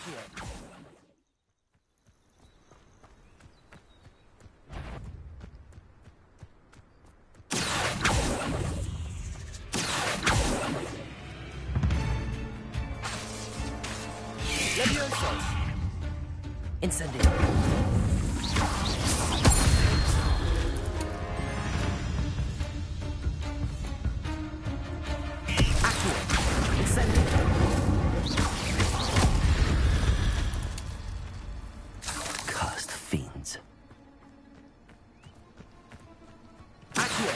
Accio. Levioso. Incendio. Accio. Incendio. Cursed fiends. Accio.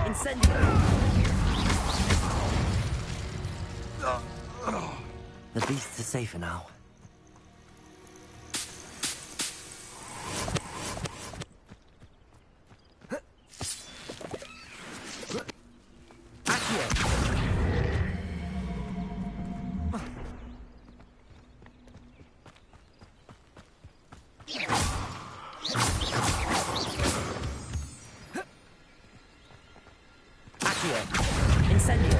Incendio! The beasts are safer now. Incendio.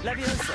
Levioso.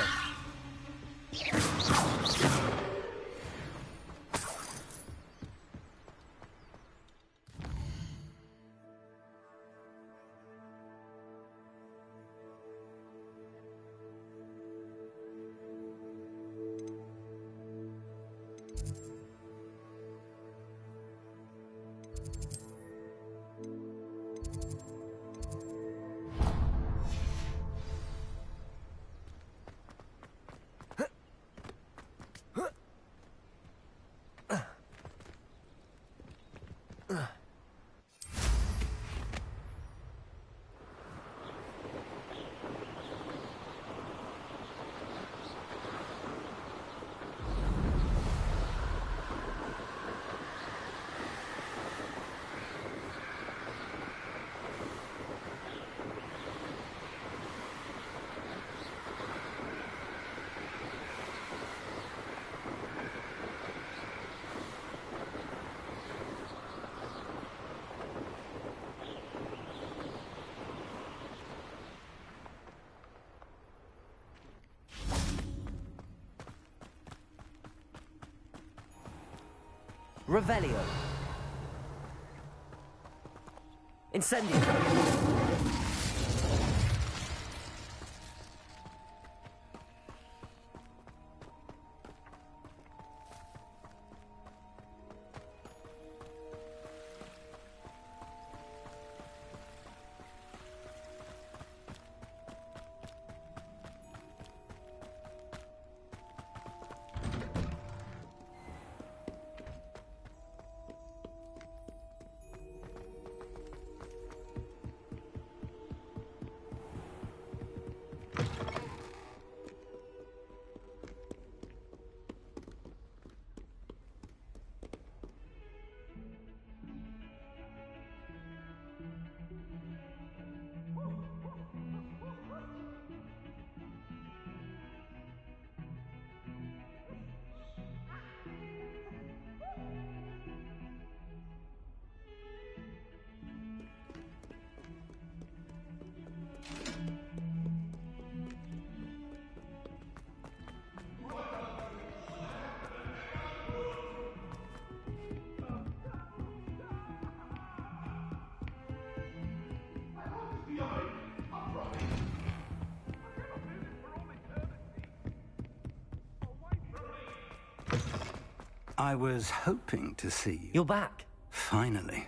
Revelio. Incendio. I was hoping to see you. You're back. Finally.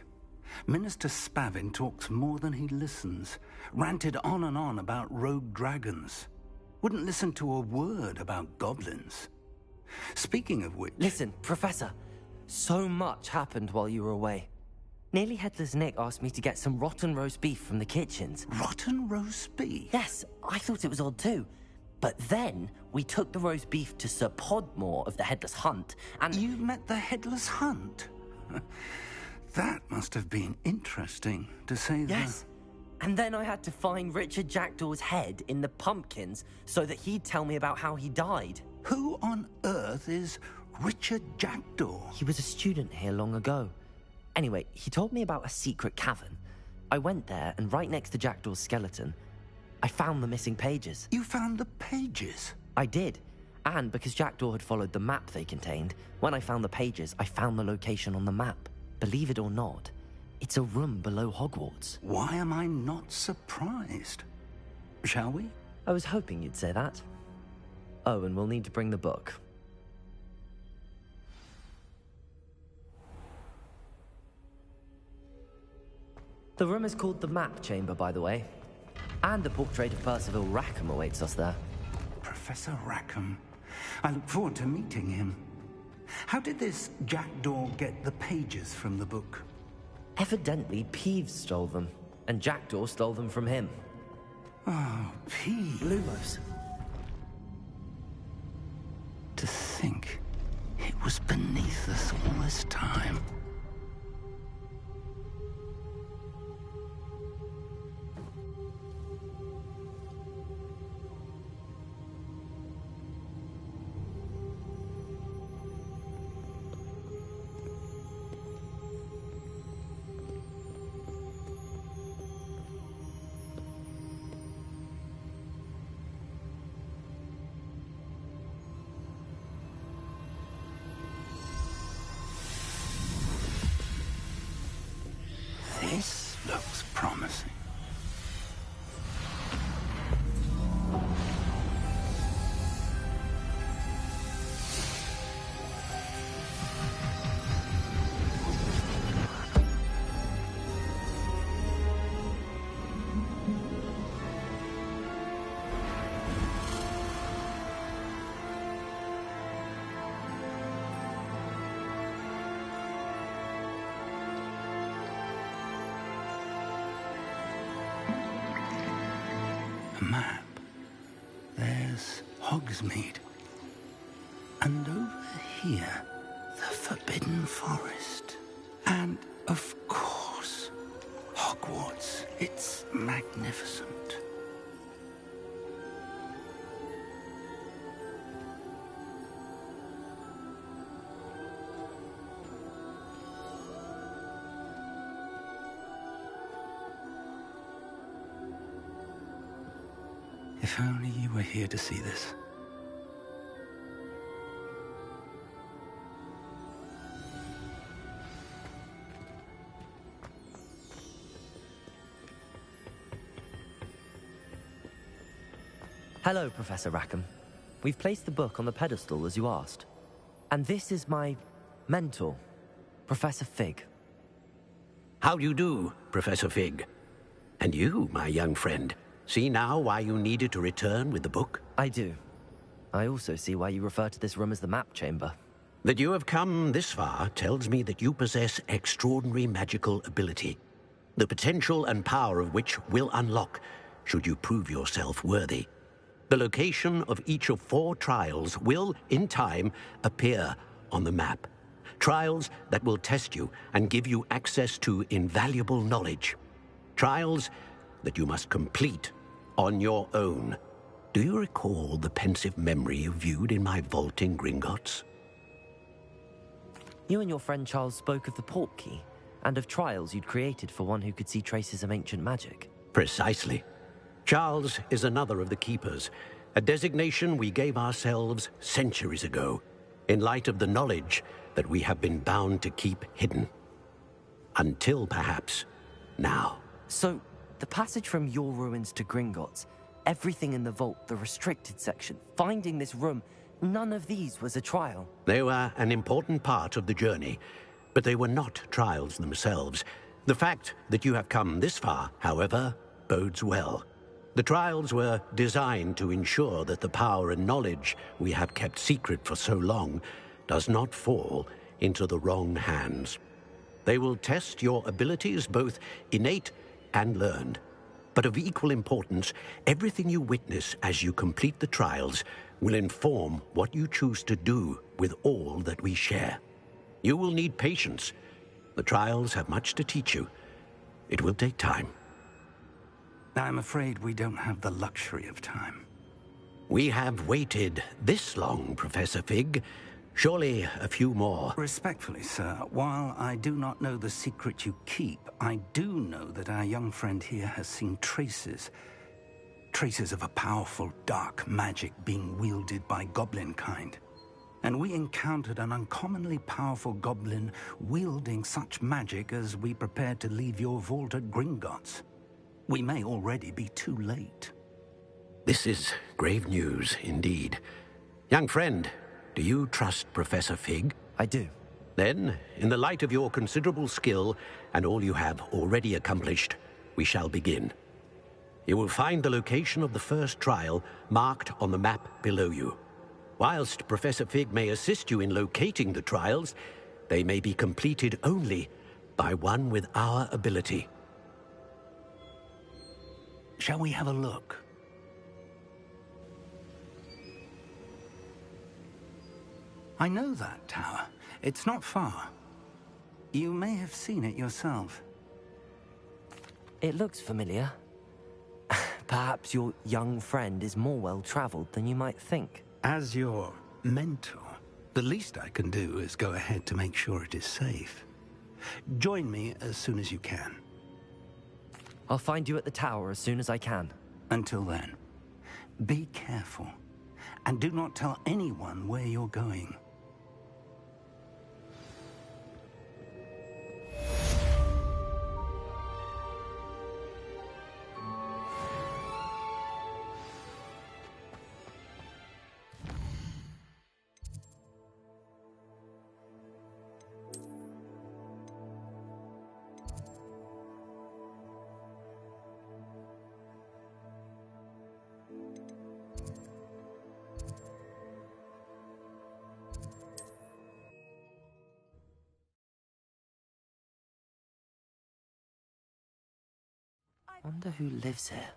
Minister Spavin talks more than he listens. Ranted on and on about rogue dragons. Wouldn't listen to a word about goblins. Speaking of which... Listen, Professor. So much happened while you were away. Nearly Headless Nick asked me to get some rotten roast beef from the kitchens. Rotten roast beef? Yes, I thought it was odd too. But then we took the roast beef to Sir Podmore of the Headless Hunt, and... You met the Headless Hunt? That must have been interesting, to say the... Yes. And then I had to find Richard Jackdaw's head in the pumpkins so that he'd tell me about how he died. Who on earth is Richard Jackdaw? He was a student here long ago. Anyway, he told me about a secret cavern. I went there, and right next to Jackdaw's skeleton, I found the missing pages. You found the pages? I did. And because Jackdaw had followed the map they contained, when I found the pages, I found the location on the map. Believe it or not, it's a room below Hogwarts. Why am I not surprised? Shall we? I was hoping you'd say that. Oh, and we'll need to bring the book. The room is called the Map Chamber, by the way. And a portrait of Percival Rackham awaits us there. Professor Rackham. I look forward to meeting him. How did this Jackdaw get the pages from the book? Evidently, Peeves stole them, and Jackdaw stole them from him. Oh, Peeves. Lumos. To think it was beneath us all this time. This looks promising. Map. There's Hogsmeade. And over here, the Forbidden Forest. And, of course, Hogwarts. It's magnificent. If only you were here to see this. Hello, Professor Rackham. We've placed the book on the pedestal as you asked. And this is my mentor, Professor Fig. How do you do, Professor Fig? And you, my young friend, see now why you needed to return with the book? I do. I also see why you refer to this room as the Map Chamber. That you have come this far tells me that you possess extraordinary magical ability, the potential and power of which will unlock should you prove yourself worthy. The location of each of 4 trials will, in time, appear on the map. Trials that will test you and give you access to invaluable knowledge. Trials that you must complete on your own. Do you recall the pensive memory you viewed in my vault in Gringotts? You and your friend Charles spoke of the Portkey, and of trials you'd created for one who could see traces of ancient magic. Precisely. Charles is another of the Keepers, a designation we gave ourselves centuries ago, in light of the knowledge that we have been bound to keep hidden. Until, perhaps, now. So, the passage from your ruins to Gringotts, everything in the vault, the restricted section, finding this room, none of these was a trial. They were an important part of the journey, but they were not trials themselves. The fact that you have come this far, however, bodes well. The trials were designed to ensure that the power and knowledge we have kept secret for so long does not fall into the wrong hands. They will test your abilities, both innate and learned. But of equal importance, everything you witness as you complete the trials will inform what you choose to do with all that we share. You will need patience. The trials have much to teach you. It will take time. I'm afraid we don't have the luxury of time. We have waited this long, Professor Fig. Surely a few more. Respectfully, sir, while I do not know the secret you keep, I do know that our young friend here has seen traces of a powerful dark magic being wielded by goblin kind. And we encountered an uncommonly powerful goblin wielding such magic as we prepared to leave your vault at Gringotts. We may already be too late. This is grave news indeed. Young friend, do you trust Professor Fig? I do. Then, in the light of your considerable skill and all you have already accomplished, we shall begin. You will find the location of the first trial marked on the map below you. Whilst Professor Fig may assist you in locating the trials, they may be completed only by one with our ability. Shall we have a look? I know that tower. It's not far. You may have seen it yourself. It looks familiar. Perhaps your young friend is more well-traveled than you might think. As your mentor, the least I can do is go ahead to make sure it is safe. Join me as soon as you can. I'll find you at the tower as soon as I can. Until then, be careful, and do not tell anyone where you're going. Wonder who lives here.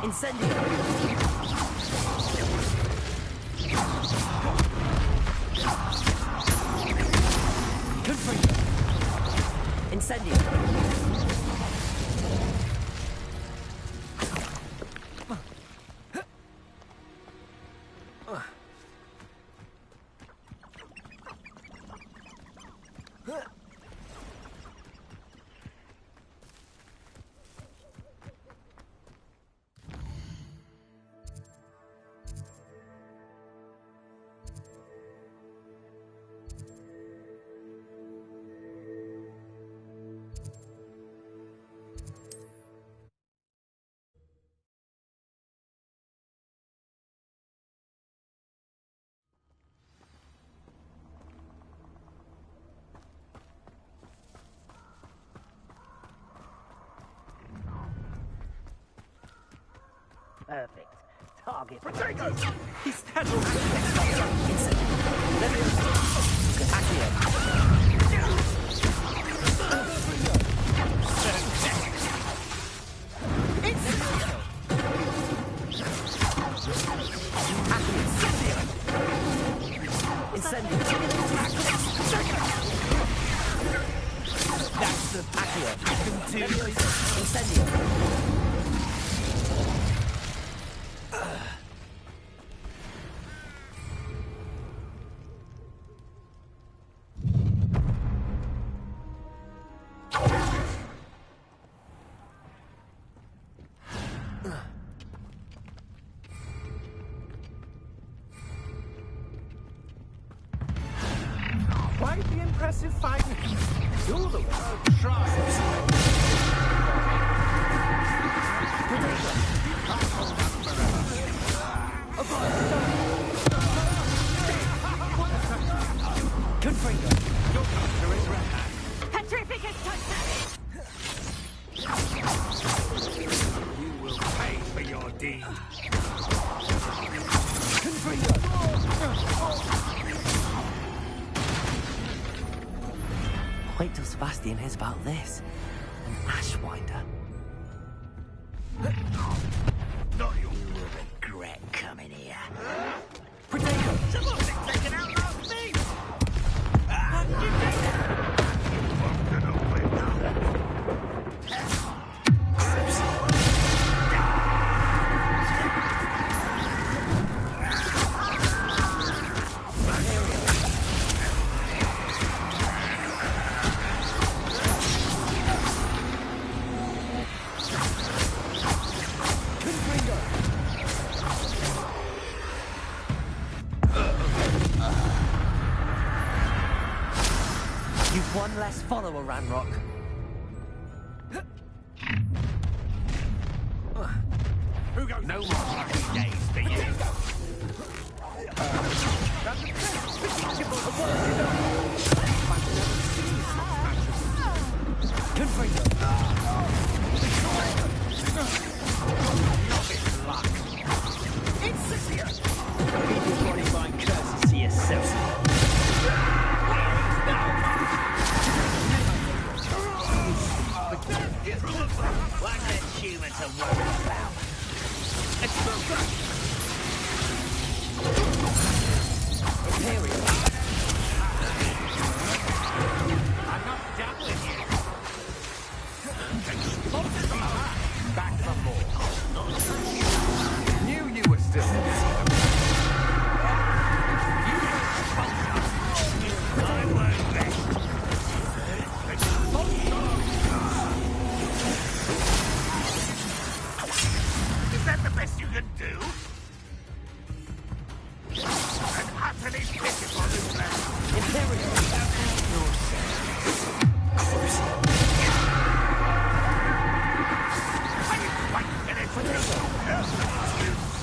Incendio! Confringo! Incendio! Perfect. Target. Potato! He's had That's the Accio. Quite the impressive fight. You're the one. Try. Confringo. Your master is ready. Petrificus touch. You will pay for your deed. Wait till Sebastian hears about this. An Ashwinder. Not you. You will regret coming here. Someone's taken out last thing. How did you do that? You weren't gonna win. You've one less follower, Ranrock. Who goes? No more lucky days for you. That's a predictable Confringo. Not in luck. Insidia! Keep your body mind curses to yourself. One less human to worry about. Imperial. I'm not done with you. Back for more. Knew you were still I won't rest. Is that the best you can do? An utterly pitiful display. Imperial. I didn't quite finish with you.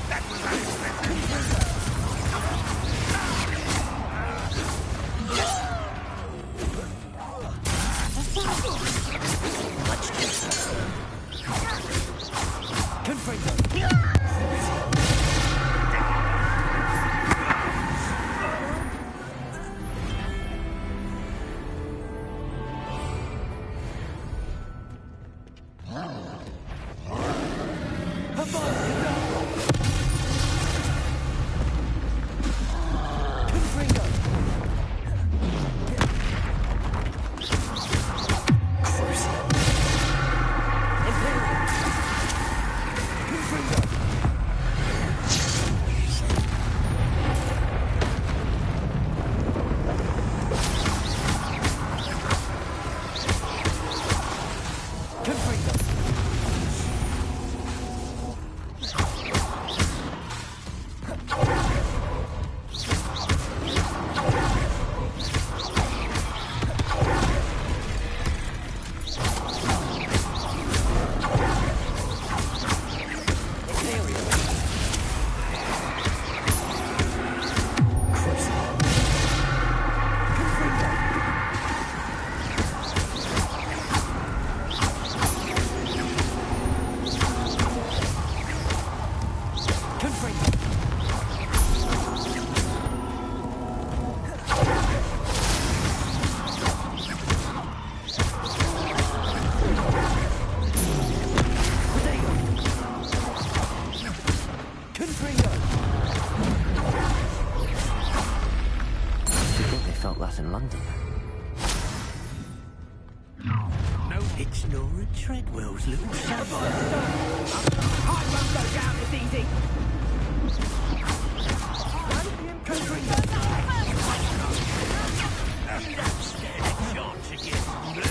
That was unexpected. Felt that in London. No It's Nora Treadwell's little samurai. I won't go down this easy. Chance against me.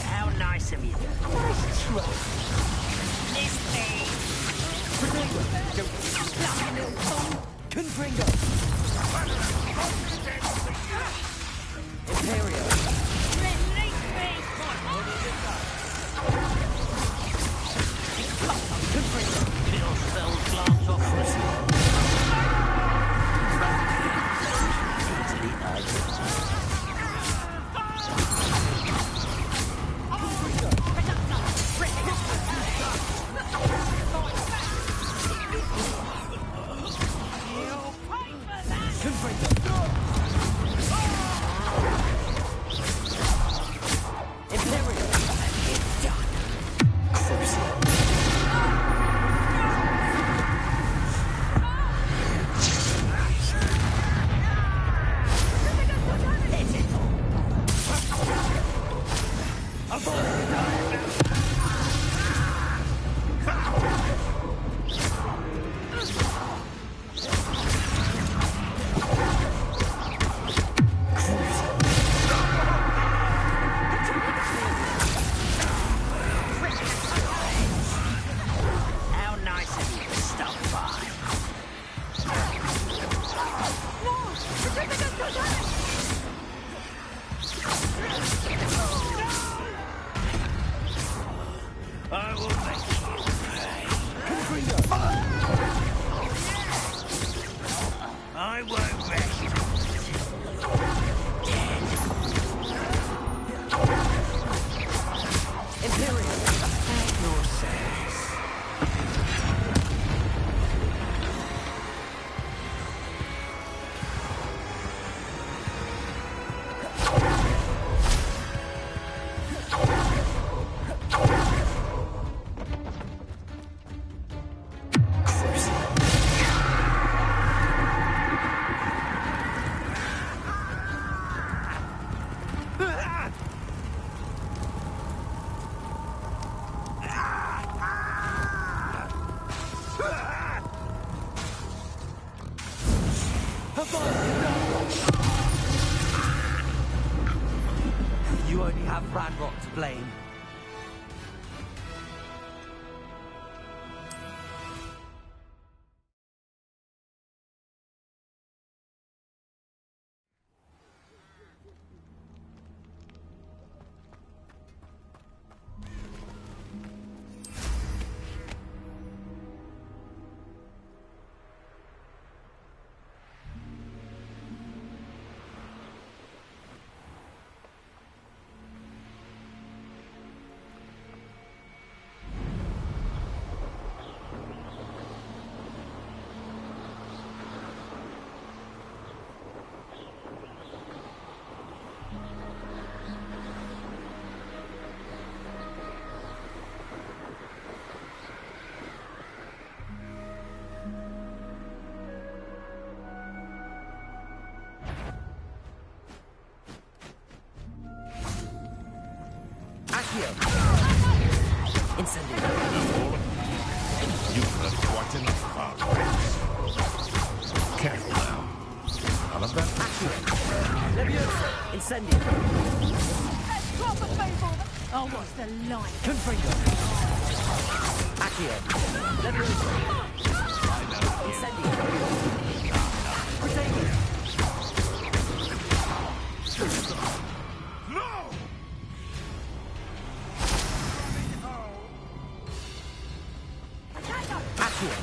How nice of you. Nice try. Miss me. Confringo! Imperio! Release me! Little spells glance off us. Easily I will make you pay. I won't rest. Imperial! At your service. You only have Radrock to blame. Incendiary. You've heard quite enough about race. Careful now. None of that. Leviosa. Incendiary. Oh, what's the line? Confringo. Accio. Leviosa. Incendiary. Protection. No! Accio.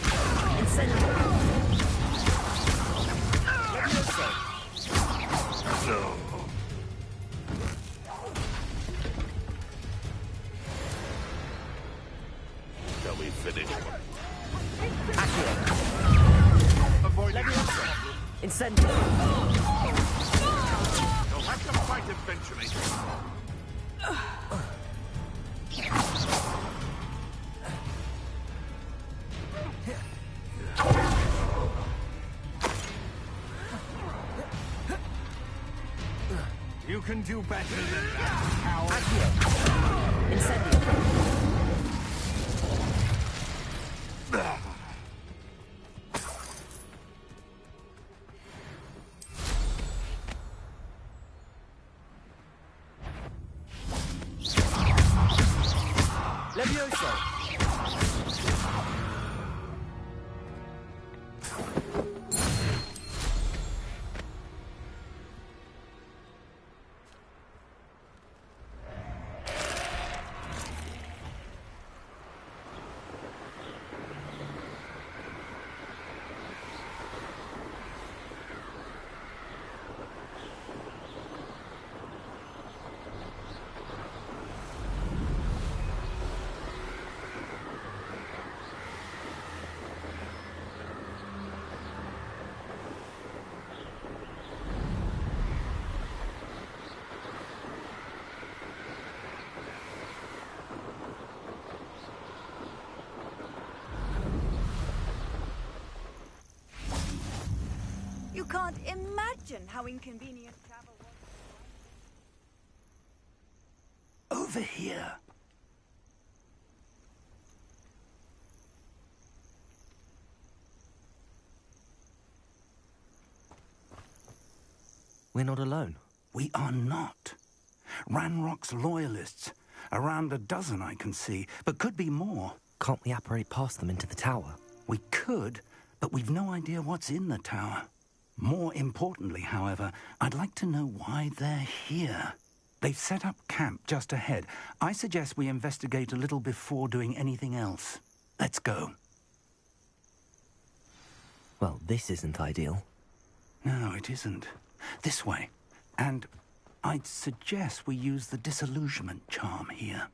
Incendiary. Leviosa. No. Shall we finish? Accio. Avoid Leviosa. Incendiary. You'll have to fight eventually. You can do better than that, coward. Accio. Incendio. Levioso. You can't imagine how inconvenient travel was. Over here. We're not alone. We are not. Ranrock's loyalists. Around a dozen I can see, but could be more. Can't we apparate past them into the tower? We could, but we've no idea what's in the tower. More importantly, however, I'd like to know why they're here. They've set up camp just ahead. I suggest we investigate a little before doing anything else. Let's go. Well, this isn't ideal. No, it isn't. This way. And I'd suggest we use the disillusionment charm here.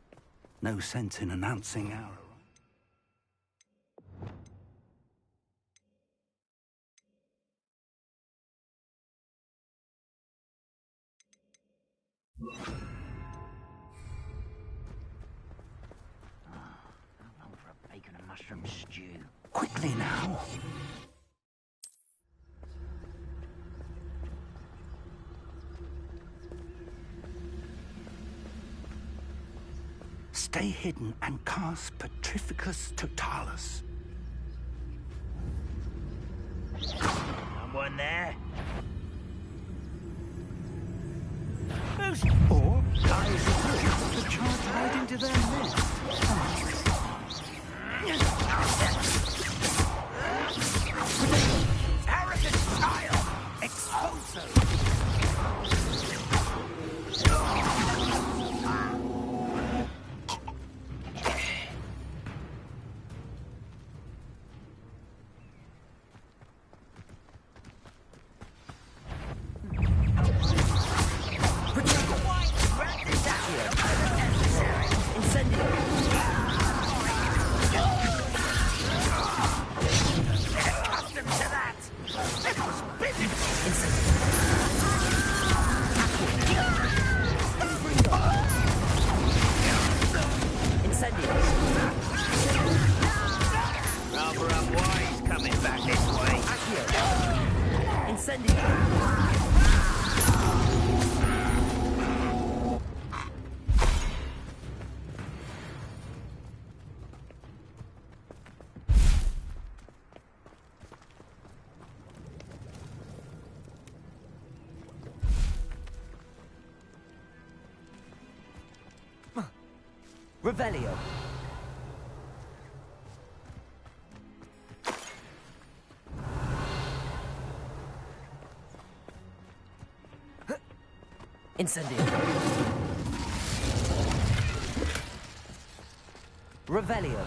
No sense in announcing our... I'm going for a bacon and mushroom stew. Quickly now. Stay hidden and cast Petrificus Totalis. Someone there? Or, guys, to charge right into their midst. Arrogant child! Expulso! Revelio. Incendio. Revelio.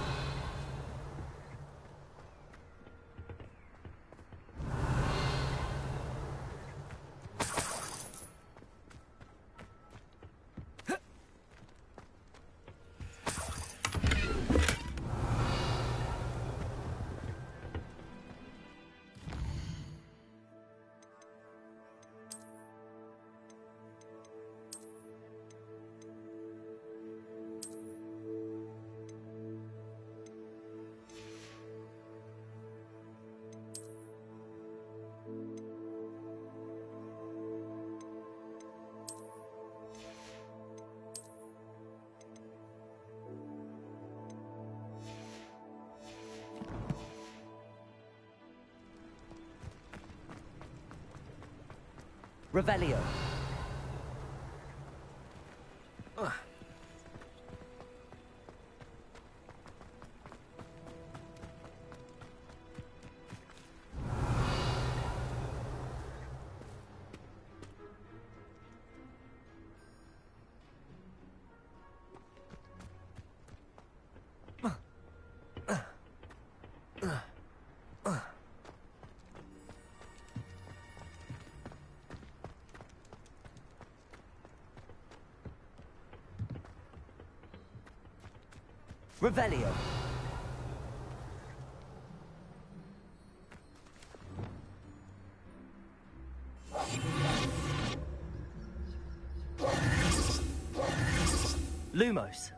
Revelio. Revelio. Lumos.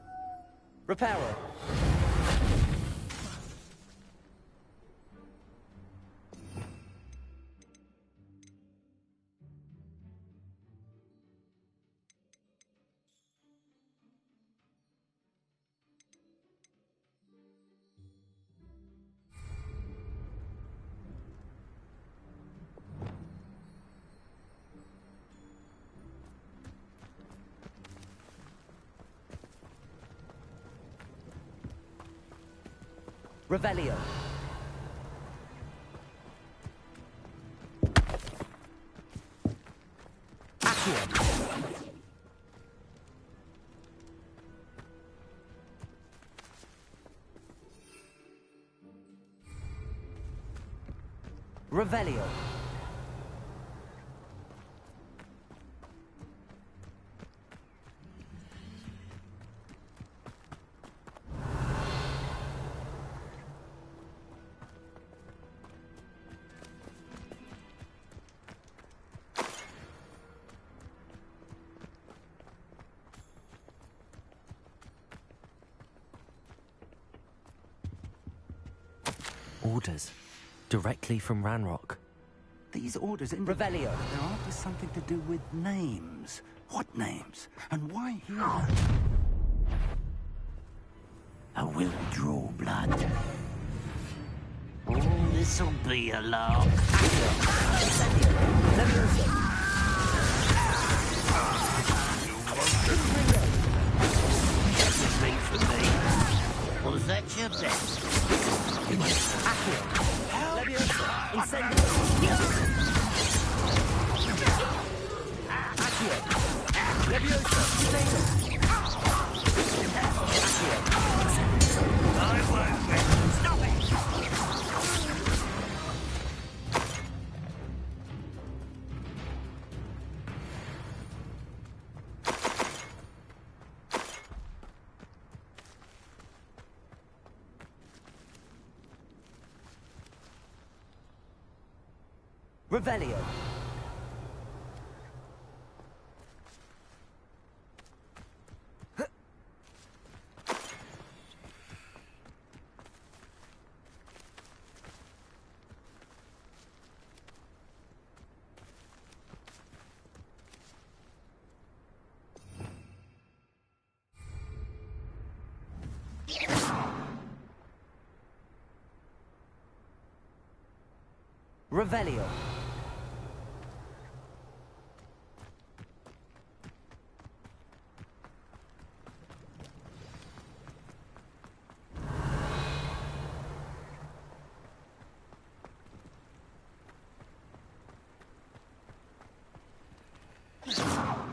Reparo. Revelio. Accio. Revelio. Orders. Directly from Ranrock. These orders in Revelio. They're after something to do with names. What names? And why here? I will draw blood. Oh, this'll be a lark. Wait for me. Was that your best? Revelio. Revelio.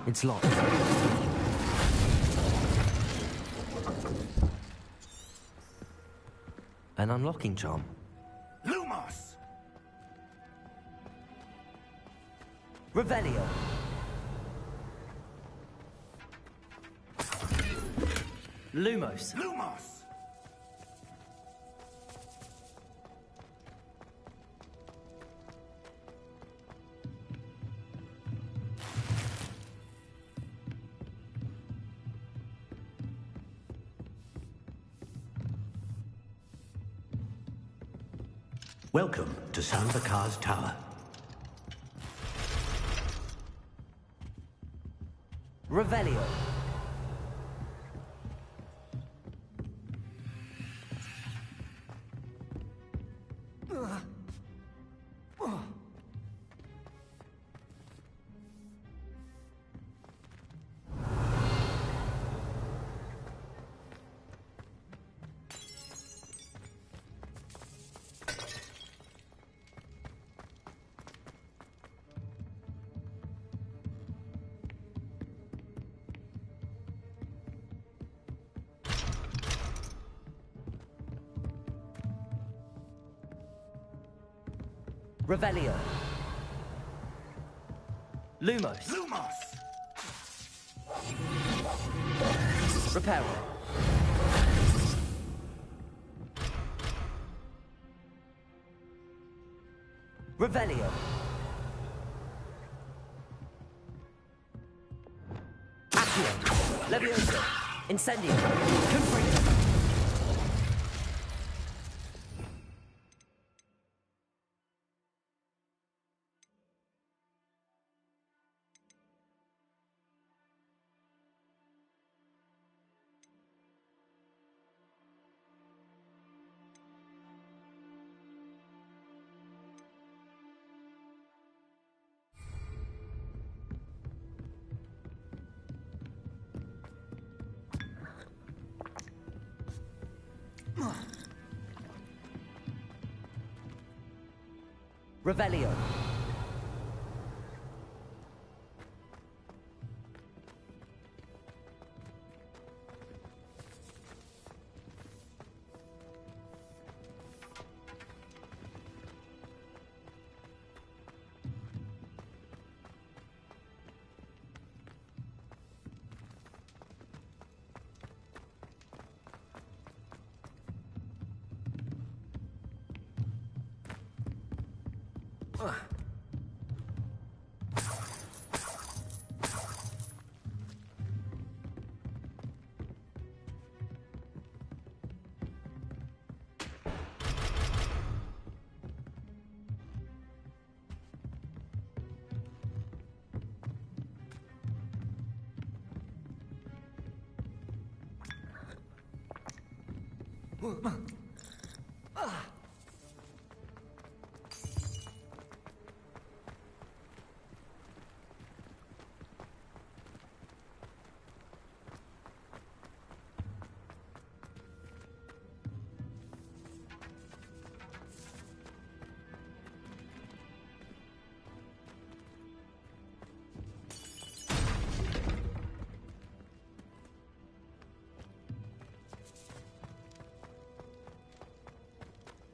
It's locked. An unlocking charm. Lumos! Revelio. Lumos. Lumos! Welcome to Sanvakar's Tower. Revelio. Revelio. Lumos. Lumos! Reparo. Revelio. Accio. Levioso. Incendio. Confringo. Revelio.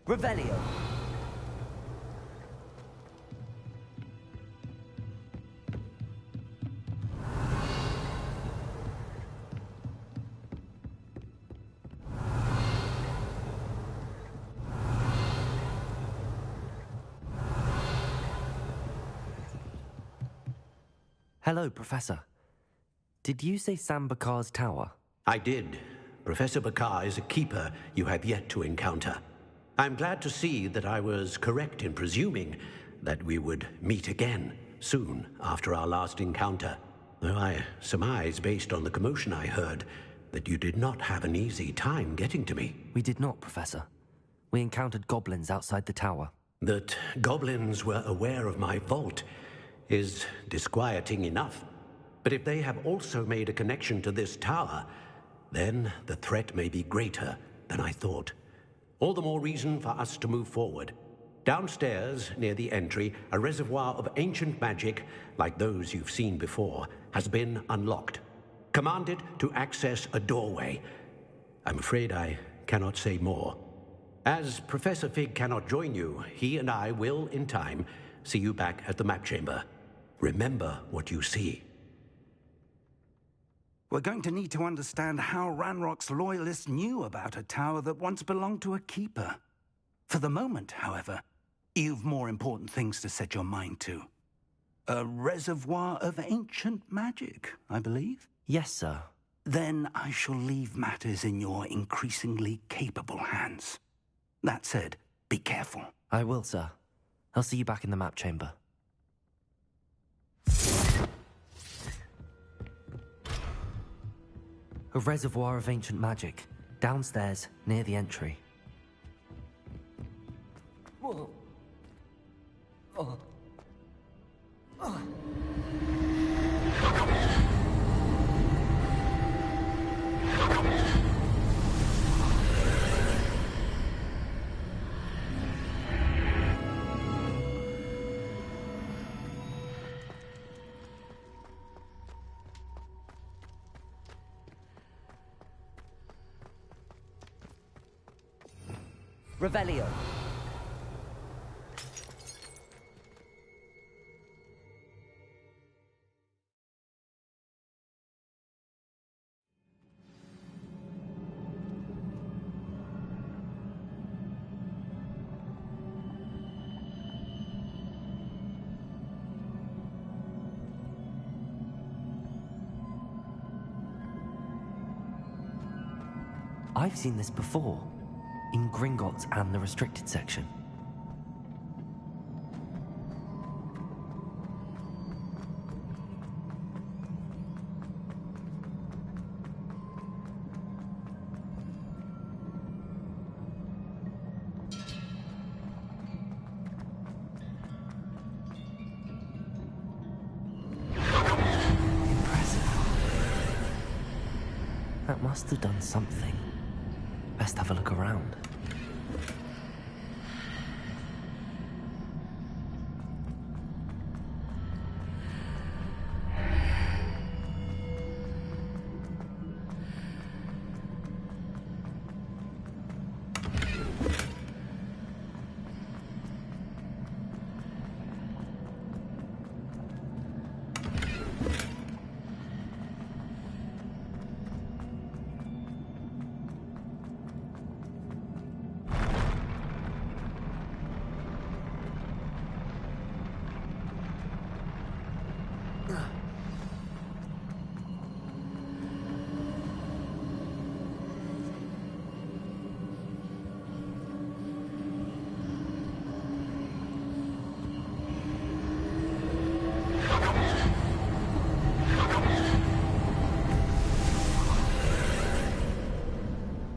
Revelio. Hello, Professor. Did you say Sam Bakar's tower? I did. Professor Bakar is a keeper you have yet to encounter. I'm glad to see that I was correct in presuming that we would meet again soon after our last encounter. Though I surmise, based on the commotion I heard, that you did not have an easy time getting to me. We did not, Professor. We encountered goblins outside the tower. That goblins were aware of my vault is disquieting enough. But if they have also made a connection to this tower, then the threat may be greater than I thought. All the more reason for us to move forward. Downstairs, near the entry, a reservoir of ancient magic, like those you've seen before, has been unlocked. Commanded to access a doorway. I'm afraid I cannot say more. As Professor Fig cannot join you, he and I will, in time, see you back at the map chamber. Remember what you see. We're going to need to understand how Ranrock's loyalists knew about a tower that once belonged to a keeper. For the moment, however, you've more important things to set your mind to. A reservoir of ancient magic, I believe? Yes, sir. Then I shall leave matters in your increasingly capable hands. That said, be careful. I will, sir. I'll see you back in the map chamber. A reservoir of ancient magic, downstairs, near the entry. Whoa. Oh. Oh. Revelio. I've seen this before, in Gringotts and the restricted section. That must have done something. Best have a look around.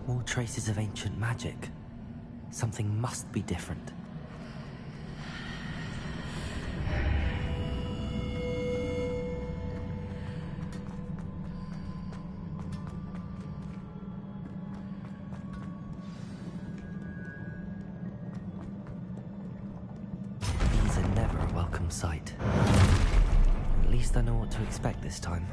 More traces of ancient magic. Something must be different. These are never a welcome sight. At least I know what to expect this time.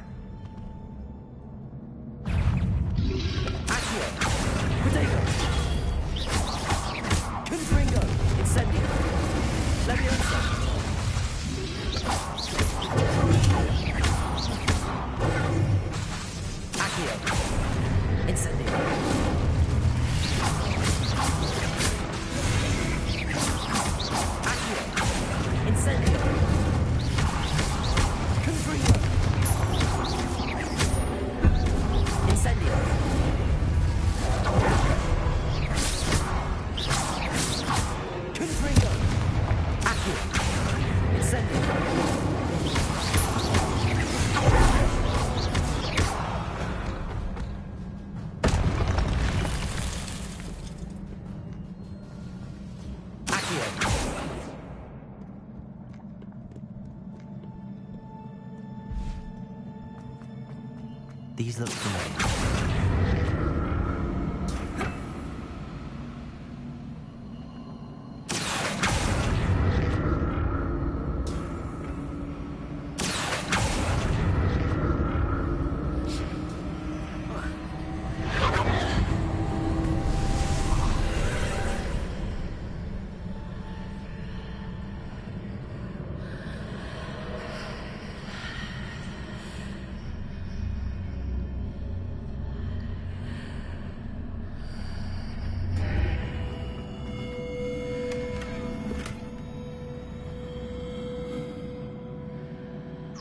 These look familiar.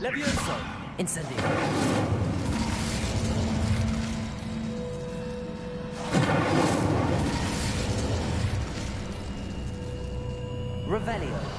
Levioso! Incendio! Revelio!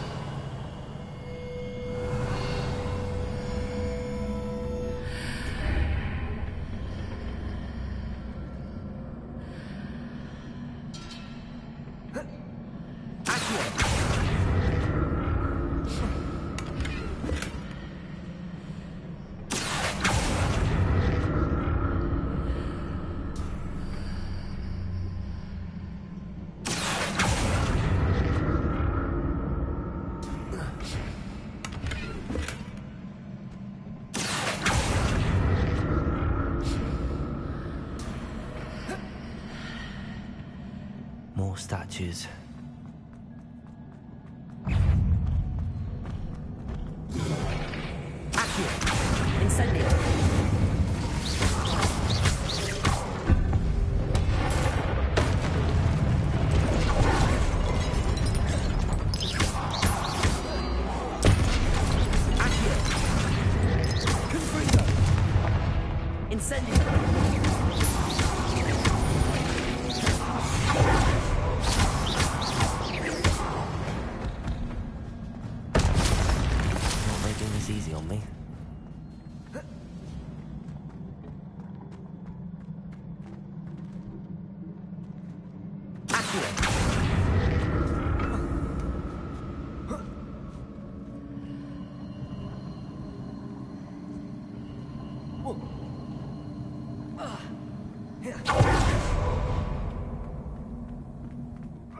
More statues. Accio! Incendio! Accio! Confringo! Incendio! this easy on me.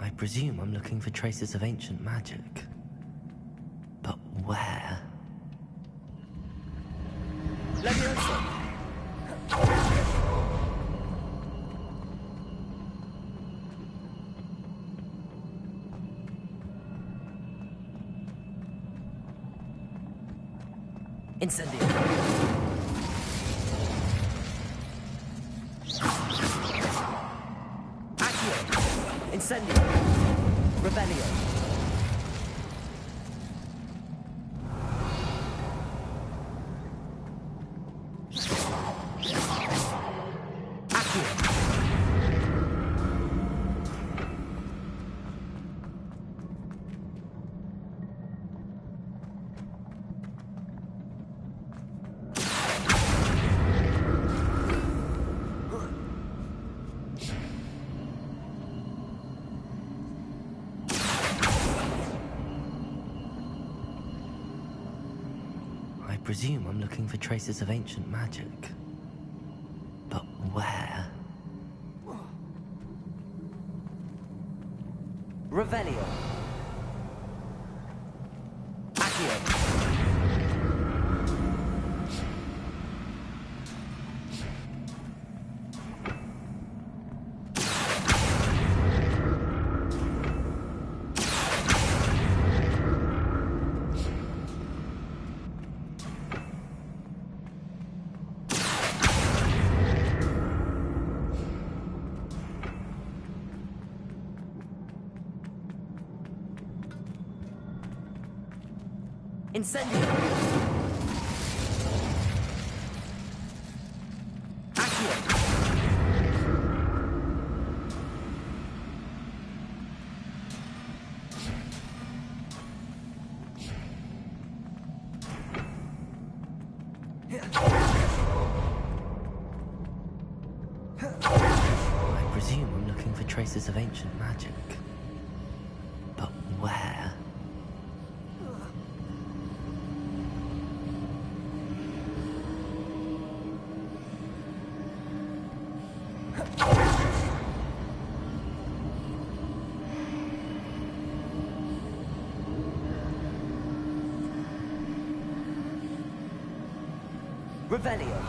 I presume I'm looking for traces of ancient magic. But where? Leviosa! Incendio! Accio! Incendio! Rebellion! I presume I'm looking for traces of ancient magic. But where? Revelio. Accio. Incendio! Accio! I presume I'm looking for traces of ancient magic. But where? Revelio.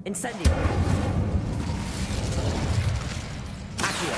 Incendio. Accio.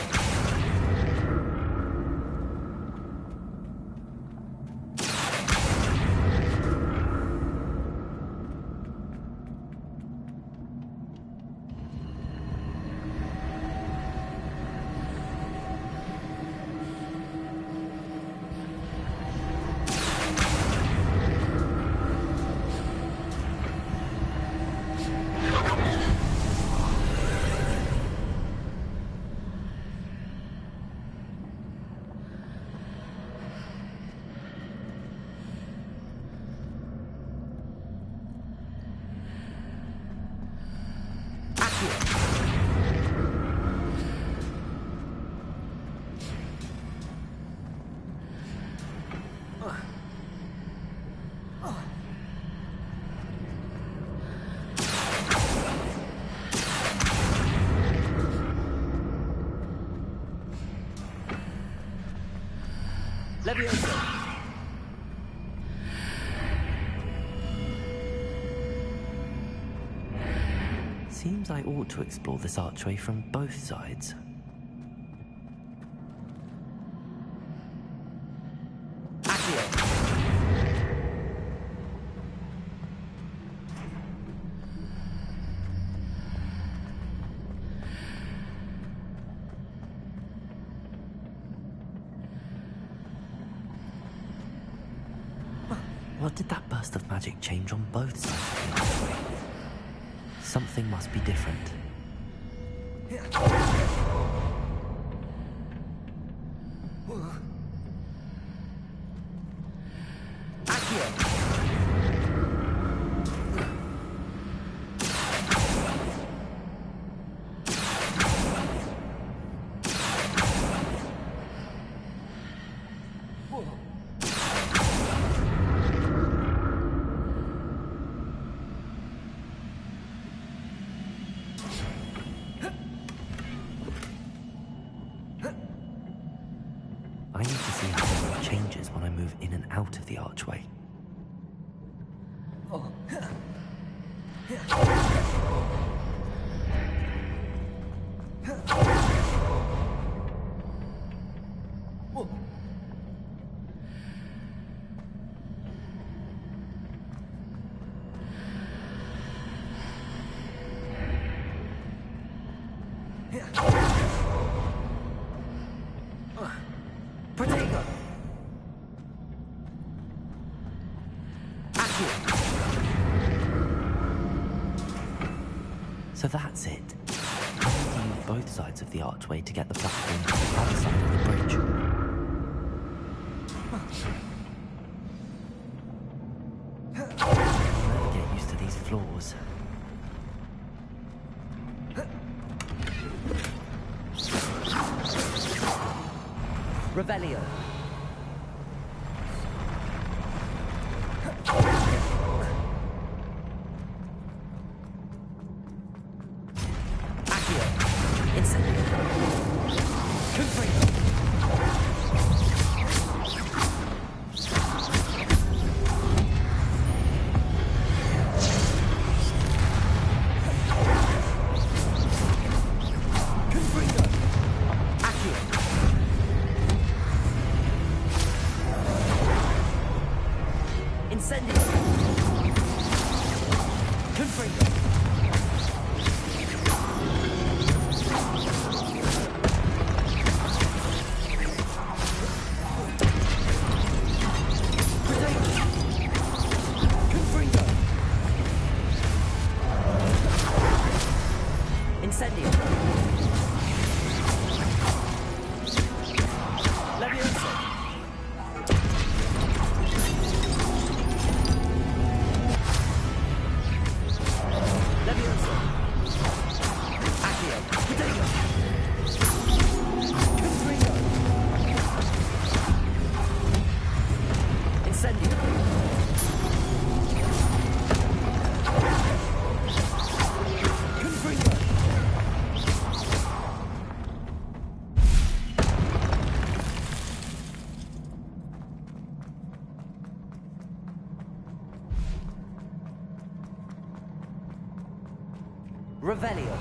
Leviosa. Seems I ought to explore this archway from both sides. Accio. What did that burst of magic change on both sides of the archway? Something must be different. I need to see how the road changes when I move in and out of the archway. So that's it. I need to use both sides of the archway to get the platform to the other side of the bridge. I'll never get used to these floors. Revelio. Revelio.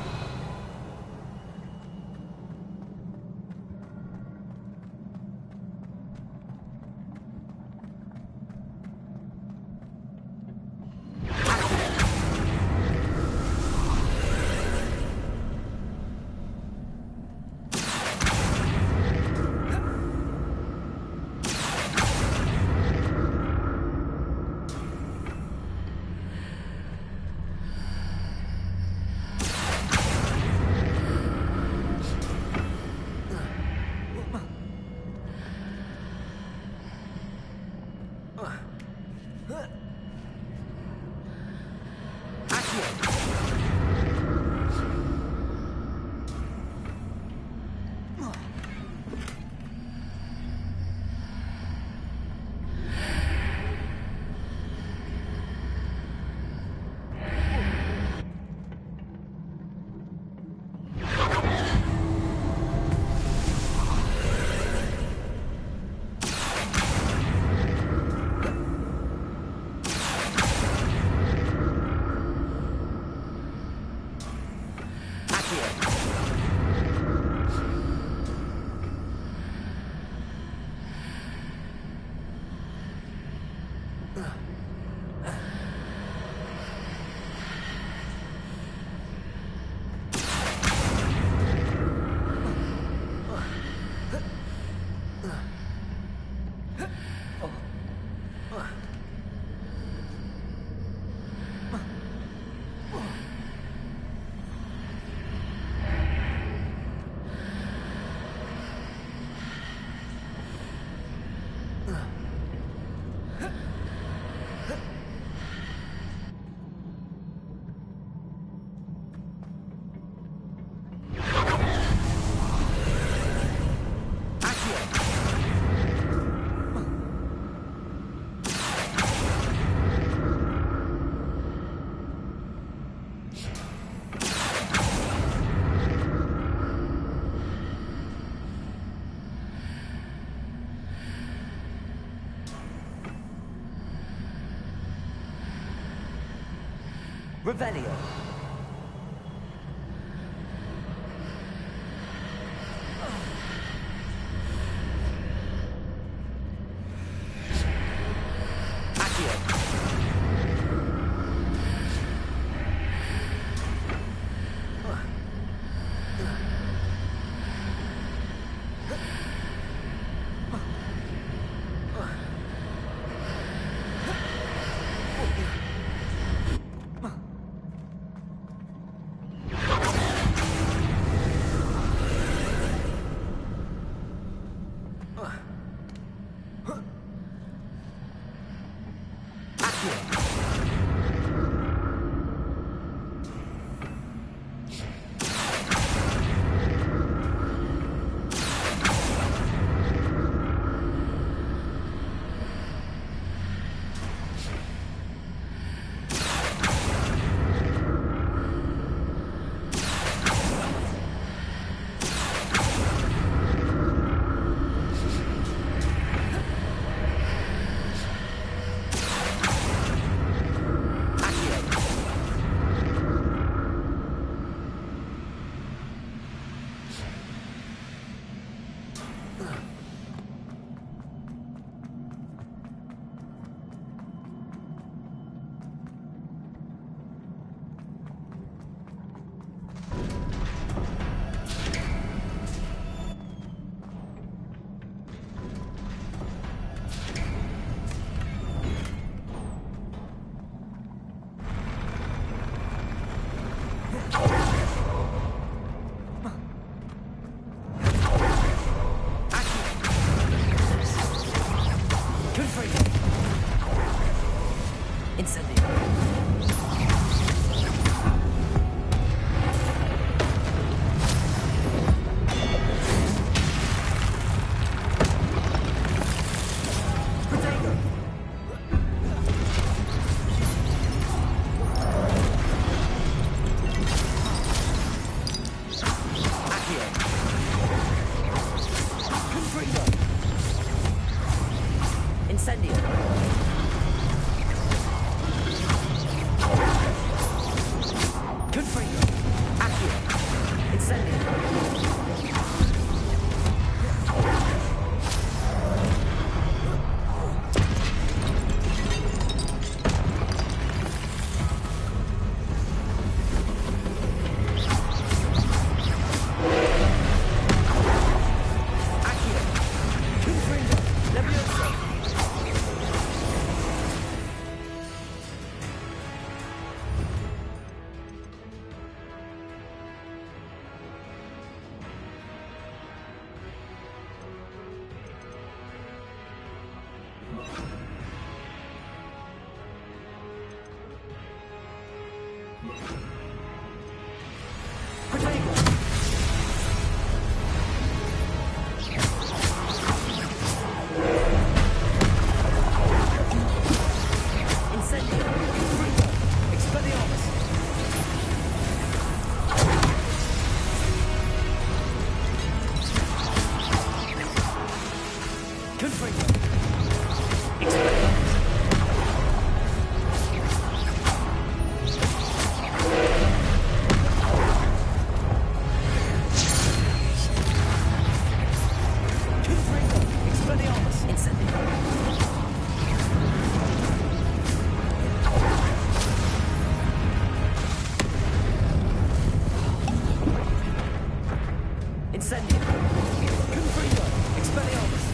Revelio. Incendio. Confringo. Expelliarmus.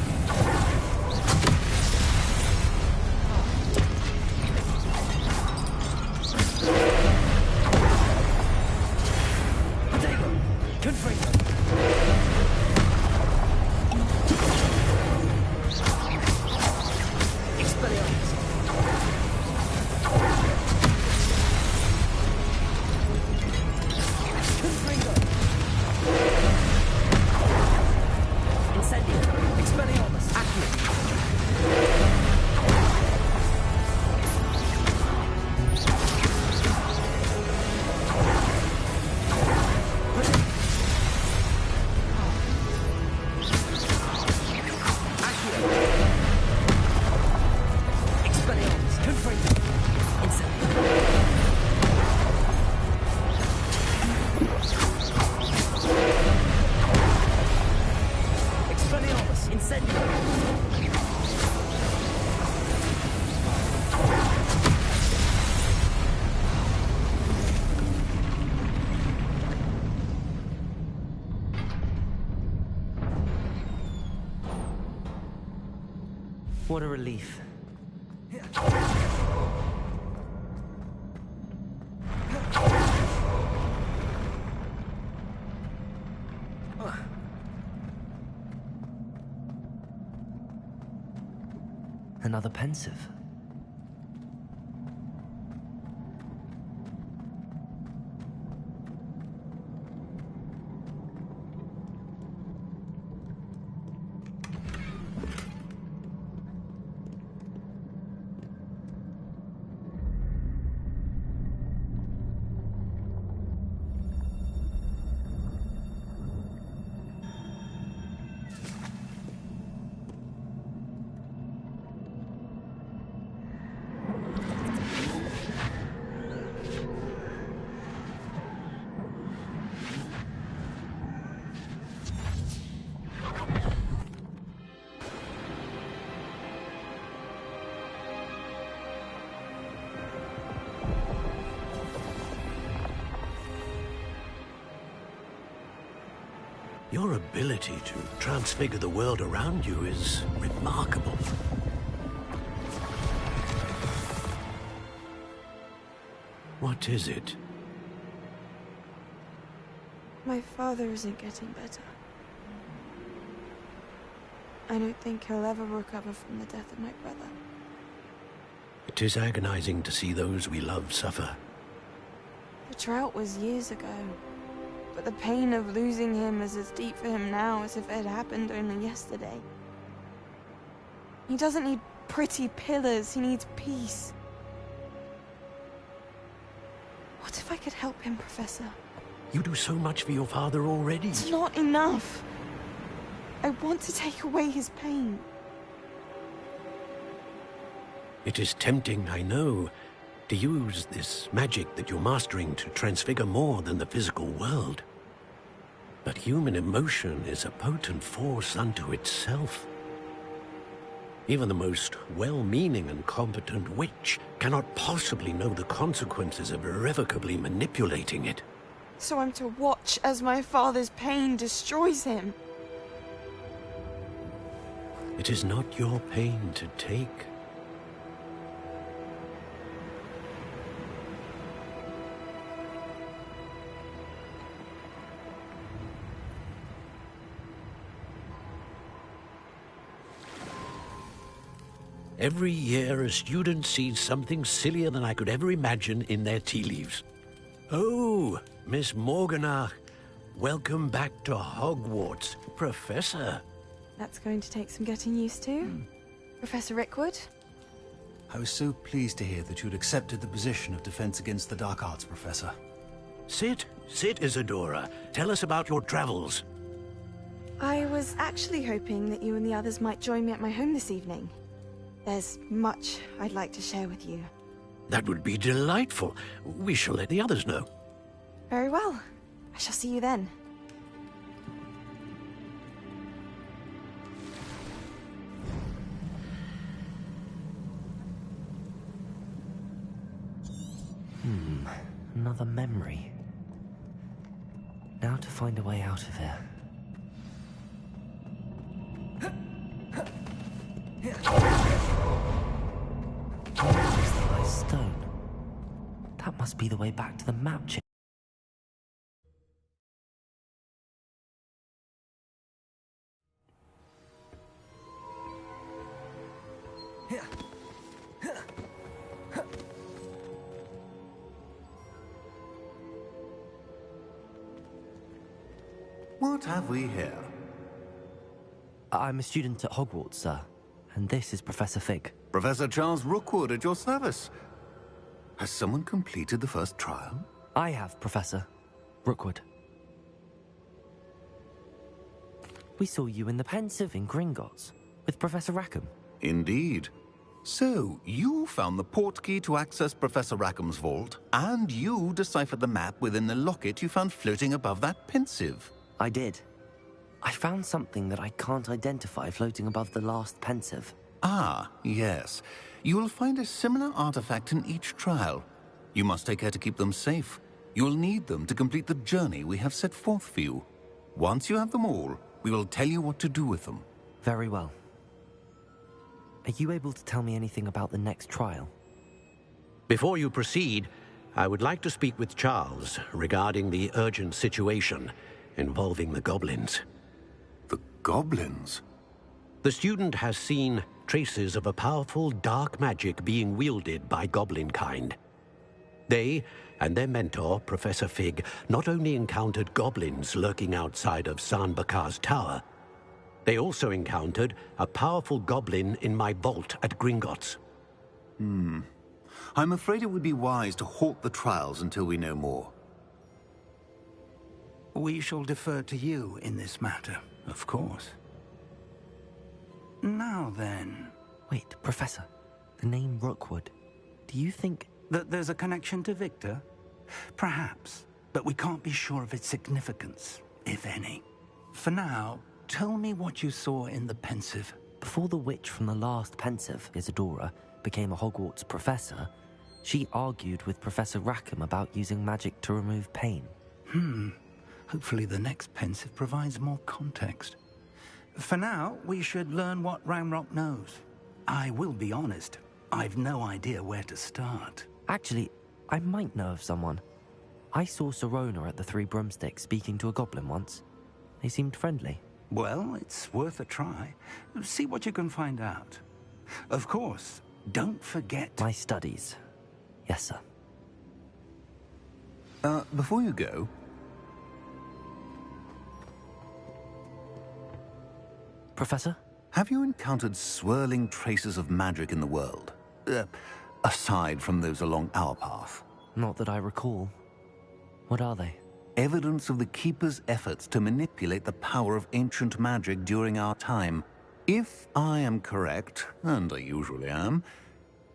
Grenades! Incendio! What a relief. Another pensive. Your ability to transfigure the world around you is remarkable. What is it? My father isn't getting better. I don't think he'll ever recover from the death of my brother. It is agonizing to see those we love suffer. The drought was years ago, but the pain of losing him is as deep for him now as if it had happened only yesterday. He doesn't need pretty pillars, he needs peace. What if I could help him, Professor? You do so much for your father already. It's not enough. I want to take away his pain. It is tempting, I know, to use this magic that you're mastering to transfigure more than the physical world. But human emotion is a potent force unto itself. Even the most well-meaning and competent witch cannot possibly know the consequences of irrevocably manipulating it. So I'm to watch as my father's pain destroys him. It is not your pain to take. Every year, a student sees something sillier than I could ever imagine in their tea leaves. Oh, Miss Morganach, welcome back to Hogwarts, Professor. That's going to take some getting used to. Professor Rickwood? I was so pleased to hear that you'd accepted the position of Defense Against the Dark Arts, Professor. Sit, Isadora. Tell us about your travels. I was actually hoping that you and the others might join me at my home this evening. There's much I'd like to share with you. That would be delightful. We shall let the others know. Very well. I shall see you then. Another memory. Now to find a way out of here. Crystallized stone. That must be the way back to the map chip. What have we here? I'm a student at Hogwarts, sir. And this is Professor Fig. Professor Charles Rookwood at your service. Has someone completed the first trial? I have, Professor Rookwood. We saw you in the Pensive in Gringotts with Professor Rackham. Indeed. So, you found the portkey to access Professor Rackham's vault, and you deciphered the map within the locket you found floating above that Pensive. I did. I found something that I can't identify floating above the last pensive. Ah, yes. You will find a similar artifact in each trial. You must take care to keep them safe. You will need them to complete the journey we have set forth for you. Once you have them all, we will tell you what to do with them. Very well. Are you able to tell me anything about the next trial? Before you proceed, I would like to speak with Charles regarding the urgent situation involving the goblins. The goblins? The student has seen traces of a powerful dark magic being wielded by goblin kind. They and their mentor, Professor Fig, not only encountered goblins lurking outside of San Bakar's tower, they also encountered a powerful goblin in my vault at Gringotts. I'm afraid it would be wise to halt the trials until we know more. We shall defer to you in this matter, of course. Now then... Wait, Professor. The name Rookwood. Do you think... that there's a connection to Victor? Perhaps, but we can't be sure of its significance, if any. For now, tell me what you saw in the pensive. Before the witch from the last pensive, Isadora, became a Hogwarts professor, she argued with Professor Rackham about using magic to remove pain. Hopefully the next pensive provides more context. For now, we should learn what Ramrock knows. I will be honest, I've no idea where to start. Actually, I might know of someone. I saw Sirona at the Three Broomsticks speaking to a goblin once. They seemed friendly. Well, it's worth a try. See what you can find out. Of course, don't forget... My studies. Yes, sir. Before you go... Professor? Have you encountered swirling traces of magic in the world? Aside from those along our path? Not that I recall. What are they? Evidence of the Keeper's efforts to manipulate the power of ancient magic during our time. If I am correct, and I usually am,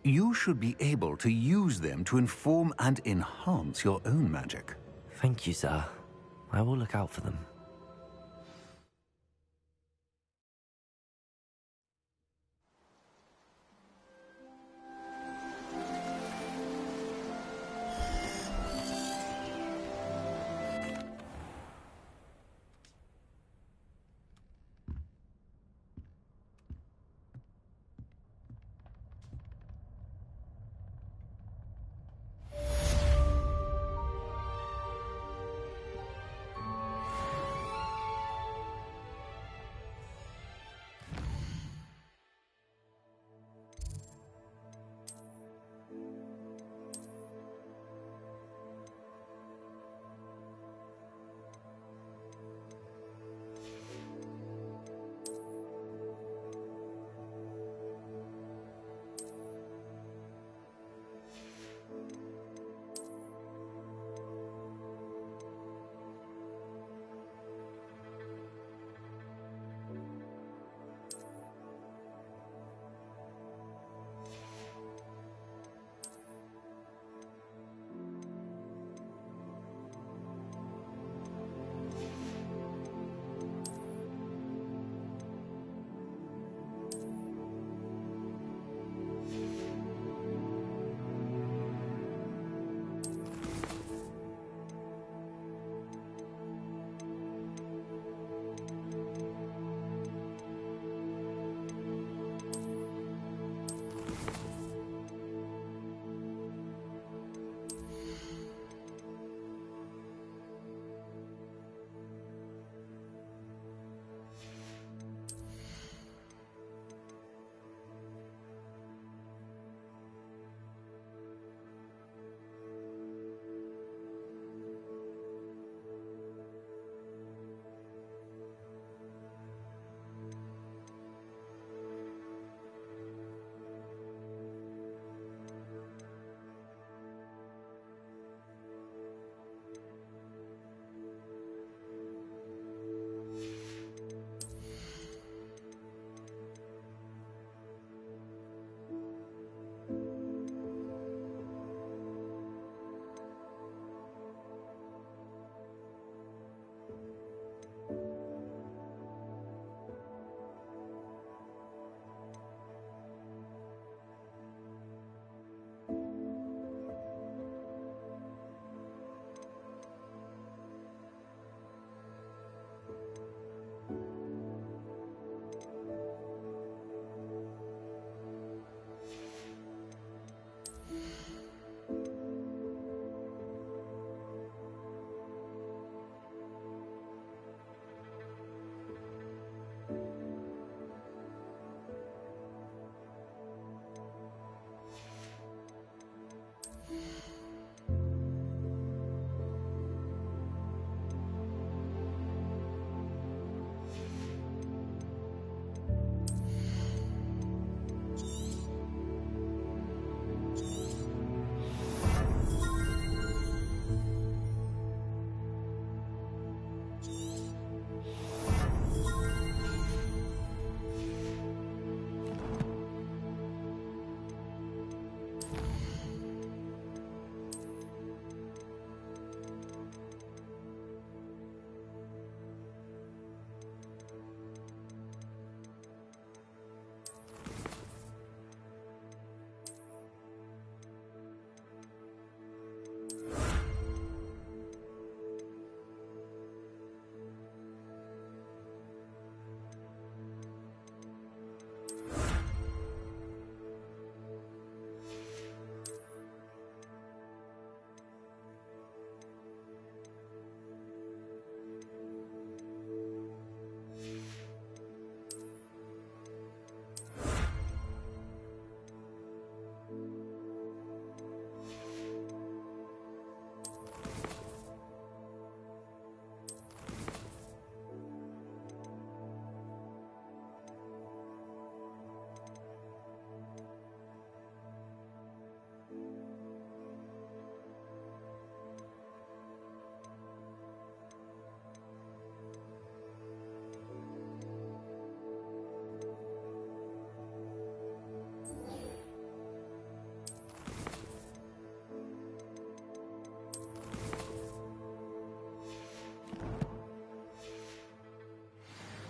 you should be able to use them to inform and enhance your own magic. Thank you, sir. I will look out for them.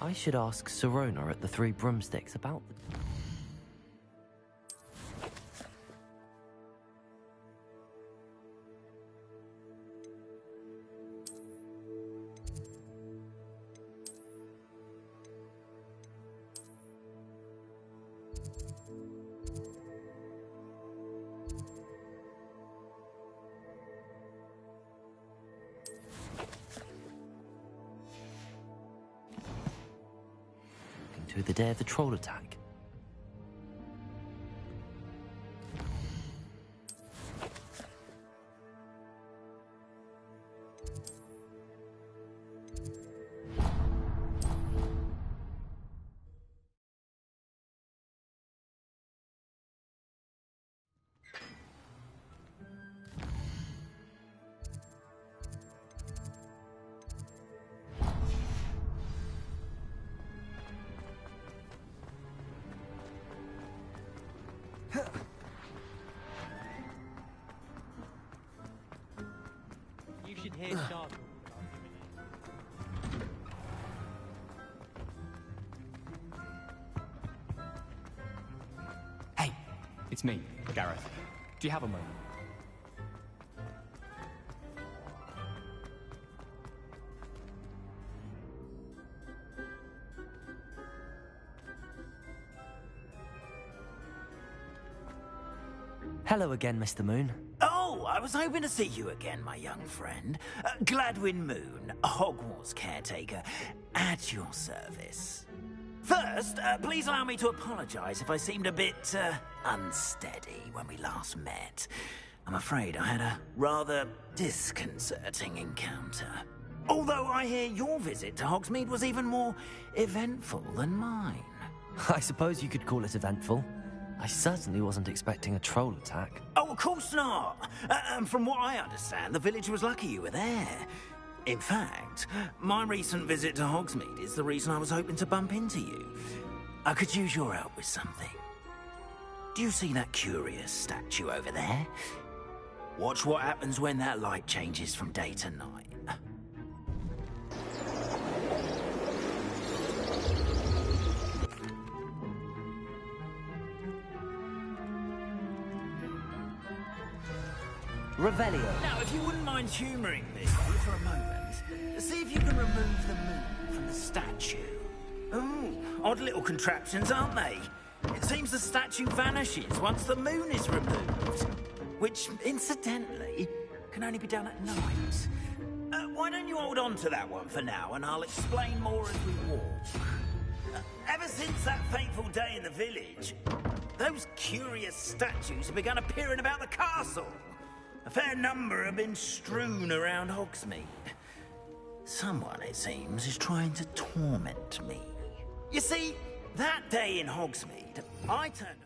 I should ask Sirona at the Three Broomsticks about the... to the day of the troll attack. You should hear Charles. Hey, it's me, Gareth. Do you have a moment? Hello again, Mr. Moon. Oh, I was hoping to see you again, my young friend. Gladwin Moon, Hogwarts caretaker, at your service. First, please allow me to apologize if I seemed a bit, unsteady when we last met. I'm afraid I had a rather disconcerting encounter. Although I hear your visit to Hogsmeade was even more eventful than mine. I suppose you could call it eventful. I certainly wasn't expecting a troll attack. Oh, of course not. And from what I understand, the village was lucky you were there. In fact, my recent visit to Hogsmeade is the reason I was hoping to bump into you. I could use your help with something. Do you see that curious statue over there? Watch what happens when that light changes from day to night. Revelio. Now, if you wouldn't mind humouring me for a moment, see if you can remove the moon from the statue. Ooh, odd little contraptions, aren't they? It seems the statue vanishes once the moon is removed. Which, incidentally, can only be done at night. Why don't you hold on to that one for now, and I'll explain more as we walk. Ever since that fateful day in the village, those curious statues have begun appearing about the castle. A fair number have been strewn around Hogsmeade. Someone, it seems, is trying to torment me. You see, that day in Hogsmeade, I turned...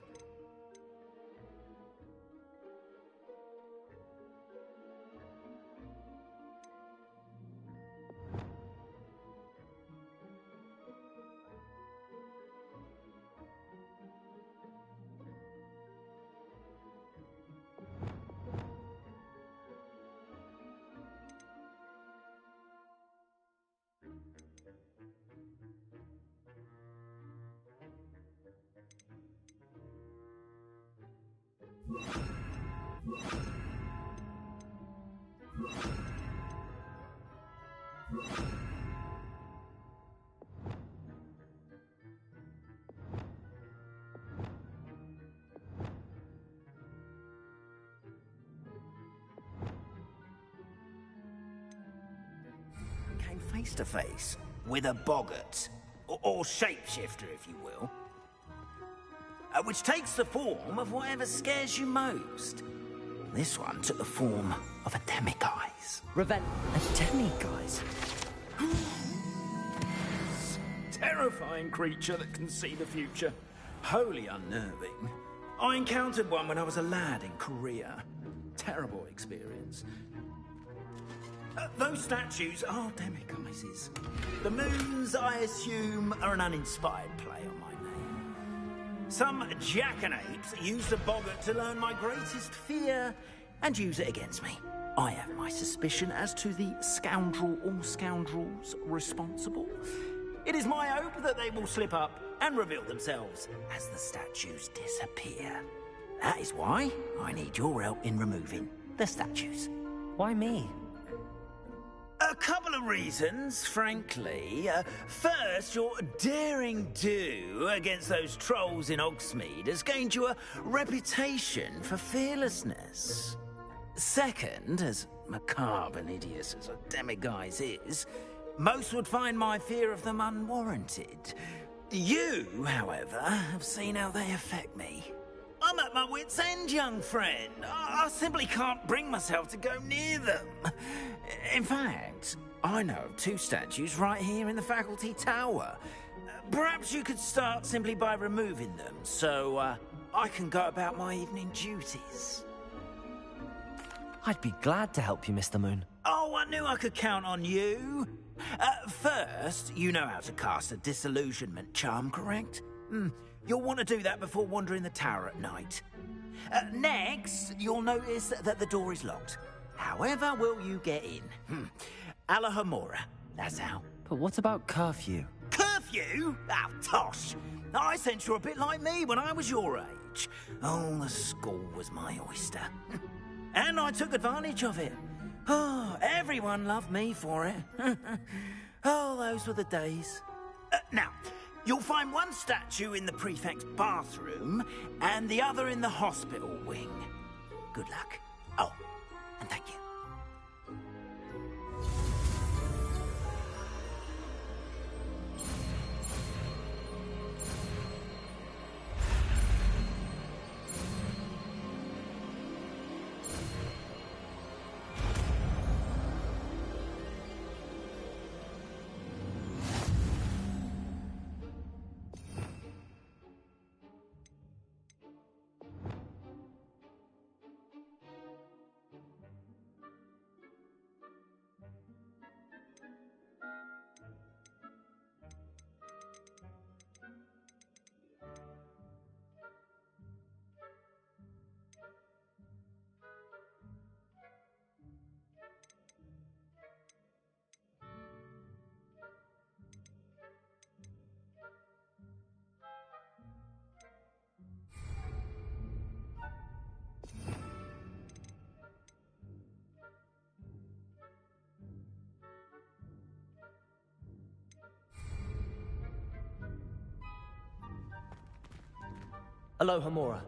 came face to face with a boggart, or shapeshifter, if you will, which takes the form of whatever scares you most. This one took the form of a demiguise. A demiguise? Terrifying creature that can see the future. Wholly unnerving. I encountered one when I was a lad in Korea. Terrible experience. Those statues are demiguises. The moons, I assume, are an uninspired play on my name. Some jackanapes used a boggart to learn my greatest fear and use it against me. I have my suspicion as to the scoundrel or scoundrels responsible. It is my hope that they will slip up and reveal themselves as the statues disappear. That is why I need your help in removing the statues. Why me? A couple of reasons, frankly. First, your daring do against those trolls in Hogsmeade has gained you a reputation for fearlessness. Second, as macabre and hideous as a demiguise is, most would find my fear of them unwarranted. You, however, have seen how they affect me. I'm at my wit's end, young friend. I simply can't bring myself to go near them. In fact, I know of 2 statues right here in the faculty tower. Perhaps you could start simply by removing them, so I can go about my evening duties. I'd be glad to help you, Mr. Moon. Oh, I knew I could count on you. First, you know how to cast a disillusionment charm, correct? You'll want to do that before wandering the tower at night. Next, you'll notice that the door is locked. However will you get in? Alahomora, that's how. But what about curfew? Curfew? Oh, tosh. I sense you're a bit like me when I was your age. Oh, the school was my oyster. And I took advantage of it. Oh, everyone loved me for it. Oh, those were the days. Now, you'll find one statue in the prefect's bathroom and the other in the hospital wing. Good luck. Oh, and thank you. Alohomora.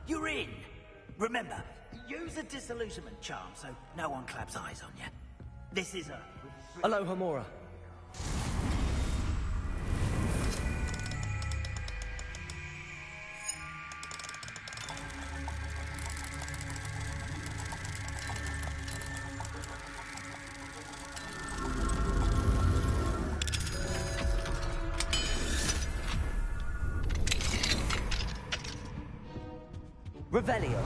You're in. Remember, use a disillusionment charm so no one claps eyes on you. This is a... Alohomora. Revelio.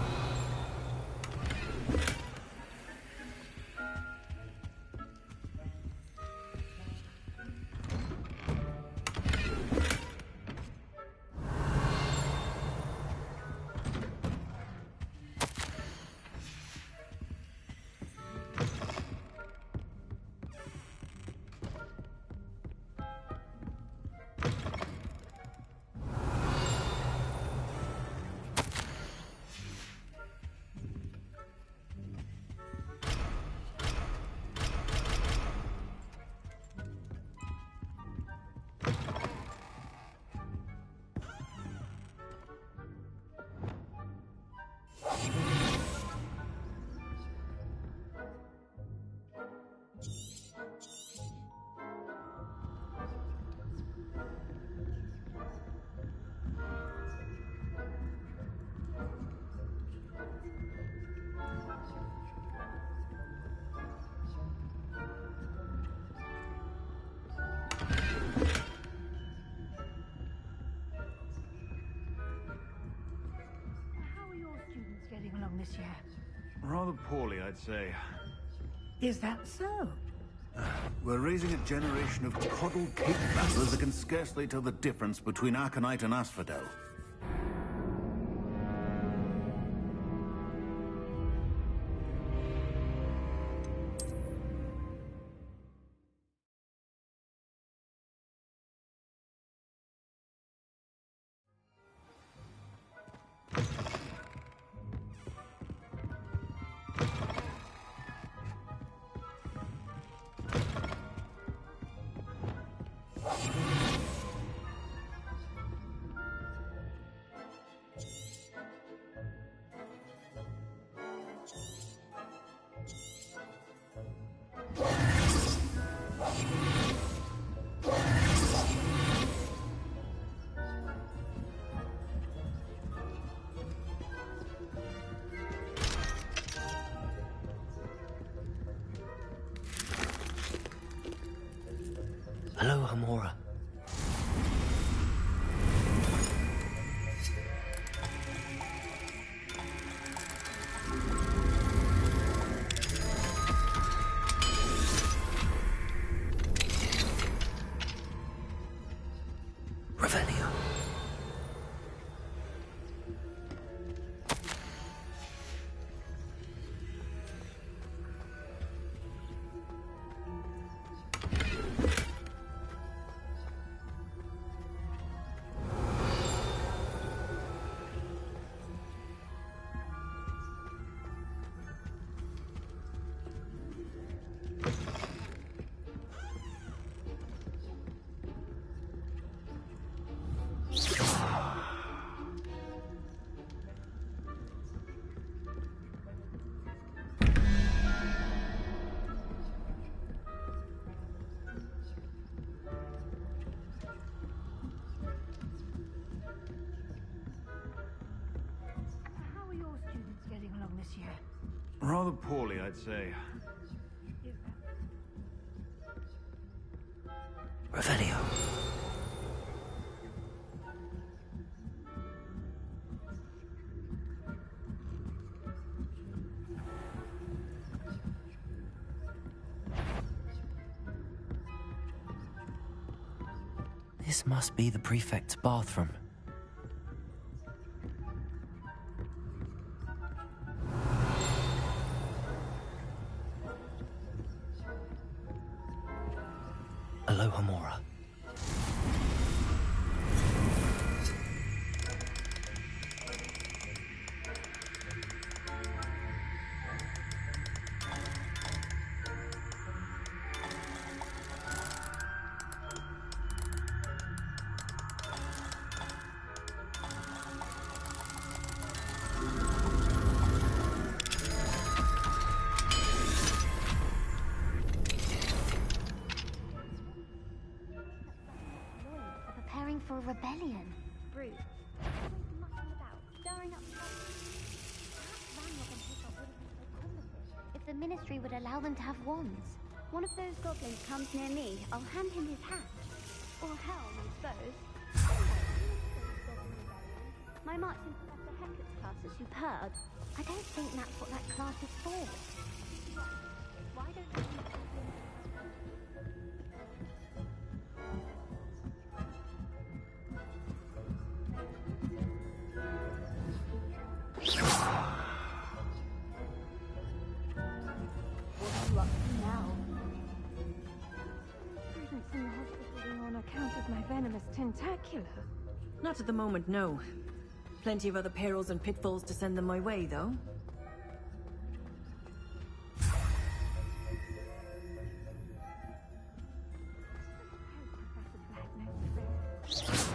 Getting along this year? Rather poorly, I'd say. Is that so? We're raising a generation of coddled cake battlers that can scarcely tell the difference between Aconite and Asphodel. Hello, Hamora. Revelio. This year? Rather poorly, I'd say. Revelio. This must be the prefect's bathroom. Aloha Mora. For a rebellion. Bruce. Mucking about, stirring up trouble. Perhaps Ranrock and Hiccup wouldn't be so combative if the Ministry would allow them to have wands. One of those goblins comes near me, I'll hand him his hat. Or helm, I suppose. My marching professor Hector's class is superb. I don't think that's what that class is for. Why don't you... What are you up to now? Students in the hospital are on account of my venomous tentacular. Not at the moment, no. Plenty of other perils and pitfalls to send them my way, though. Terribly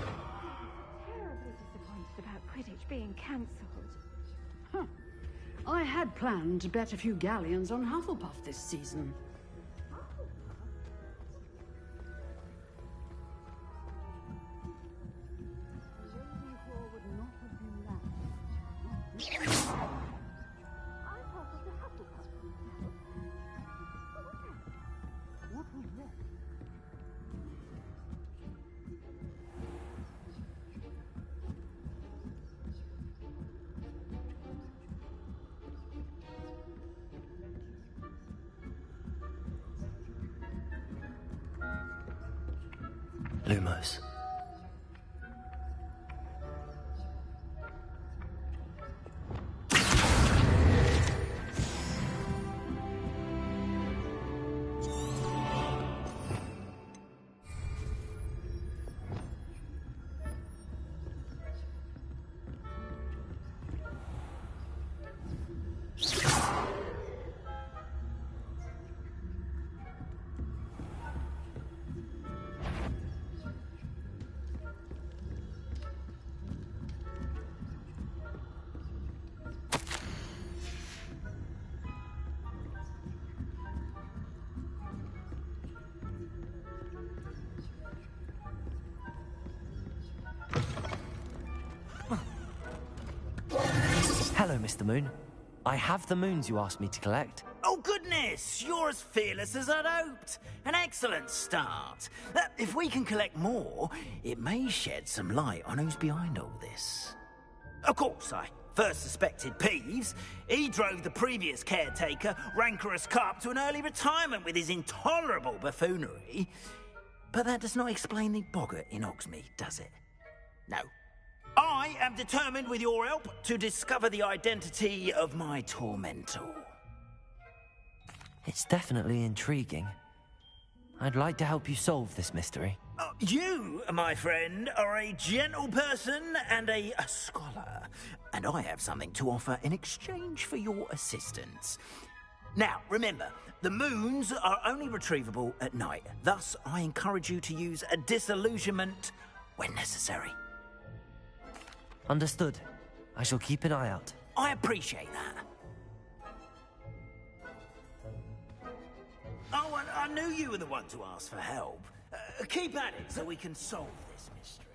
disappointed about Quidditch being cancelled. Huh. I had planned to bet a few galleons on Hufflepuff this season. Lumos. Hello, Mr. Moon. I have the moons you asked me to collect. Oh, goodness! You're as fearless as I'd hoped. An excellent start. If we can collect more, it may shed some light on who's behind all this. Of course, I first suspected Peeves. He drove the previous caretaker, Rancorous Carp, to an early retirement with his intolerable buffoonery. But that does not explain the boggart in Hogsmeade, does it? No. I am determined, with your help, to discover the identity of my tormentor. It's definitely intriguing. I'd like to help you solve this mystery. You, my friend, are a gentle person and a scholar, and I have something to offer in exchange for your assistance. Now, remember, the moons are only retrievable at night. Thus, I encourage you to use a disillusionment when necessary. Understood. I shall keep an eye out. I appreciate that. Oh, and I knew you were the one to ask for help. Keep at it so we can solve this mystery.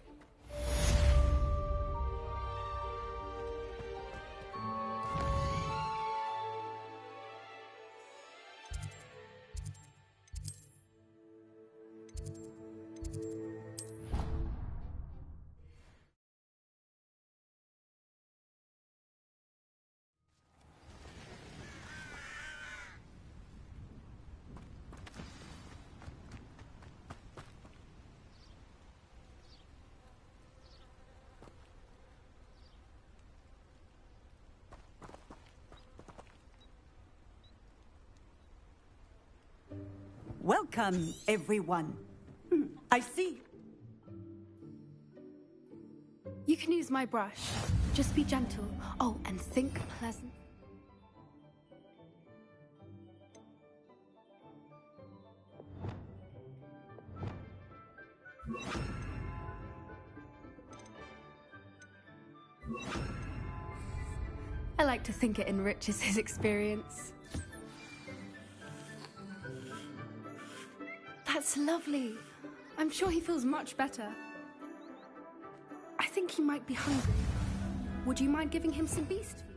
Welcome, everyone. I see. You can use my brush. Just be gentle. Oh, and think pleasant. I like to think it enriches his experience. That's lovely. I'm sure he feels much better. I think he might be hungry. Would you mind giving him some beast food?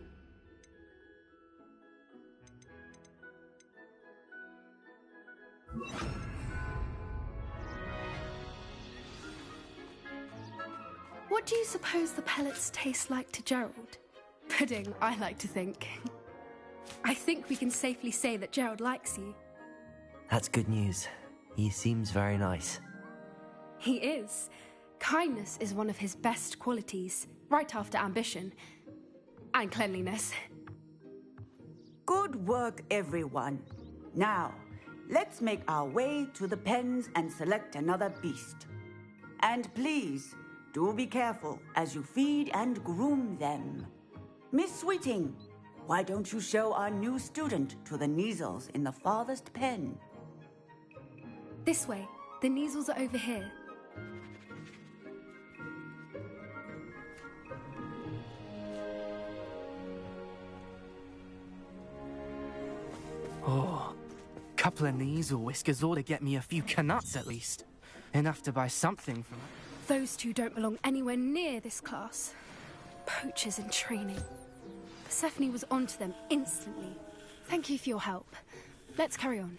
What do you suppose the pellets taste like to Gerald? Pudding, I like to think. I think we can safely say that Gerald likes you. That's good news. He seems very nice. He is. Kindness is one of his best qualities, right after ambition. And cleanliness. Good work, everyone. Now, let's make our way to the pens and select another beast. And please, do be careful as you feed and groom them. Miss Sweeting, why don't you show our new student to the Neasels in the farthest pen? This way. The Neasels are over here. Oh, couple of Neasel whiskers ought to get me a few canuts at least. Enough to buy something from it. Those two don't belong anywhere near this class. Poachers in training. Persephone was onto them instantly. Thank you for your help. Let's carry on.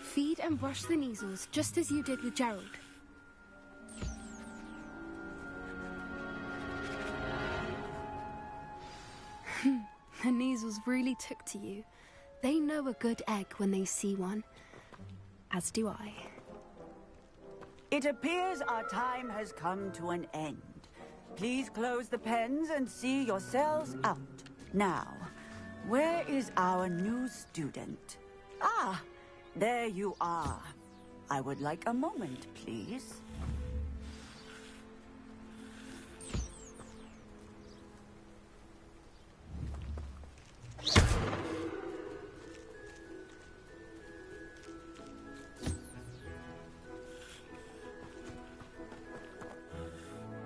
Feed and brush the Neasels just as you did with Gerald. The Neasels really took to you. They know a good egg when they see one. As do I. It appears our time has come to an end. Please close the pens and see yourselves out. Now, where is our new student? Ah, there you are. I would like a moment, please.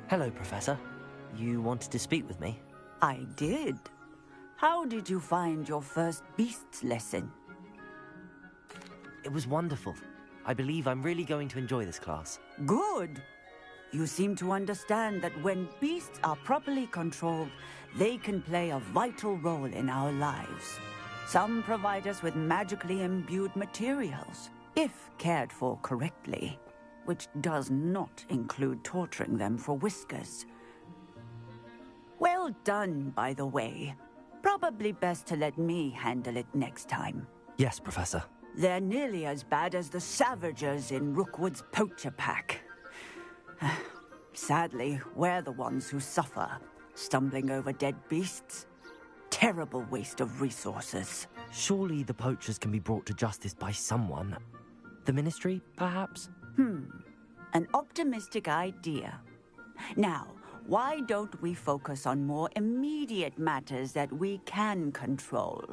Hello, Professor. You wanted to speak with me? I did. How did you find your first beasts lesson? It was wonderful. I believe I'm really going to enjoy this class. Good. You seem to understand that when beasts are properly controlled, they can play a vital role in our lives. Some provide us with magically imbued materials, if cared for correctly, which does not include torturing them for whiskers. Well done, by the way. Probably best to let me handle it next time. Yes, Professor. They're nearly as bad as the Savagers in Rookwood's poacher pack. Sadly, we're the ones who suffer, stumbling over dead beasts. Terrible waste of resources. Surely the poachers can be brought to justice by someone. The Ministry, perhaps? An optimistic idea. Now, why don't we focus on more immediate matters that we can control?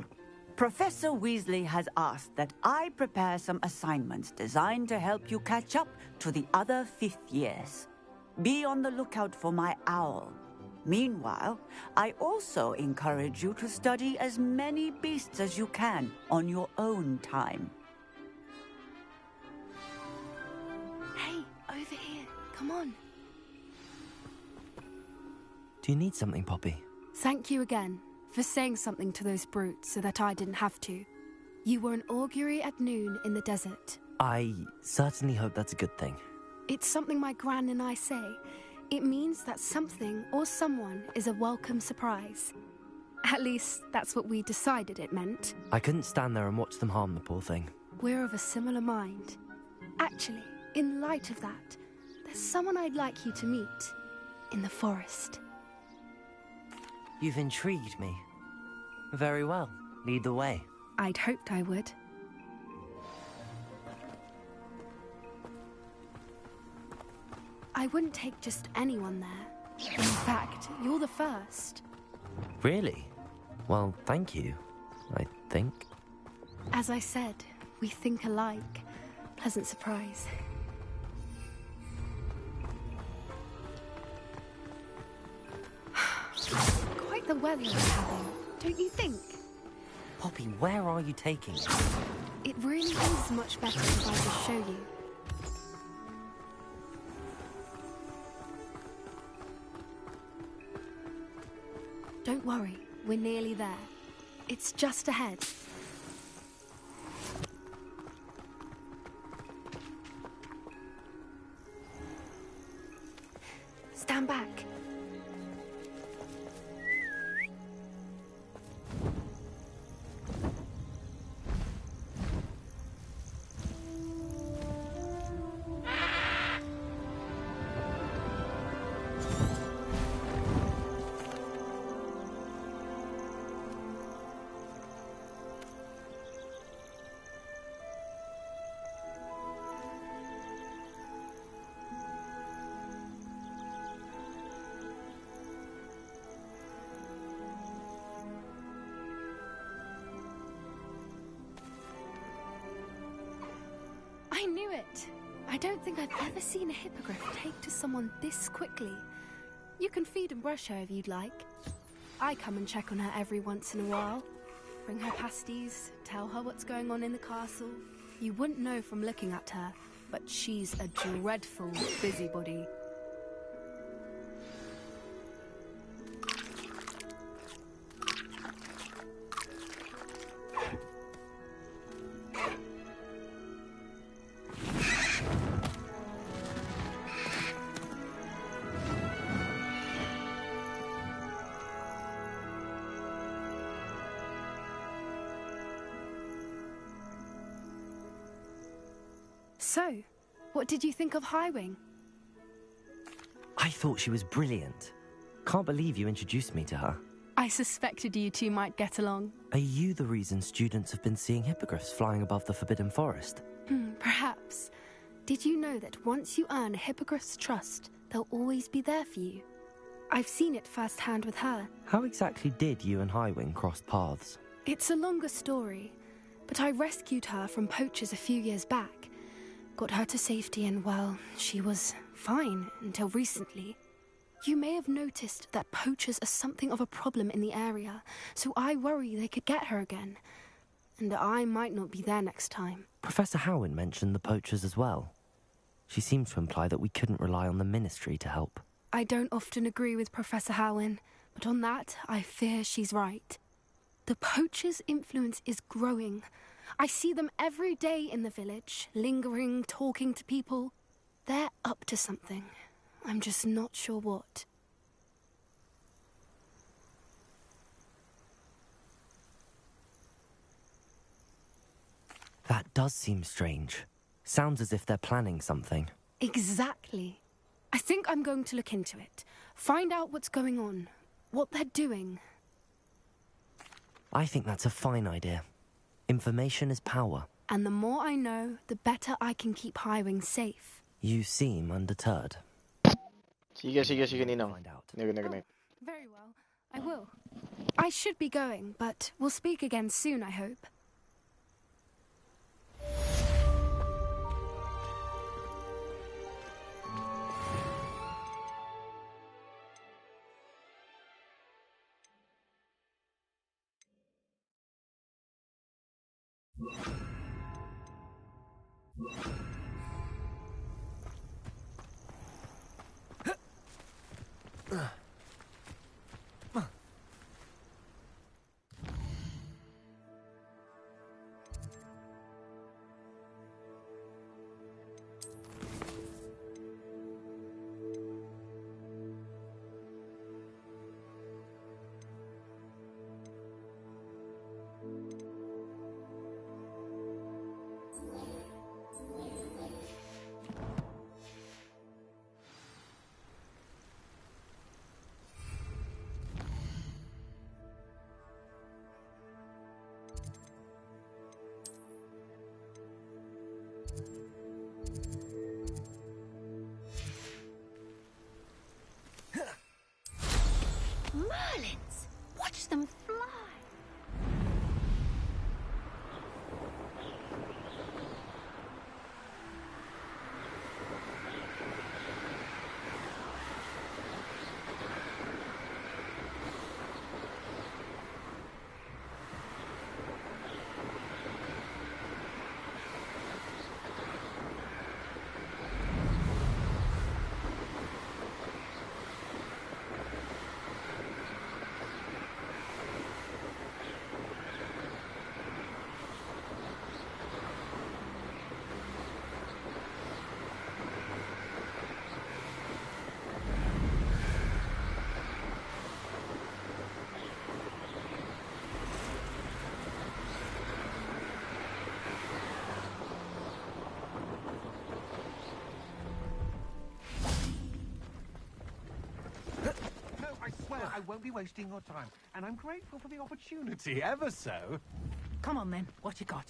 Professor Weasley has asked that I prepare some assignments designed to help you catch up to the other fifth years. Be on the lookout for my owl. Meanwhile, I also encourage you to study as many beasts as you can on your own time. Hey, over here. Come on. Do you need something, Poppy? Thank you again for saying something to those brutes so that I didn't have to. You were an augury at noon in the desert. I certainly hope that's a good thing. It's something my gran and I say. It means that something or someone is a welcome surprise. At least, that's what we decided it meant. I couldn't stand there and watch them harm the poor thing. We're of a similar mind. Actually, in light of that, there's someone I'd like you to meet. In the forest. You've intrigued me. Very well. Lead the way. I'd hoped I would. I wouldn't take just anyone there. In fact, you're the first. Really? Well, thank you, I think. As I said, we think alike. Pleasant surprise. Quite the weather we're having, don't you think? Poppy, where are you taking me? It really is much better if I just show you. Don't worry, we're nearly there. It's just ahead. Stand back. I don't think I've ever seen a hippogriff take to someone this quickly. You can feed and brush her if you'd like. I come and check on her every once in a while. Bring her pasties, tell her what's going on in the castle. You wouldn't know from looking at her, but she's a dreadful busybody. So, what did you think of Highwing? I thought she was brilliant. Can't believe you introduced me to her. I suspected you two might get along. Are you the reason students have been seeing hippogriffs flying above the Forbidden Forest? Perhaps. Did you know that once you earn a hippogriff's trust, they'll always be there for you? I've seen it firsthand with her. How exactly did you and Highwing cross paths? It's a longer story, but I rescued her from poachers a few years back. Got her to safety and, well, she was fine until recently. You may have noticed that poachers are something of a problem in the area, so I worry they could get her again. And I might not be there next time. Professor Howin mentioned the poachers as well. She seemed to imply that we couldn't rely on the Ministry to help. I don't often agree with Professor Howin, but on that, I fear she's right. The poachers' influence is growing. I see them every day in the village, lingering, talking to people. They're up to something. I'm just not sure what. That does seem strange. Sounds as if they're planning something. Exactly. I think I'm going to look into it. Find out what's going on. What they're doing. I think that's a fine idea. Information is power. And the more I know, the better I can keep Highwing safe. You seem undeterred. Sige, Ninong. Very well. I will. I should be going, but we'll speak again soon, I hope. Merlins! Watch them fly! I won't be wasting your time, and I'm grateful for the opportunity, ever so. Come on, then. What you got?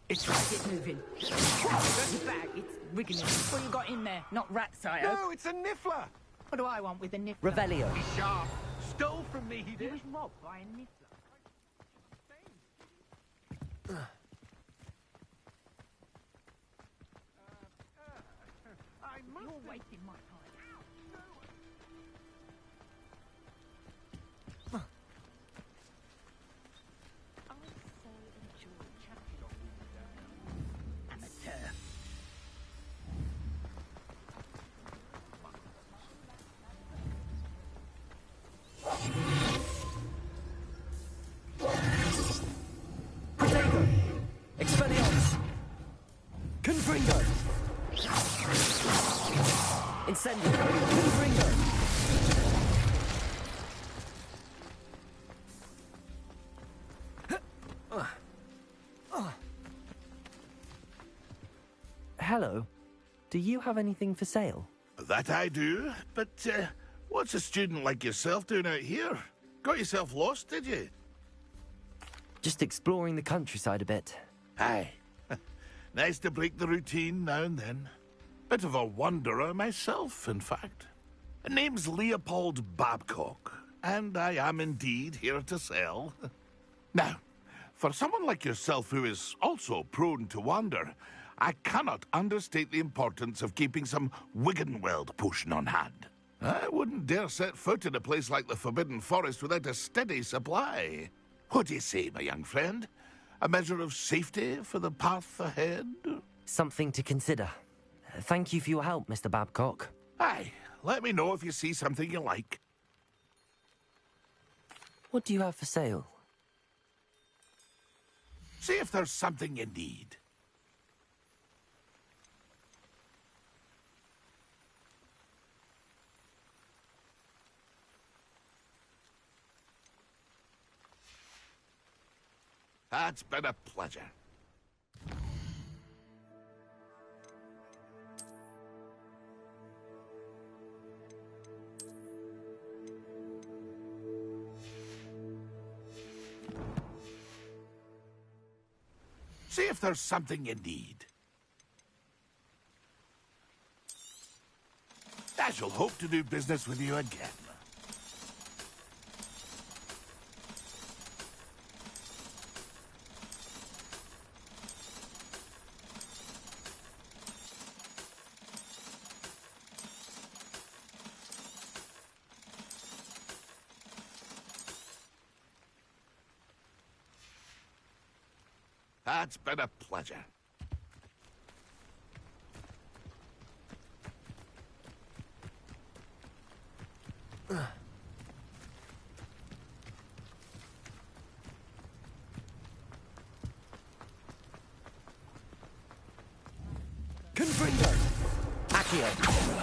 It's right, get moving. Where's the bag? It's wriggling. What you got in there? Not rats, I hope. No, it's a niffler! What do I want with a niffler? Revelio. Be sharp. Stole from me, he did. He was robbed by a niffler. wasting my time. I so enjoy chatting on with you. Amateur. Protego! Expelliarmus! Confringo! Incendio! Confringo! Hello. Do you have anything for sale? That I do, but what's a student like yourself doing out here? Got yourself lost, did you? Just exploring the countryside a bit. Aye. Nice to break the routine now and then. Bit of a wanderer myself, in fact. Name's Leopold Babcock, and I am indeed here to sell. Now, for someone like yourself who is also prone to wander, I cannot understate the importance of keeping some Wiggenweld potion on hand. I wouldn't dare set foot in a place like the Forbidden Forest without a steady supply. What do you say, my young friend? A measure of safety for the path ahead? Something to consider. Thank you for your help, Mr. Babcock. Aye, let me know if you see something you like. What do you have for sale? See if there's something you need. It's been a pleasure. See if there's something you need. I shall hope to do business with you again. It's been a pleasure. Confringo! Accio!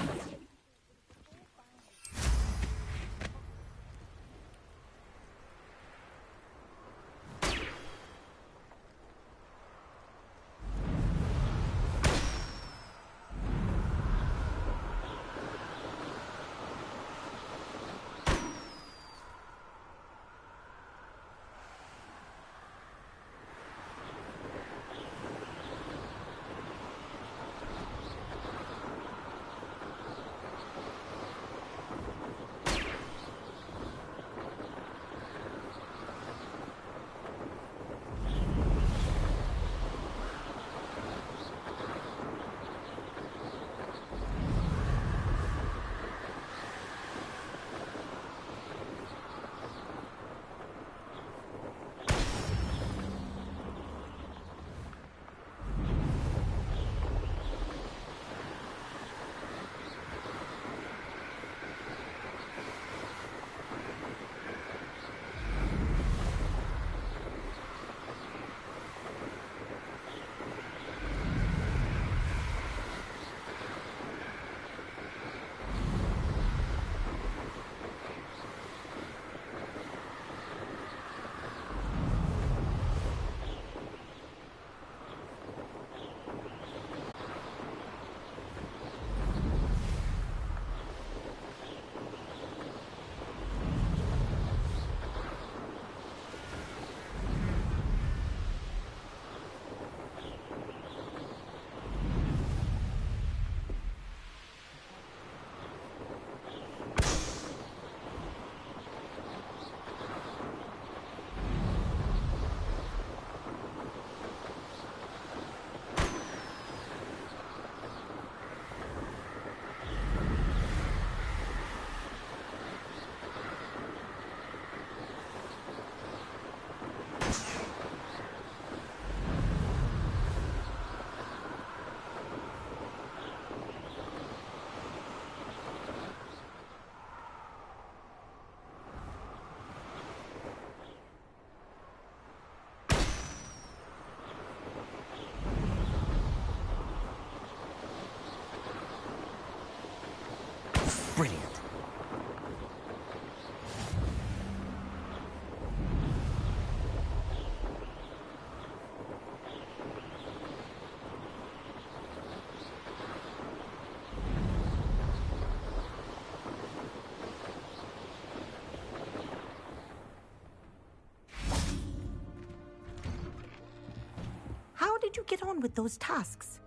how did you get on with those tasks?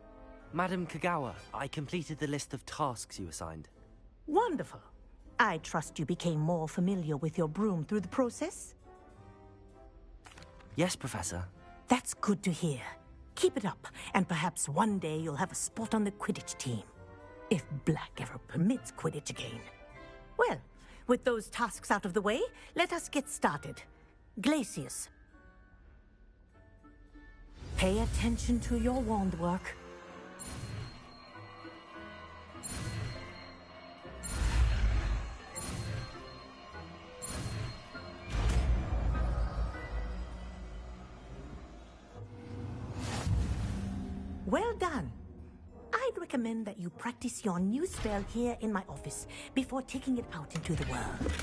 Madam Kagawa, I completed the list of tasks you assigned. Wonderful. I trust you became more familiar with your broom through the process? Yes, Professor. That's good to hear. Keep it up, and perhaps one day you'll have a spot on the Quidditch team. If Black ever permits Quidditch again. Well, with those tasks out of the way, let us get started. Glacius. Pay attention to your wand work. Well done. I'd recommend that you practice your new spell here in my office before taking it out into the world.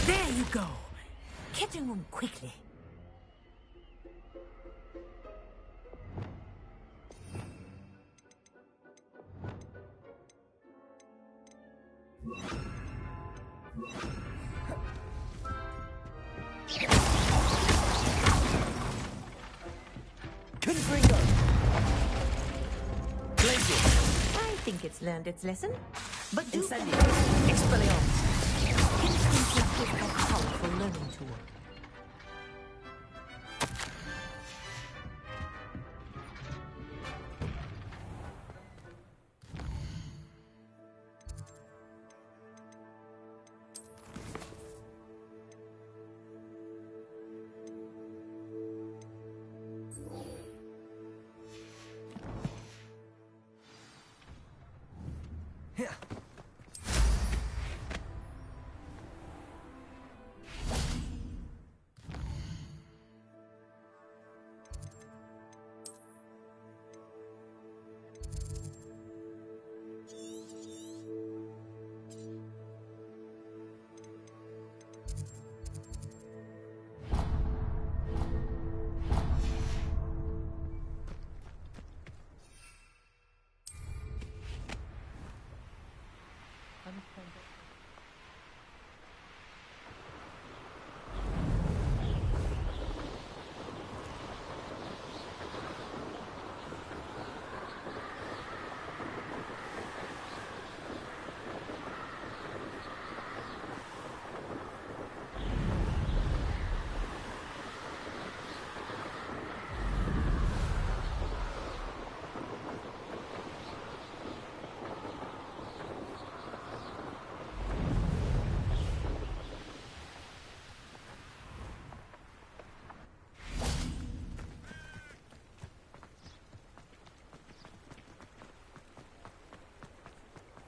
There you go. Catching on quickly. Confringo! I think it's learned its lesson. But do Incendio! Expelliarmus! Instinct is a powerful learning tool.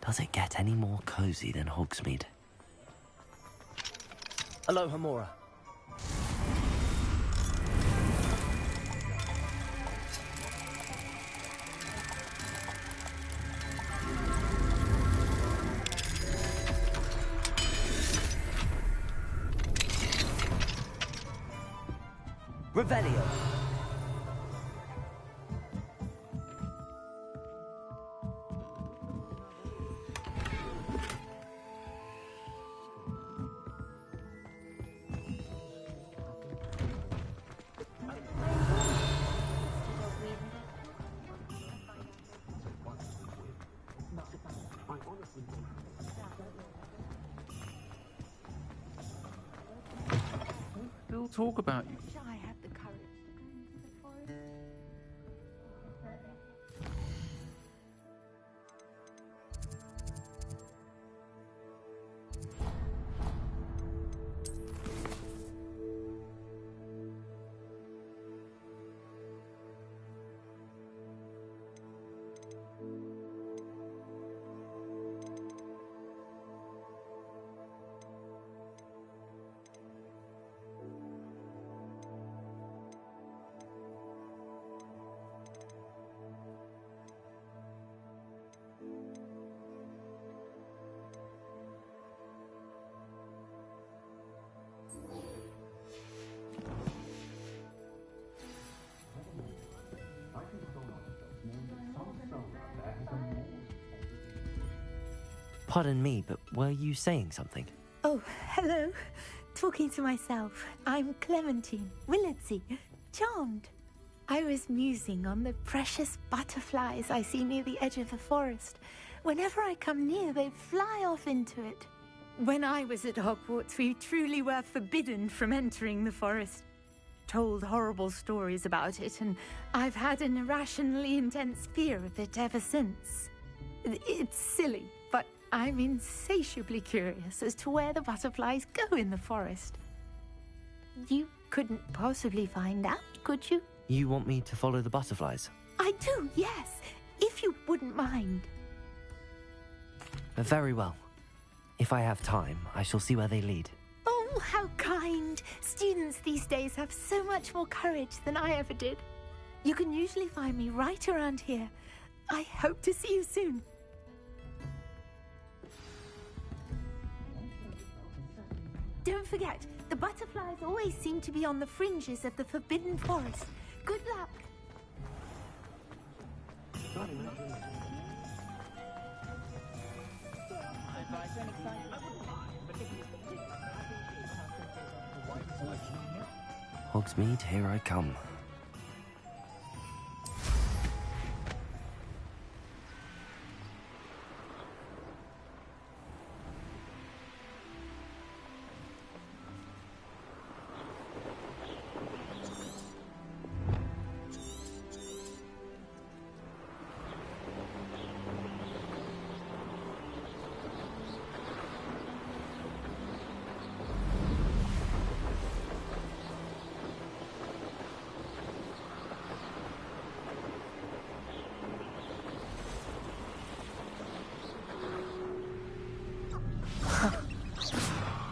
Does it get any more cozy than Hogsmeade? Aloha Mora. Revelio. Still talk about you. Shall I have the courage to go into the forest? Pardon me, but were you saying something? Oh, hello. Talking to myself. I'm Clementine Willardsey. Charmed. I was musing on the precious butterflies I see near the edge of the forest. Whenever I come near, they fly off into it. When I was at Hogwarts, we truly were forbidden from entering the forest. Told horrible stories about it, and I've had an irrationally intense fear of it ever since. It's silly, but I'm insatiably curious as to where the butterflies go in the forest. You couldn't possibly find out, could you? You want me to follow the butterflies? I do, yes, if you wouldn't mind. Very well. If I have time, I shall see where they lead. Oh, how kind. Students these days have so much more courage than I ever did. You can usually find me right around here. I hope to see you soon. Don't forget, the butterflies always seem to be on the fringes of the Forbidden Forest. Good luck. Hogsmeade, here I come.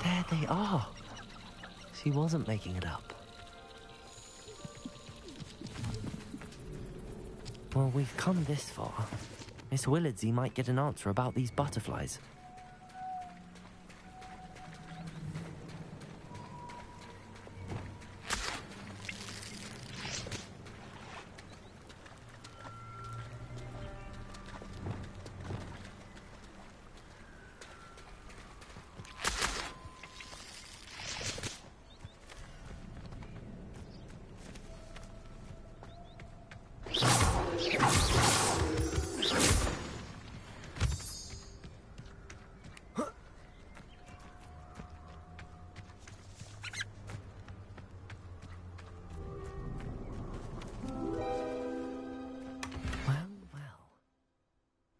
There they are. She wasn't making it up. Well, we've come this far. Miss Willardsey might get an answer about these butterflies.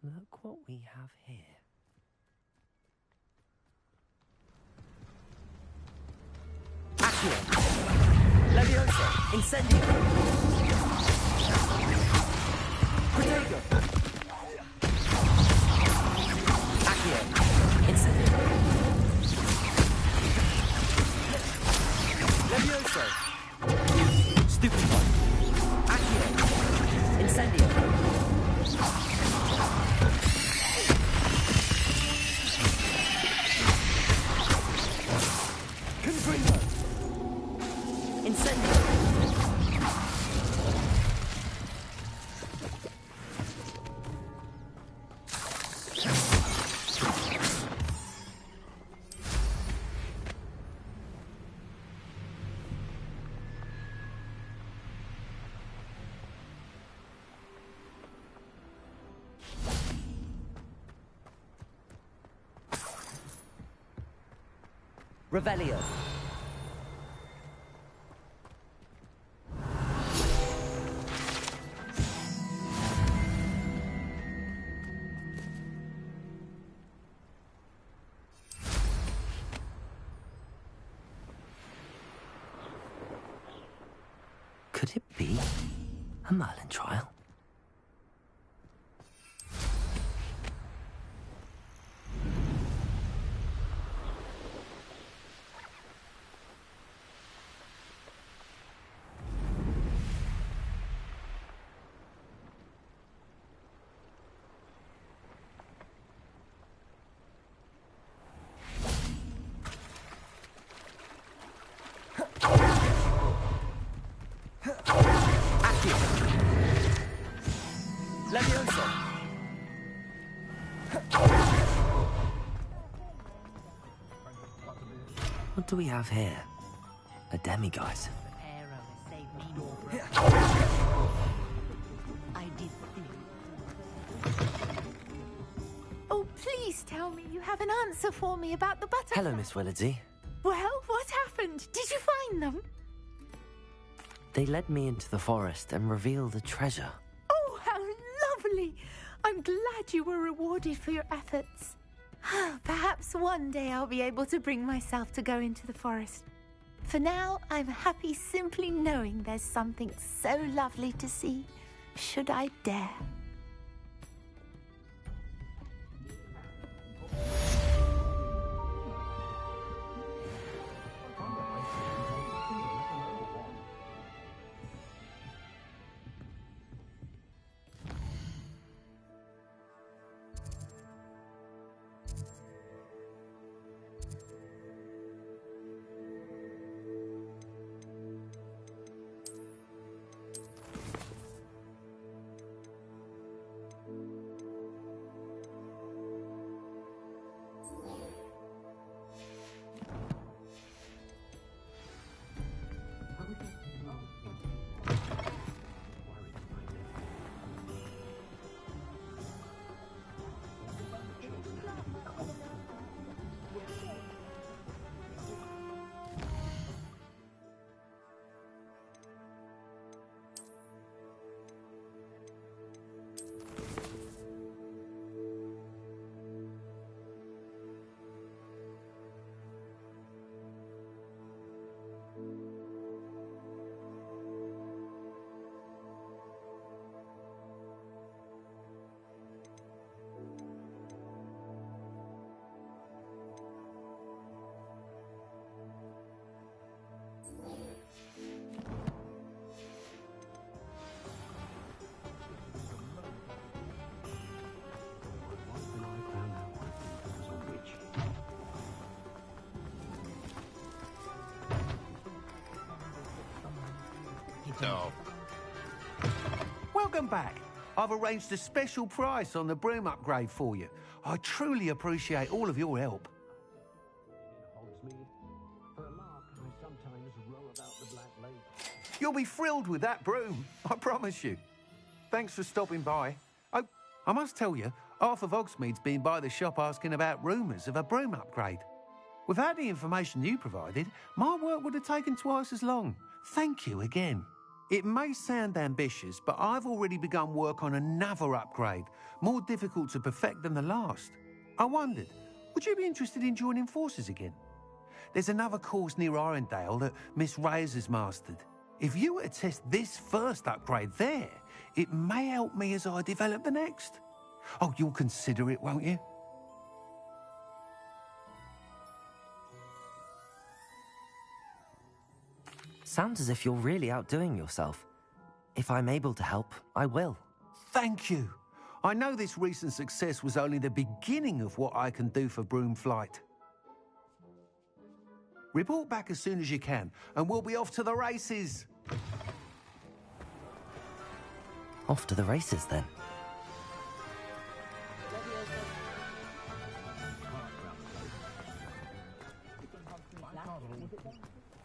Look what we have here. Accio! Leviosa! Incendio! Protego! Accio! Incendio! Leviosa! Stupefy! Accio! Incendio! Confringo! Incendio! Revelio. Could it be a Merlin trial? What do we have here? A demiguise. I did Oh, please tell me you have an answer for me about the butterfly. Hello, Miss Willardsey. Well, what happened? Did you find them? They led me into the forest and revealed a treasure. Oh, how lovely! I'm glad you were rewarded for your efforts. Perhaps one day I'll be able to bring myself to go into the forest. For now, I'm happy simply knowing there's something so lovely to see, should I dare. No. Welcome back. I've arranged a special price on the broom upgrade for you. I truly appreciate all of your help. You'll be thrilled with that broom, I promise you. Thanks for stopping by. Oh, I must tell you, half of Hogsmeade's been by the shop asking about rumours of a broom upgrade. Without the information you provided, my work would have taken twice as long. Thank you again. It may sound ambitious, but I've already begun work on another upgrade, more difficult to perfect than the last. I wondered, would you be interested in joining forces again? There's another course near Arendelle that Miss Reyes has mastered. If you were to test this first upgrade there, it may help me as I develop the next. Oh, you'll consider it, won't you? Sounds as if you're really outdoing yourself. If I'm able to help, I will. Thank you. I know this recent success was only the beginning of what I can do for Broomflight. Report back as soon as you can, and we'll be off to the races. Off to the races, then.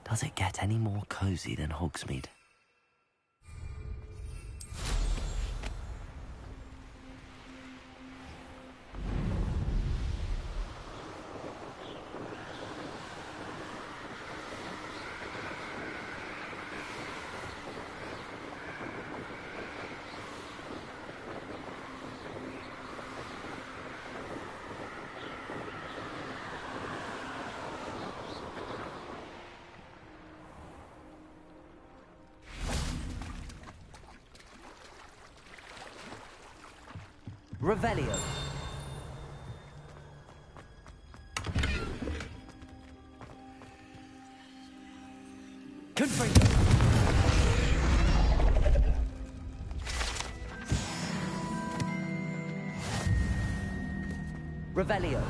Does it get any more cozy than Hogsmeade? Revelio. Confringo. Revelio.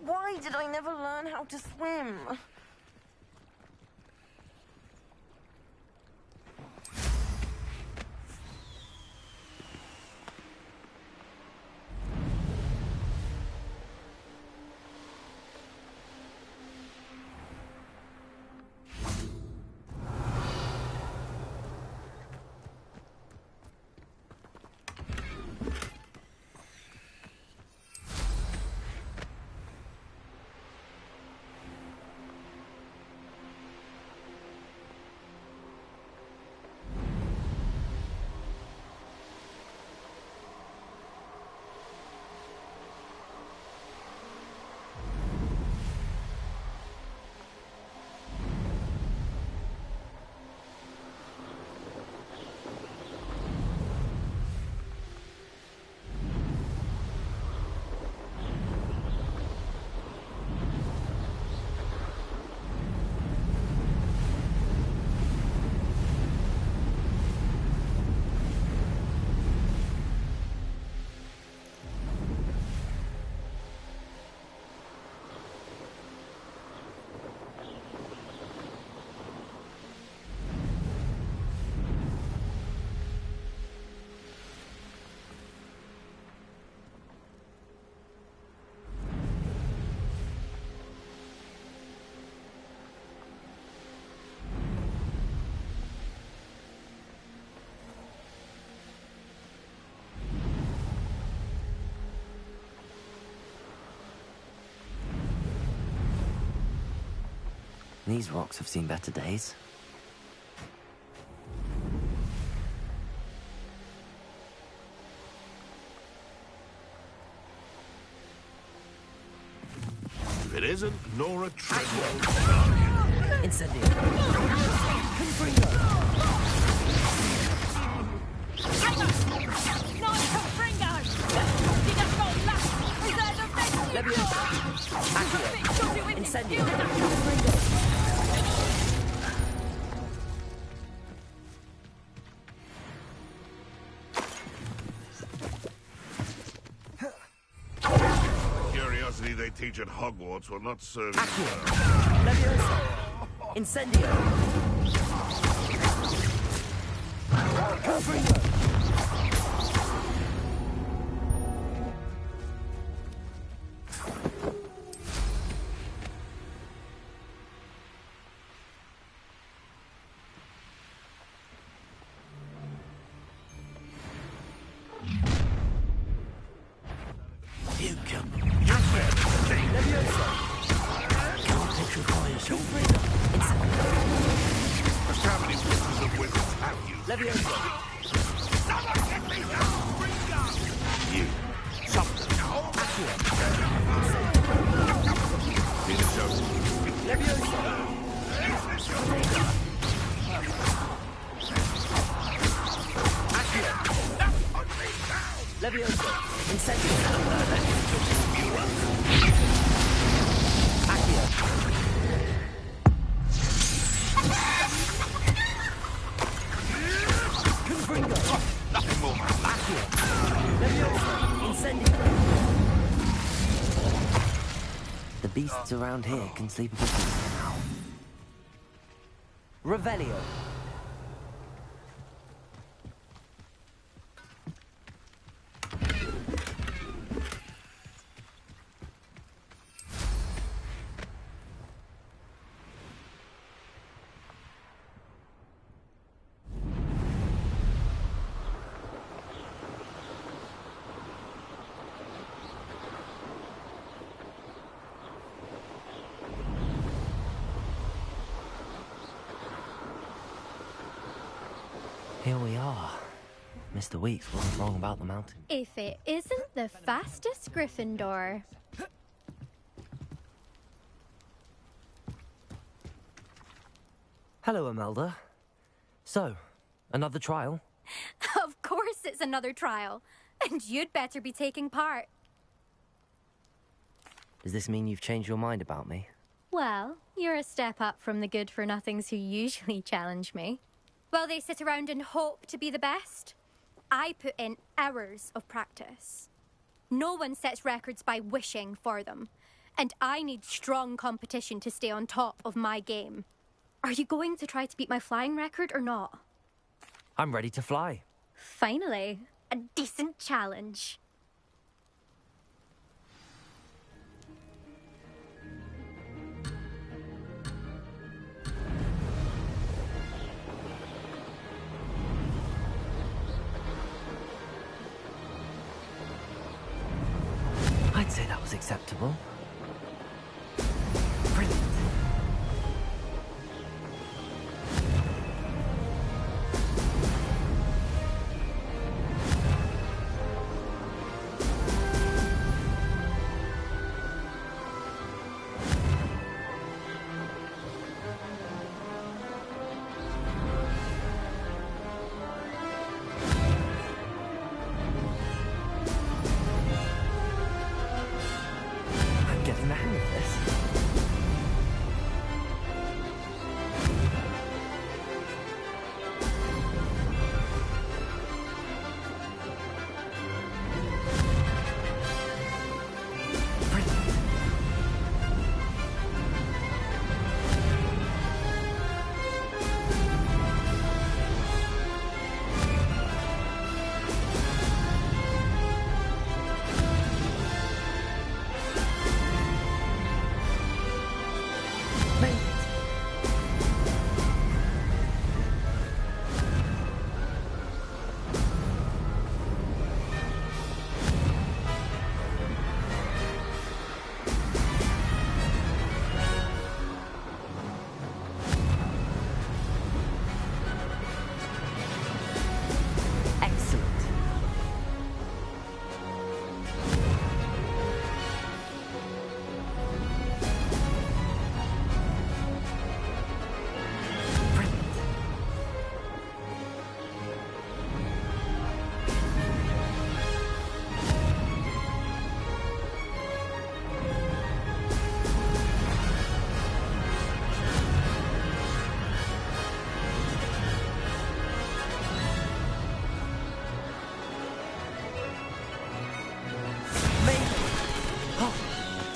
Why did I never learn how to swim? These rocks have seen better days. If it isn't Nora Treadwell. Incendio. Incendio. The curiosity they teach at Hogwarts will not serve you well. Leviosa. Incendio. Confringo. You come. You're fair to the king. Leviosa. Can't petrify yourself. Just how many pieces of wizards have you? Leviosa. Someone get me down! You. Something. Leviosa. Leviosa. Incendio. Accio. Confringo. Nothing more. Accio. Leviosa. Incendio. The beasts around here can sleep a bit easier now. Revelio. Here we are. Mr. Weeks wasn't wrong about the mountain. If it isn't the fastest Gryffindor. Hello, Imelda. So, another trial? Of course it's another trial. And you'd better be taking part. Does this mean you've changed your mind about me? Well, you're a step up from the good-for-nothings who usually challenge me. While they sit around and hope to be the best, I put in hours of practice. No one sets records by wishing for them, and I need strong competition to stay on top of my game. Are you going to try to beat my flying record or not? I'm ready to fly. Finally, a decent challenge. I'd say that was acceptable. Brilliant.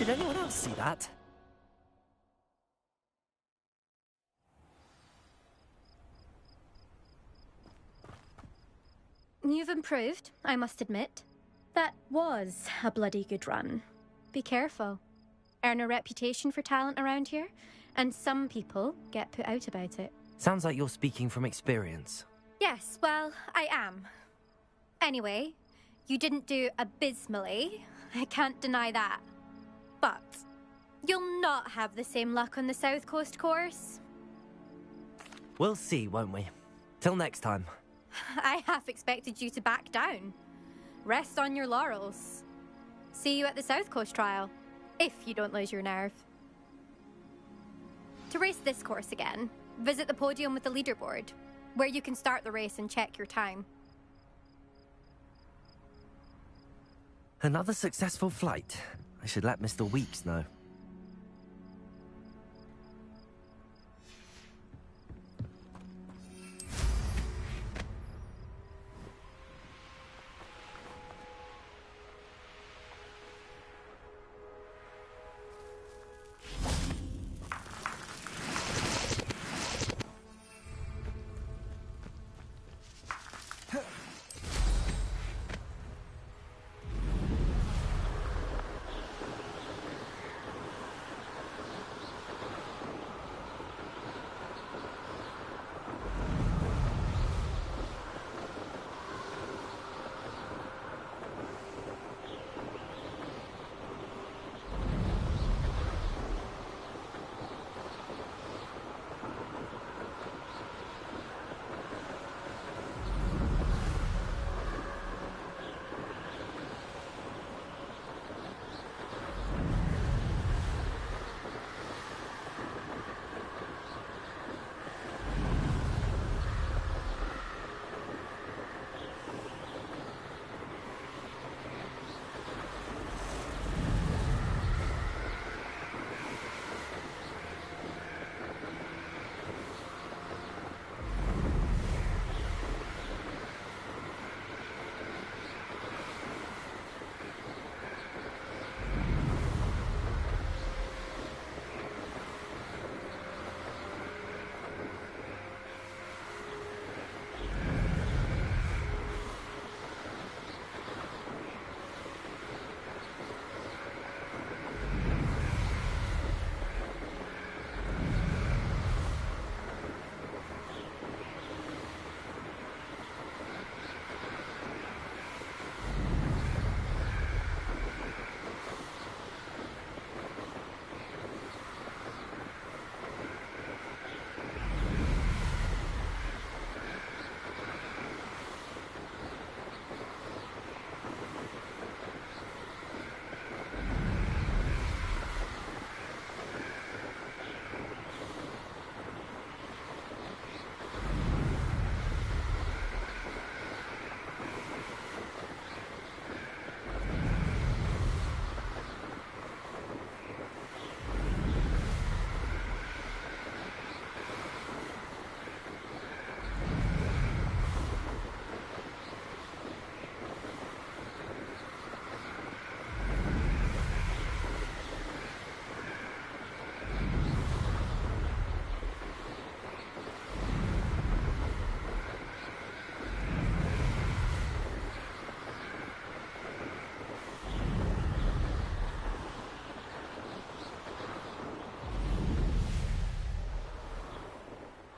Did anyone else see that? You've improved, I must admit. That was a bloody good run. Be careful. Earn a reputation for talent around here, and some people get put out about it. Sounds like you're speaking from experience. Yes, well, I am. Anyway, you didn't do abysmally. I can't deny that. But you'll not have the same luck on the South Coast course. We'll see, won't we? Till next time. I half expected you to back down. Rest on your laurels. See you at the South Coast trial, if you don't lose your nerve. To race this course again, visit the podium with the leaderboard, where you can start the race and check your time. Another successful flight. I should let Mr. Weeks know.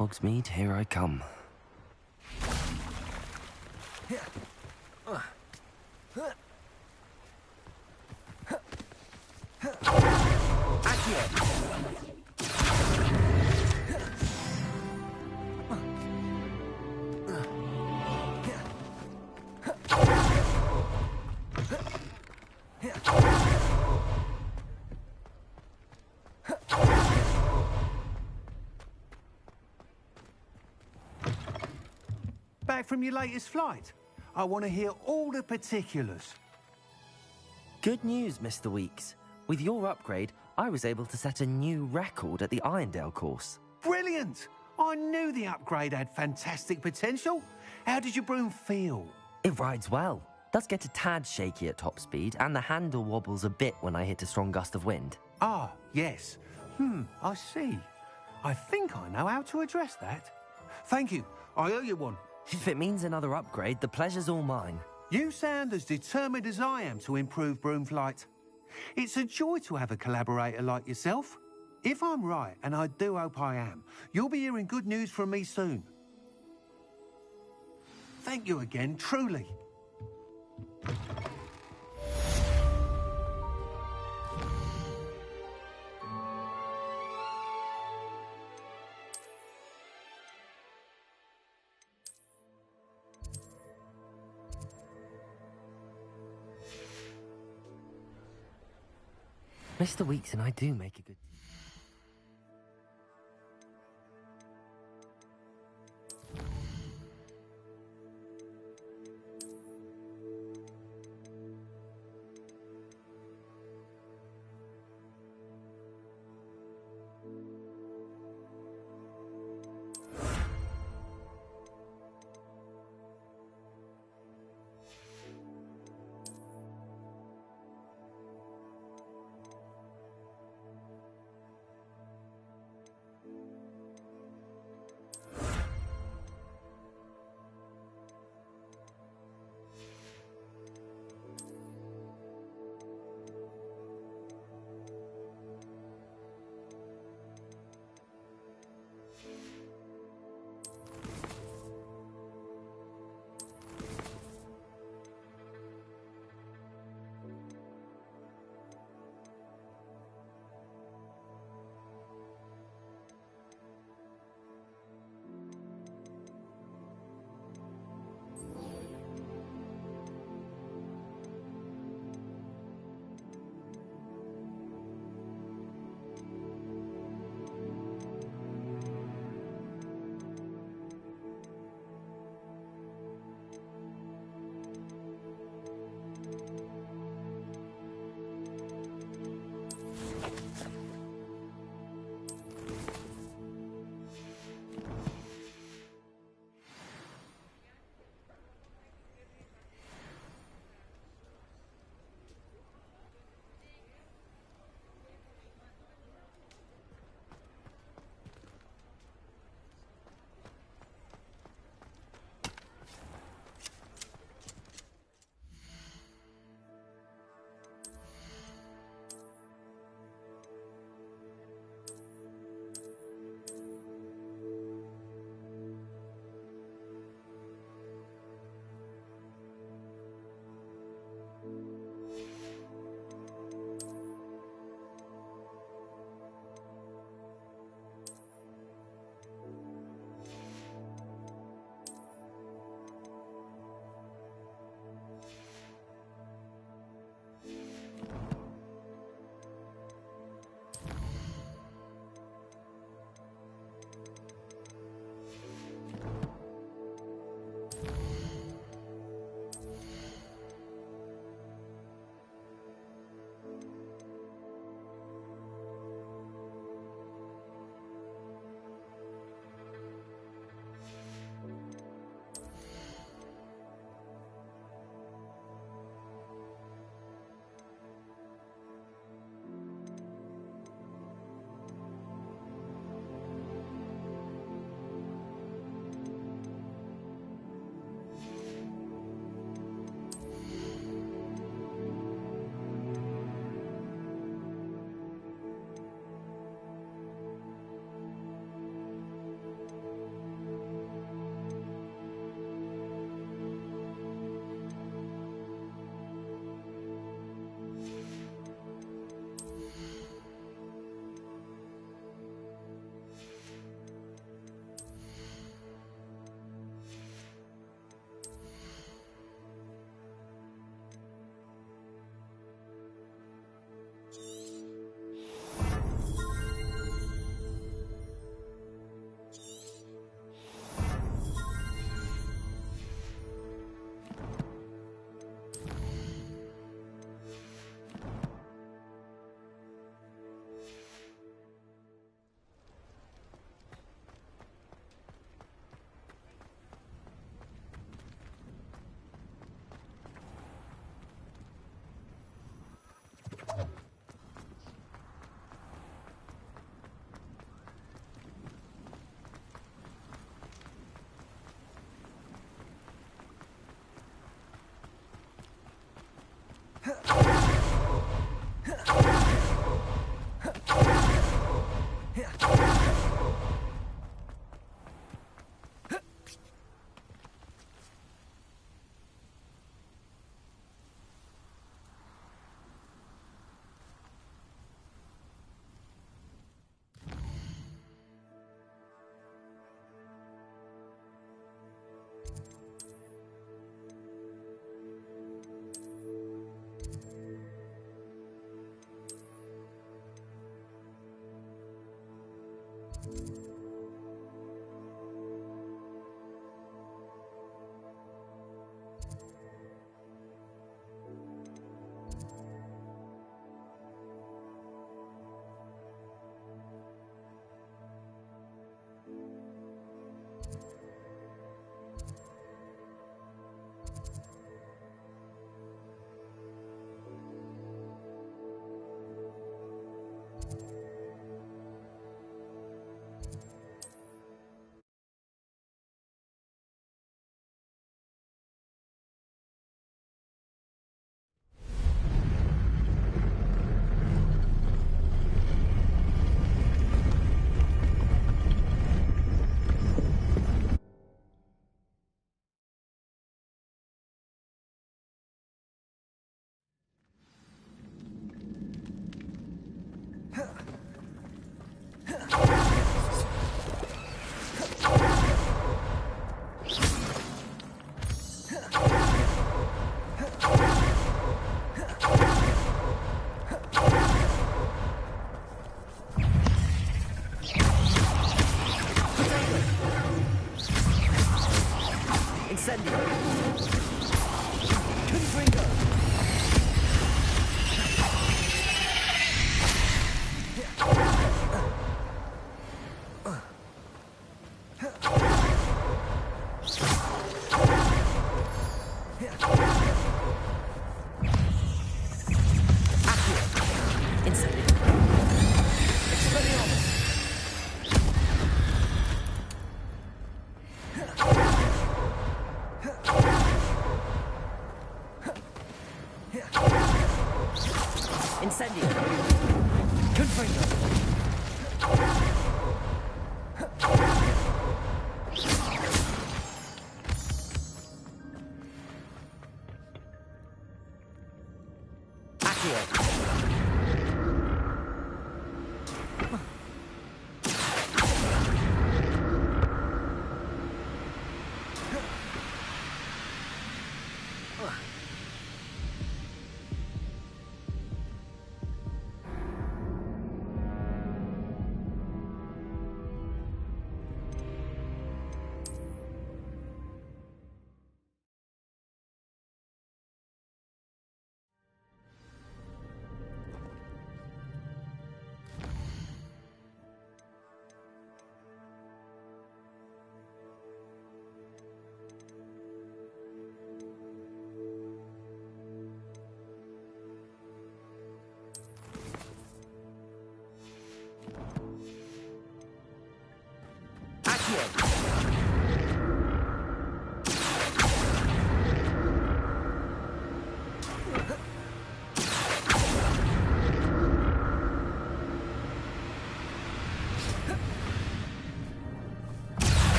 Hogsmeade, here I come. Back from your latest flight? I want to hear all the particulars. Good news, Mr. Weeks. With your upgrade, I was able to set a new record at the Irondale course. Brilliant! I knew the upgrade had fantastic potential. How did your broom feel? It rides well. Does get a tad shaky at top speed, and the handle wobbles a bit when I hit a strong gust of wind. Ah, yes. I see. I think I know how to address that. Thank you. I owe you one. If it means another upgrade, the pleasure's all mine. You sound as determined as I am to improve broom flight. It's a joy to have a collaborator like yourself. If I'm right, and I do hope I am, you'll be hearing good news from me soon. Thank you again, truly. Mr. Weeks and I do make a good...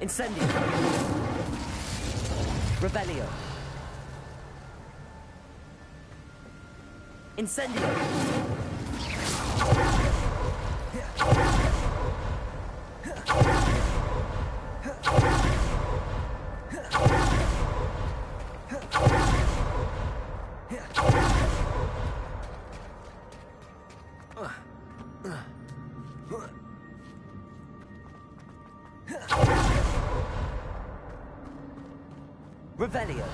Incendio. Rebellion. Incendio. Revelio.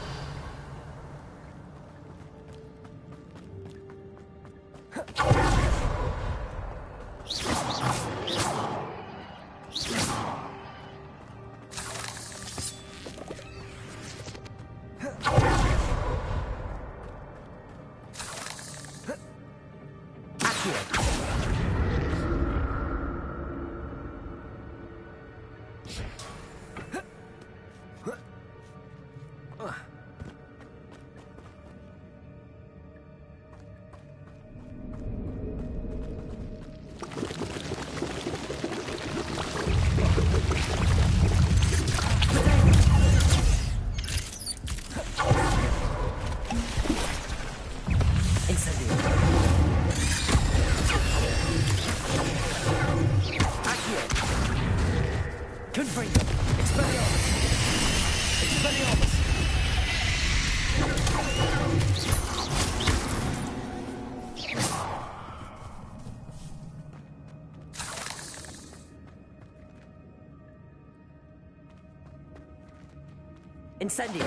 Incendio.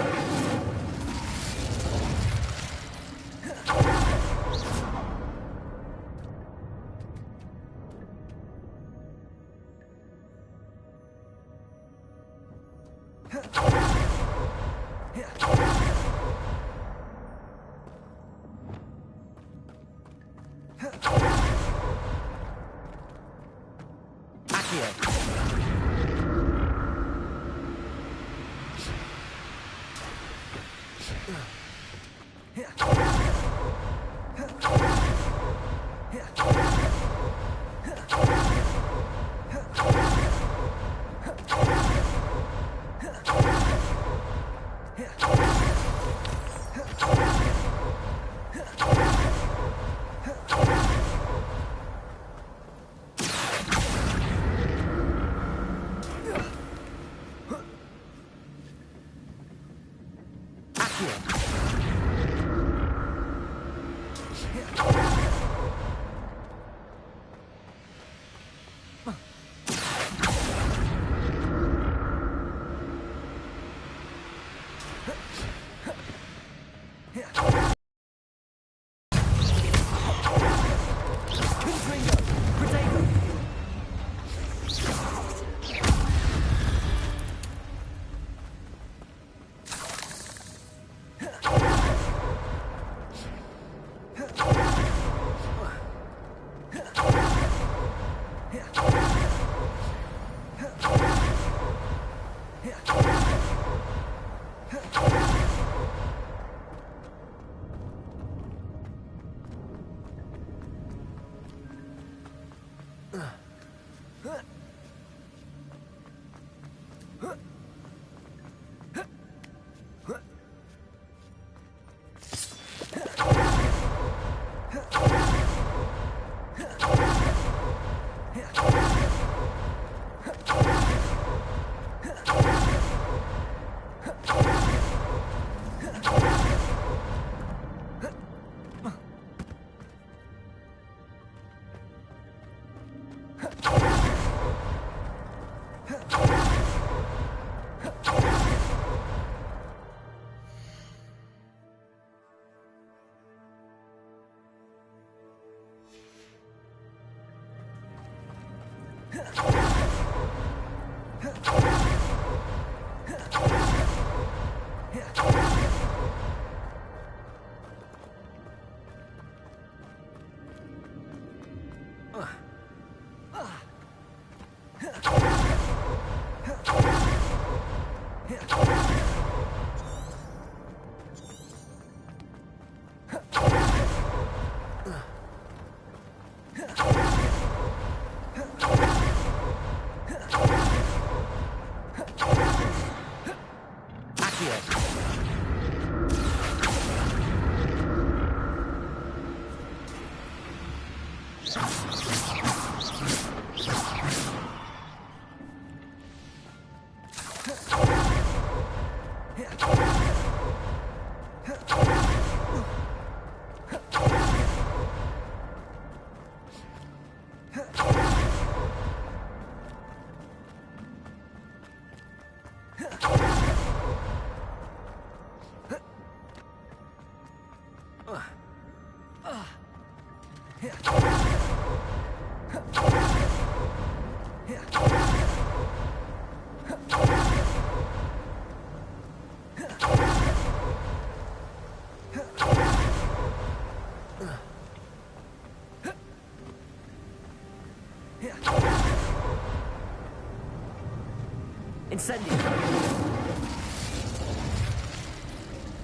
Incendio.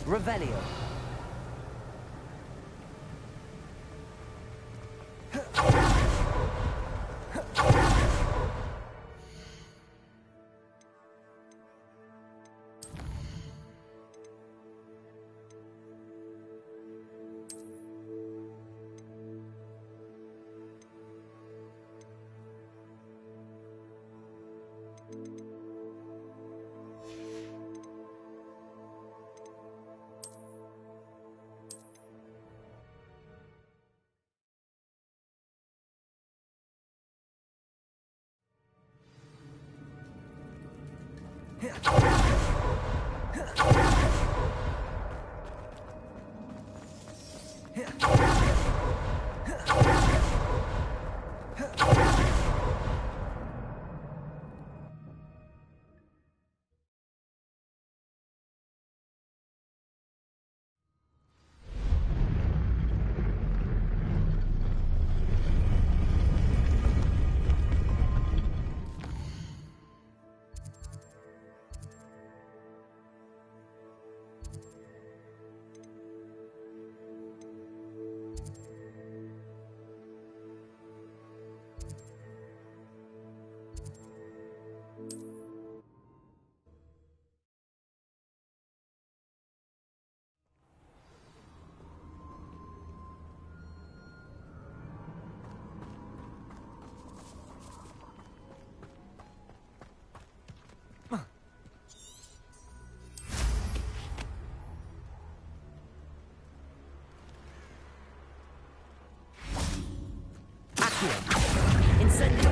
Revelio. Incendio.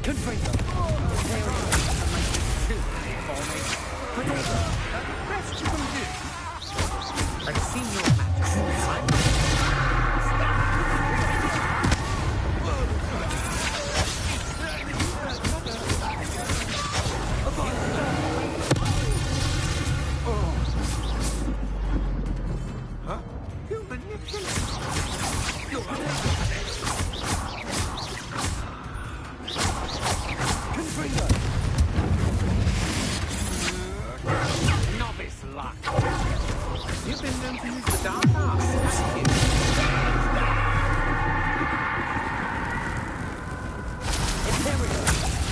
Confringo. Best you can do. I've seen your magic. Huh? You manipulate. You're Confringo. Novice luck. You've been known to use the dark arts, haven't you? Imperial.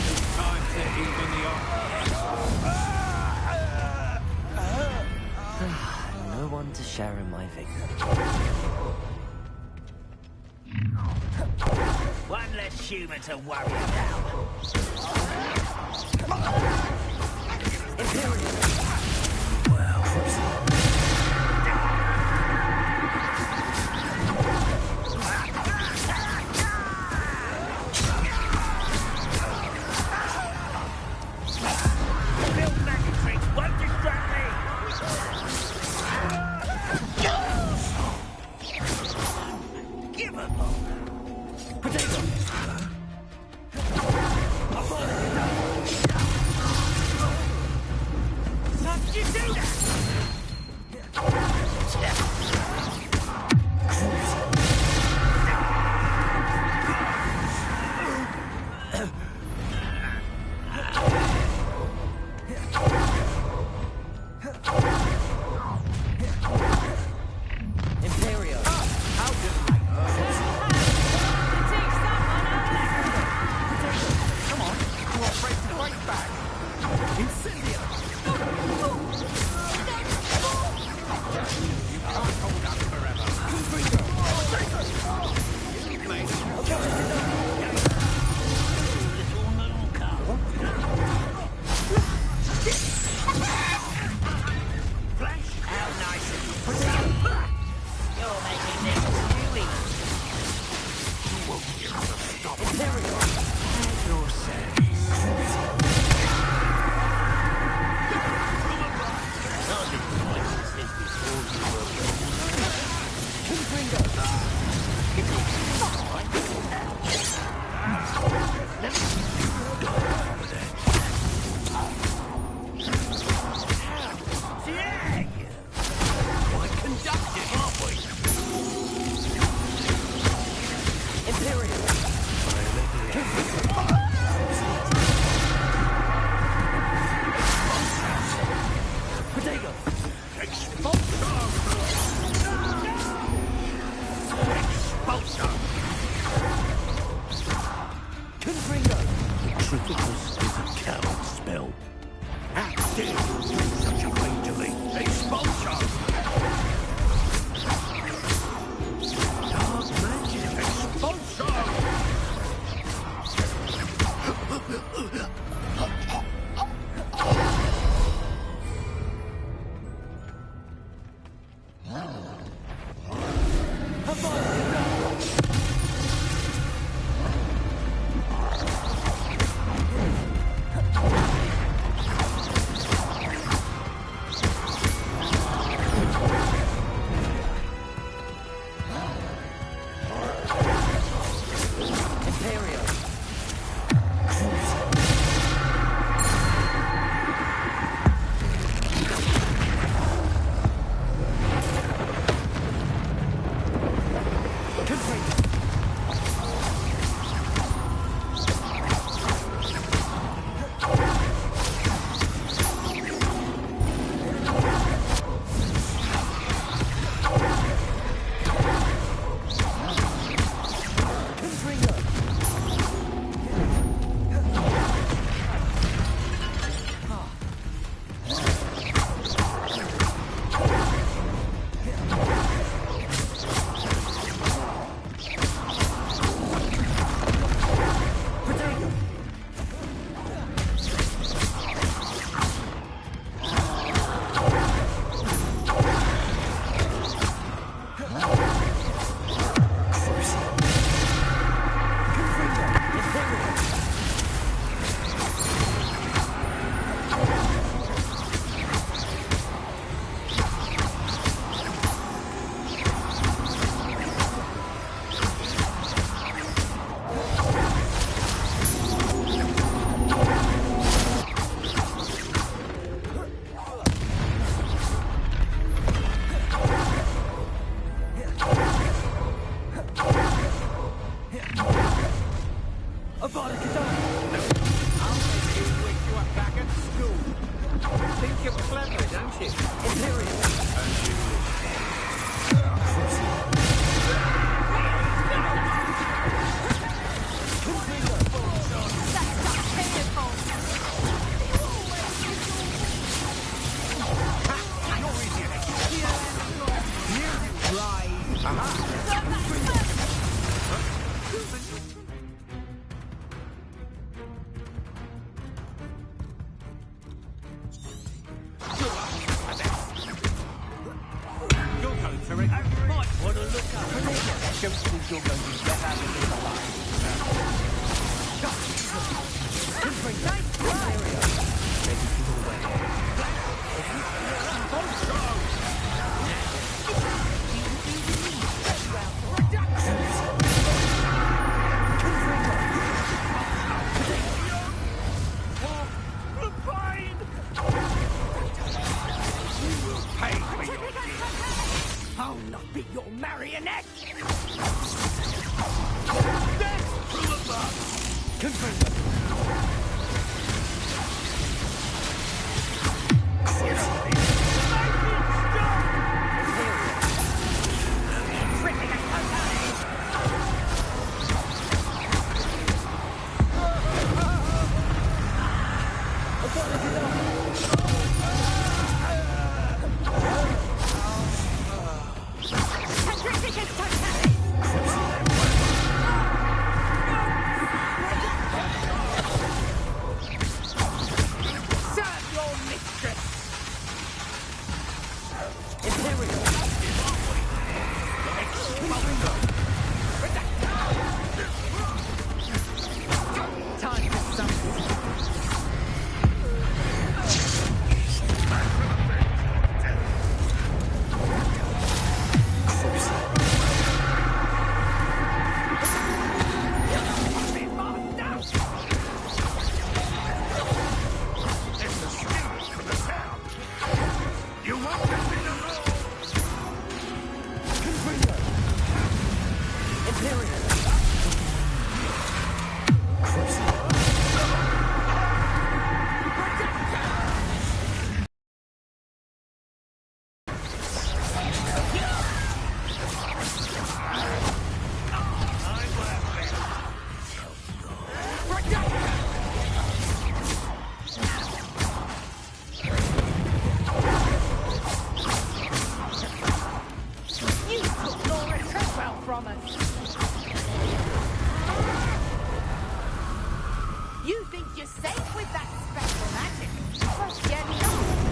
It's time to even the No one to share in my victory. One less human to worry about. Imperial. of clever, don't you? Imperial. You're going for it. Might want to look up. Don't think you're going to get out of this alive. Maybe people I'll not be your marionette! You think you're safe with that special magic? Well, you're not.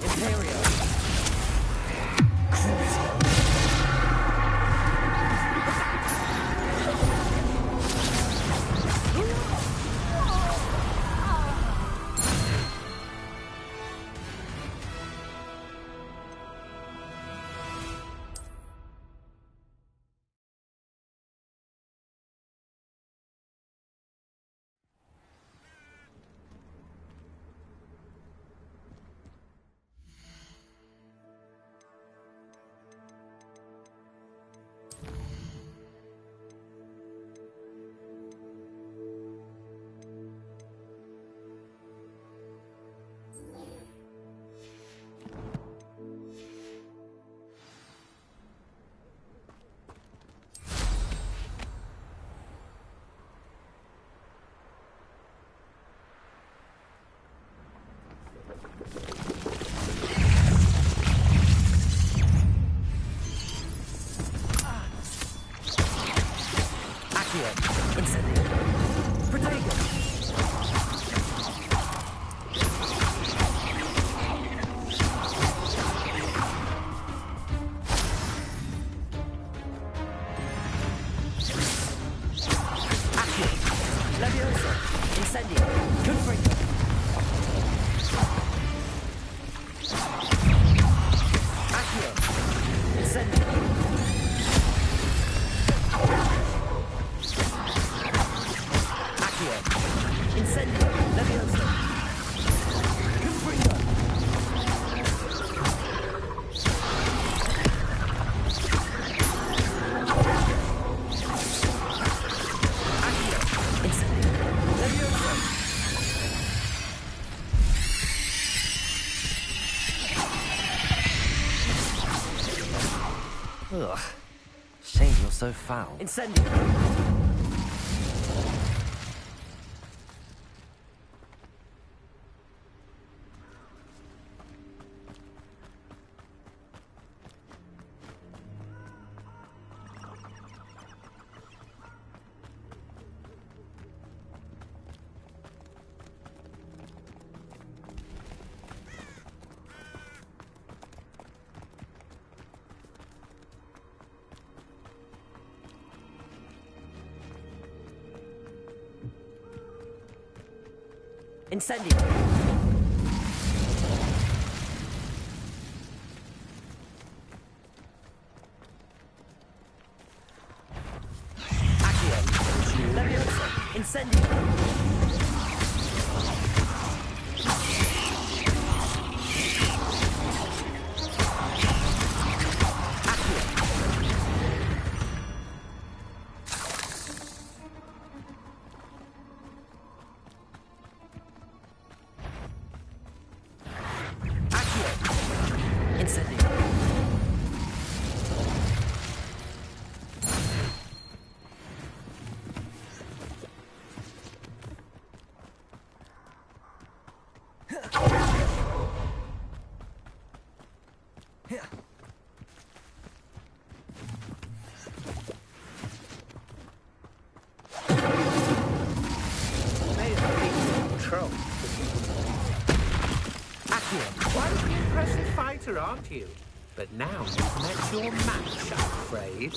Imperial. Ugh. Shame you're so foul. Incendio. Incendio. Accio. Leviosa. Incendio. Quite an impressive fighter, aren't you? But now you've met your match, I'm afraid.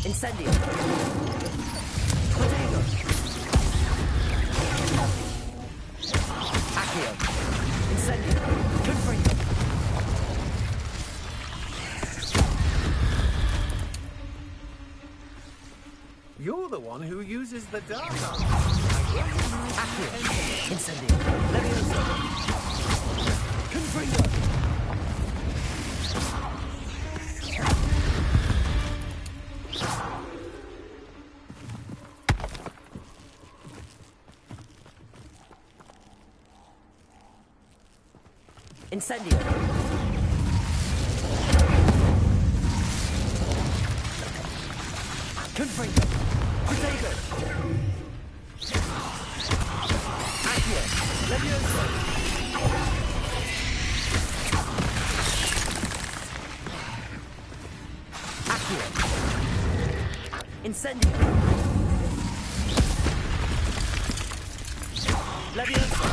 Incendio. Protego. Accio. Incendio. Confringo. You're the one who uses the dark arts. Accio. Incendio. Leviosa. Confringo. Incendio. Confringo. Protego. Accio. Leviosa. Accio. Incendio. Leviosa.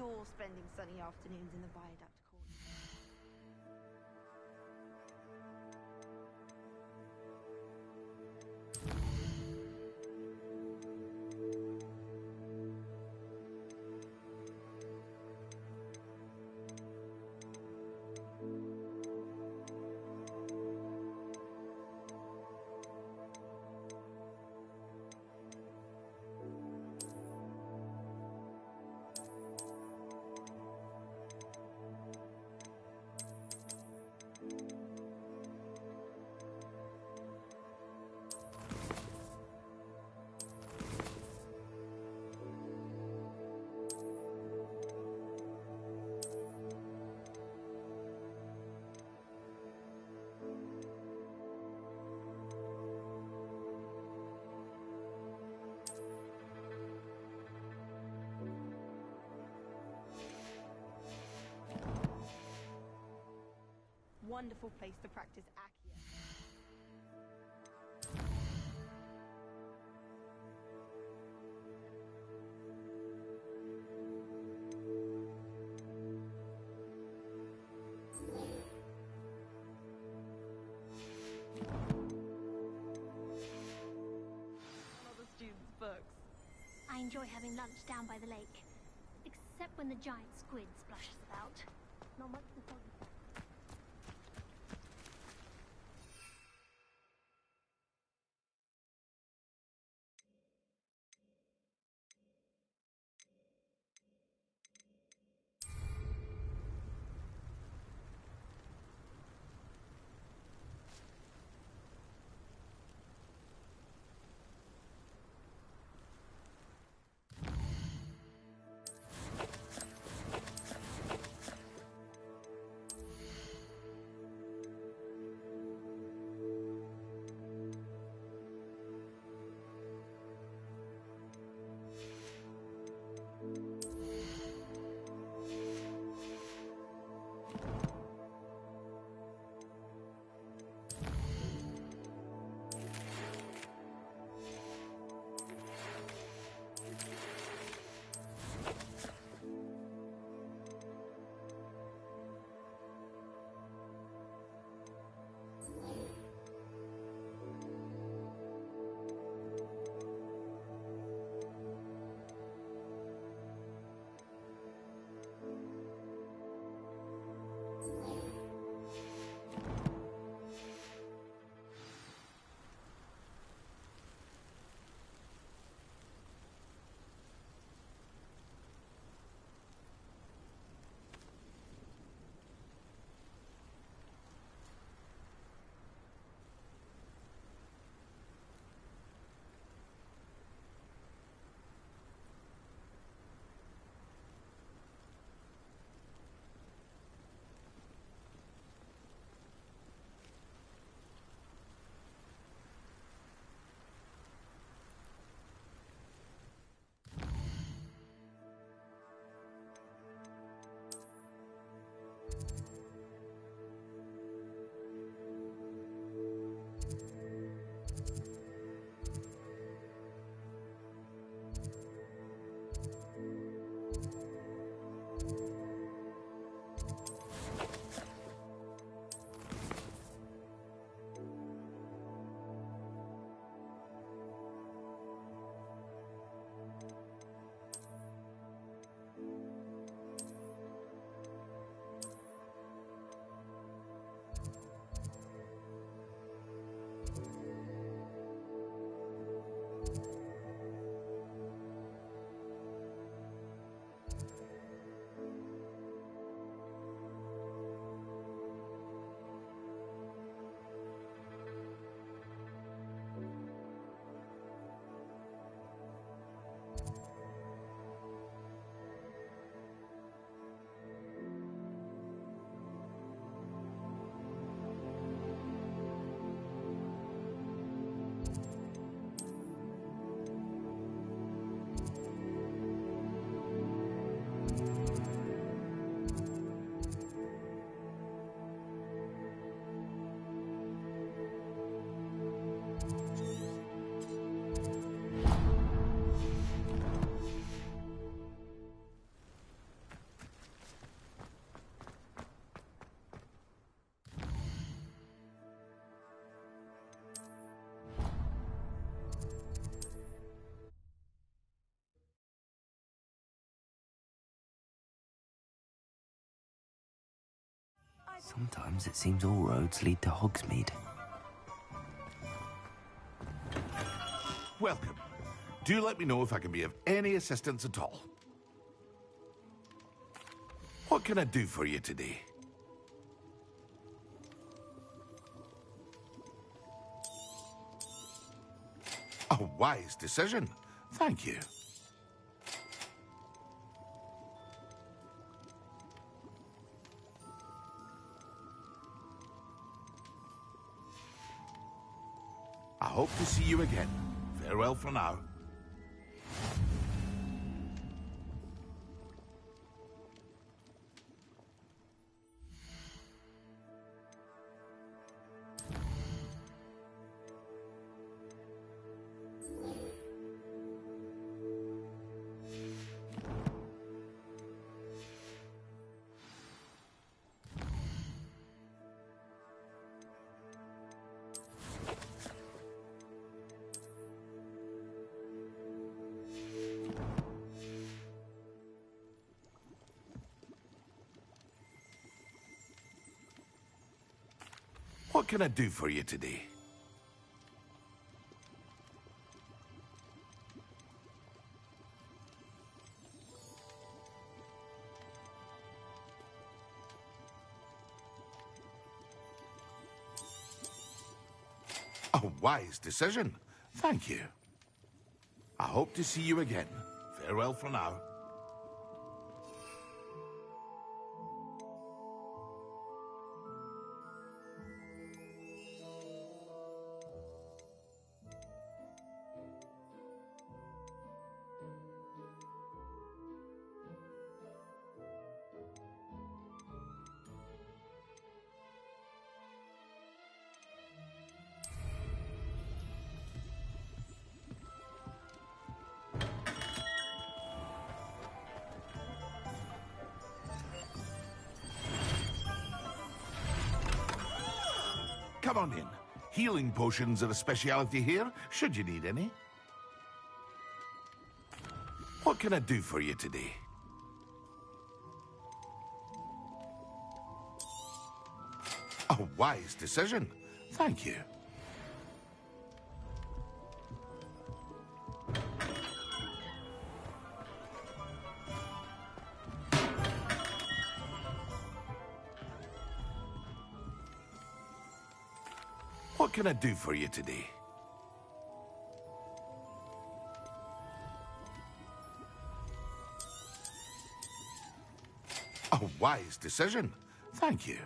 sure spending sunny afternoons in the viaduct court. Wonderful place to practice Accio. Other students' books. I enjoy having lunch down by the lake. Except when the giant squid splashes about. Not much to soggy stuff. Sometimes it seems all roads lead to Hogsmeade. Welcome. Do let me know if I can be of any assistance at all. What can I do for you today? A wise decision. Thank you. I hope to see you again. Farewell for now. What can I do for you today? A wise decision. Thank you. I hope to see you again. Farewell for now. Come on in. Healing potions are a speciality here, should you need any. What can I do for you today? A wise decision. Thank you. What can I do for you today? A wise decision. Thank you.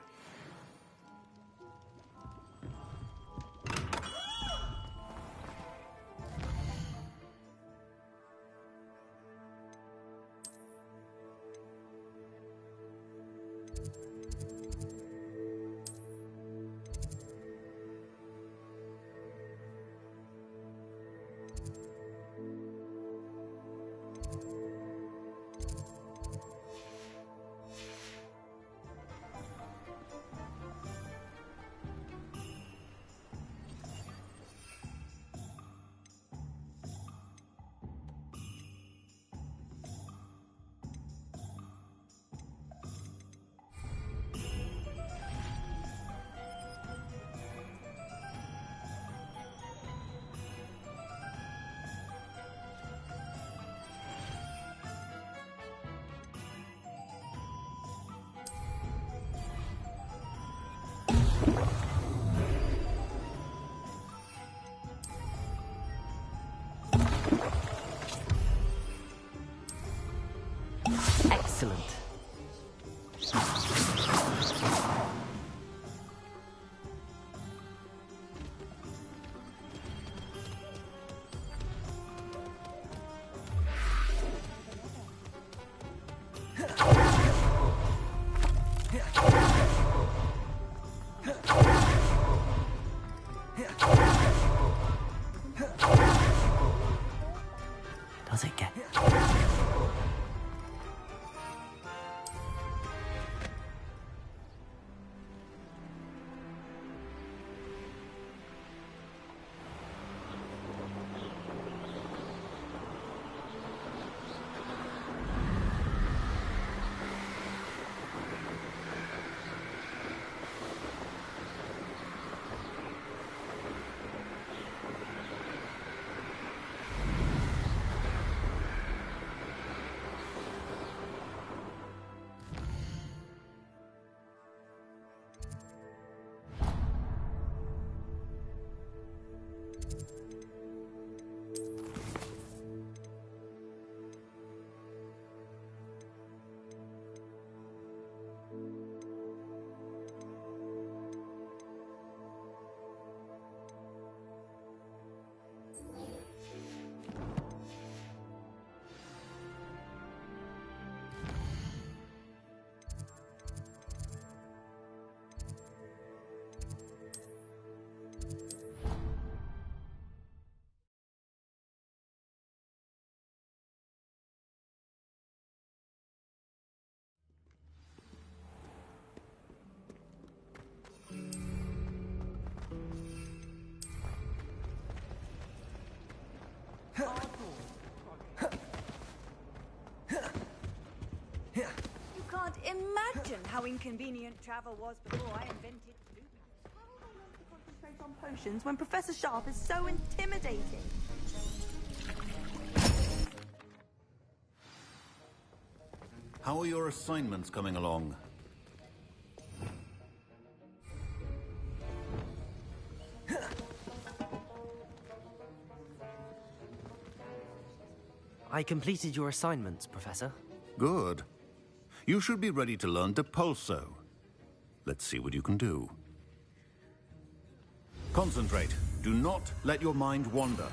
imagine how inconvenient travel was before I invented blue pants. How will I learn to concentrate on potions when Professor Sharp is so intimidating? How are your assignments coming along? I completed your assignments, Professor. Good. You should be ready to learn Depulso. Let's see what you can do. Concentrate. Do not let your mind wander.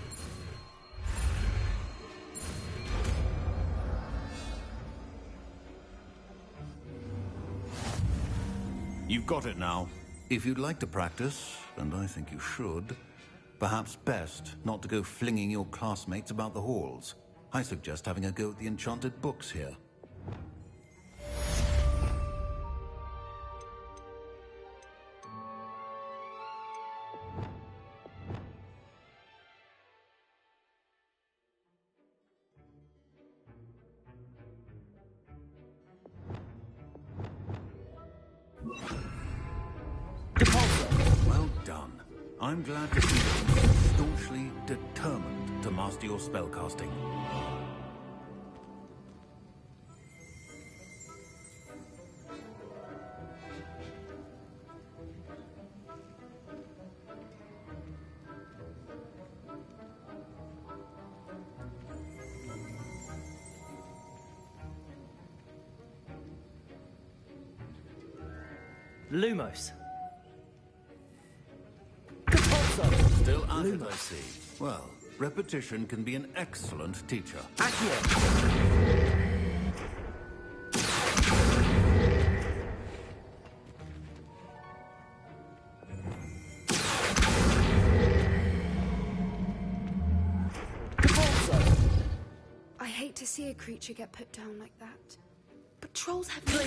You've got it now. If you'd like to practice, and I think you should, perhaps best not to go flinging your classmates about the halls. I suggest having a go at the enchanted books here. Well done. I'm glad to see that you're staunchly determined to master your spellcasting. Lumos. Still at it, I see. Well, repetition can be an excellent teacher. I hate to see a creature get put down like that. But trolls have no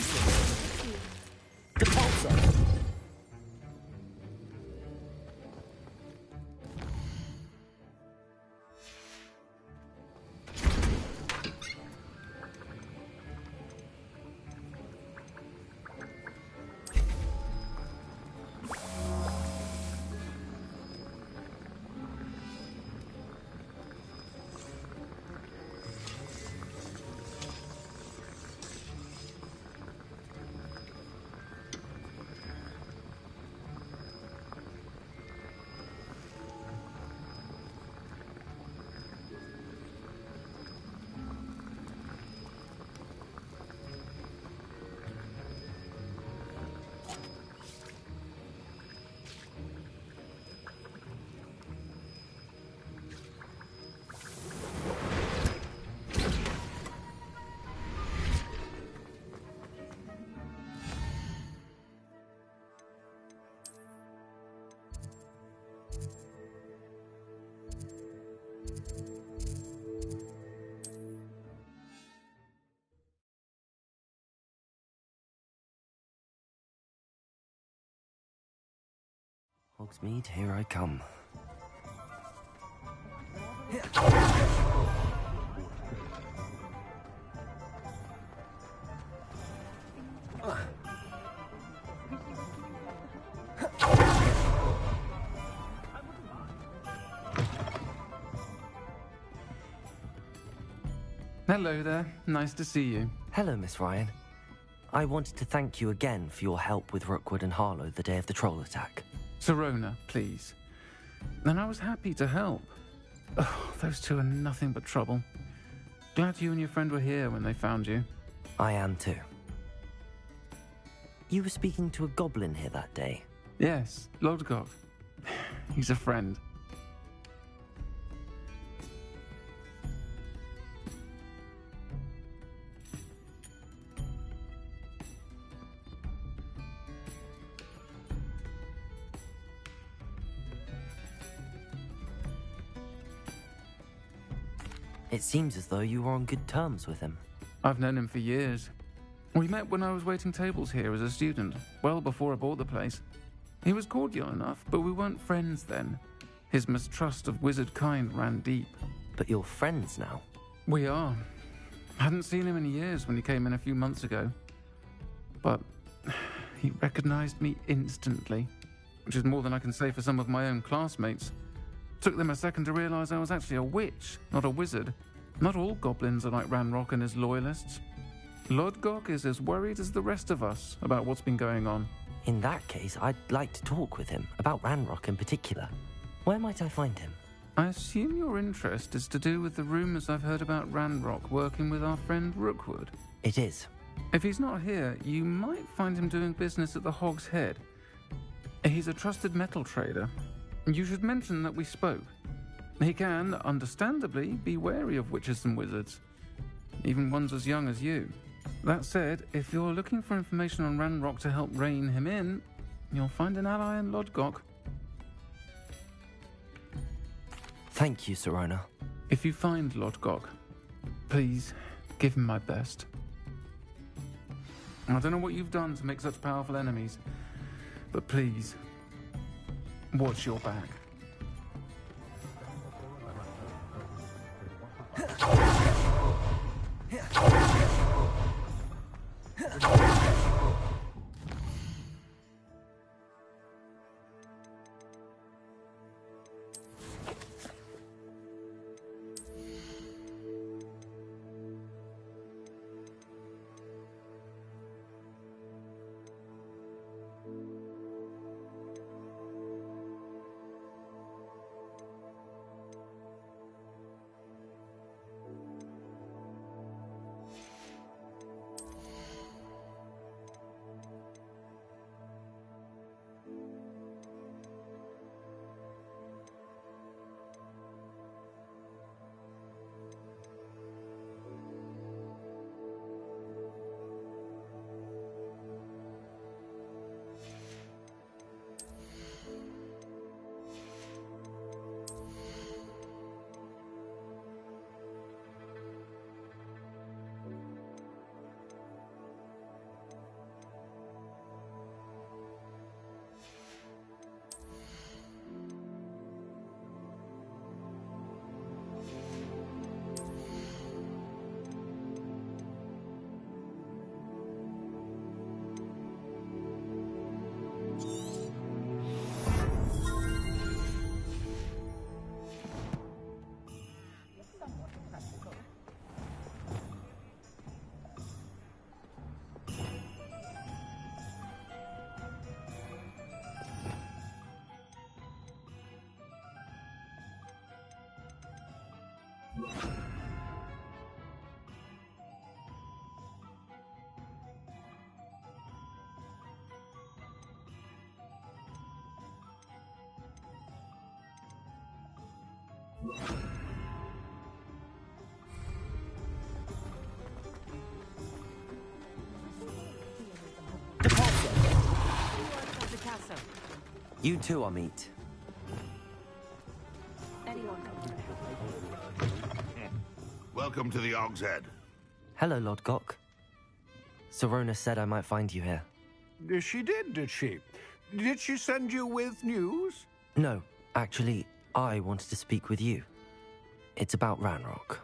Hogsmeade, here I come. Hello there. Nice to see you. Hello, Miss Ryan. I wanted to thank you again for your help with Rookwood and Harlow the day of the troll attack. Sirona, please. And I was happy to help. Oh, those two are nothing but trouble. Glad you and your friend were here when they found you. I am too. You were speaking to a goblin here that day. Yes, Lodgok. He's a friend. It seems as though you were on good terms with him. I've known him for years. We met when I was waiting tables here as a student, well before I bought the place. He was cordial enough, but we weren't friends then. His mistrust of wizard kind ran deep. But you're friends now? We are. Hadn't seen him in years when he came in a few months ago. But he recognized me instantly, which is more than I can say for some of my own classmates. Took them a second to realize I was actually a witch, not a wizard. Not all goblins are like Ranrock and his loyalists. Lodgok is as worried as the rest of us about what's been going on. In that case, I'd like to talk with him, about Ranrock in particular. Where might I find him? I assume your interest is to do with the rumors I've heard about Ranrock working with our friend Rookwood. It is. If he's not here, you might find him doing business at the Hog's Head. He's a trusted metal trader. You should mention that we spoke. He can, understandably, be wary of witches and wizards, even ones as young as you. That said, if you're looking for information on Ranrock to help rein him in, you'll find an ally in Lodgok. Thank you, Sirona. If you find Lodgok, please give him my best. I don't know what you've done to make such powerful enemies, but please, watch your back. You too, Amit. Welcome to the Hog's Head. Hello, Lodgok. Sirona said I might find you here. She did she? Did she send you with news? No, actually, I wanted to speak with you. It's about Ranrock.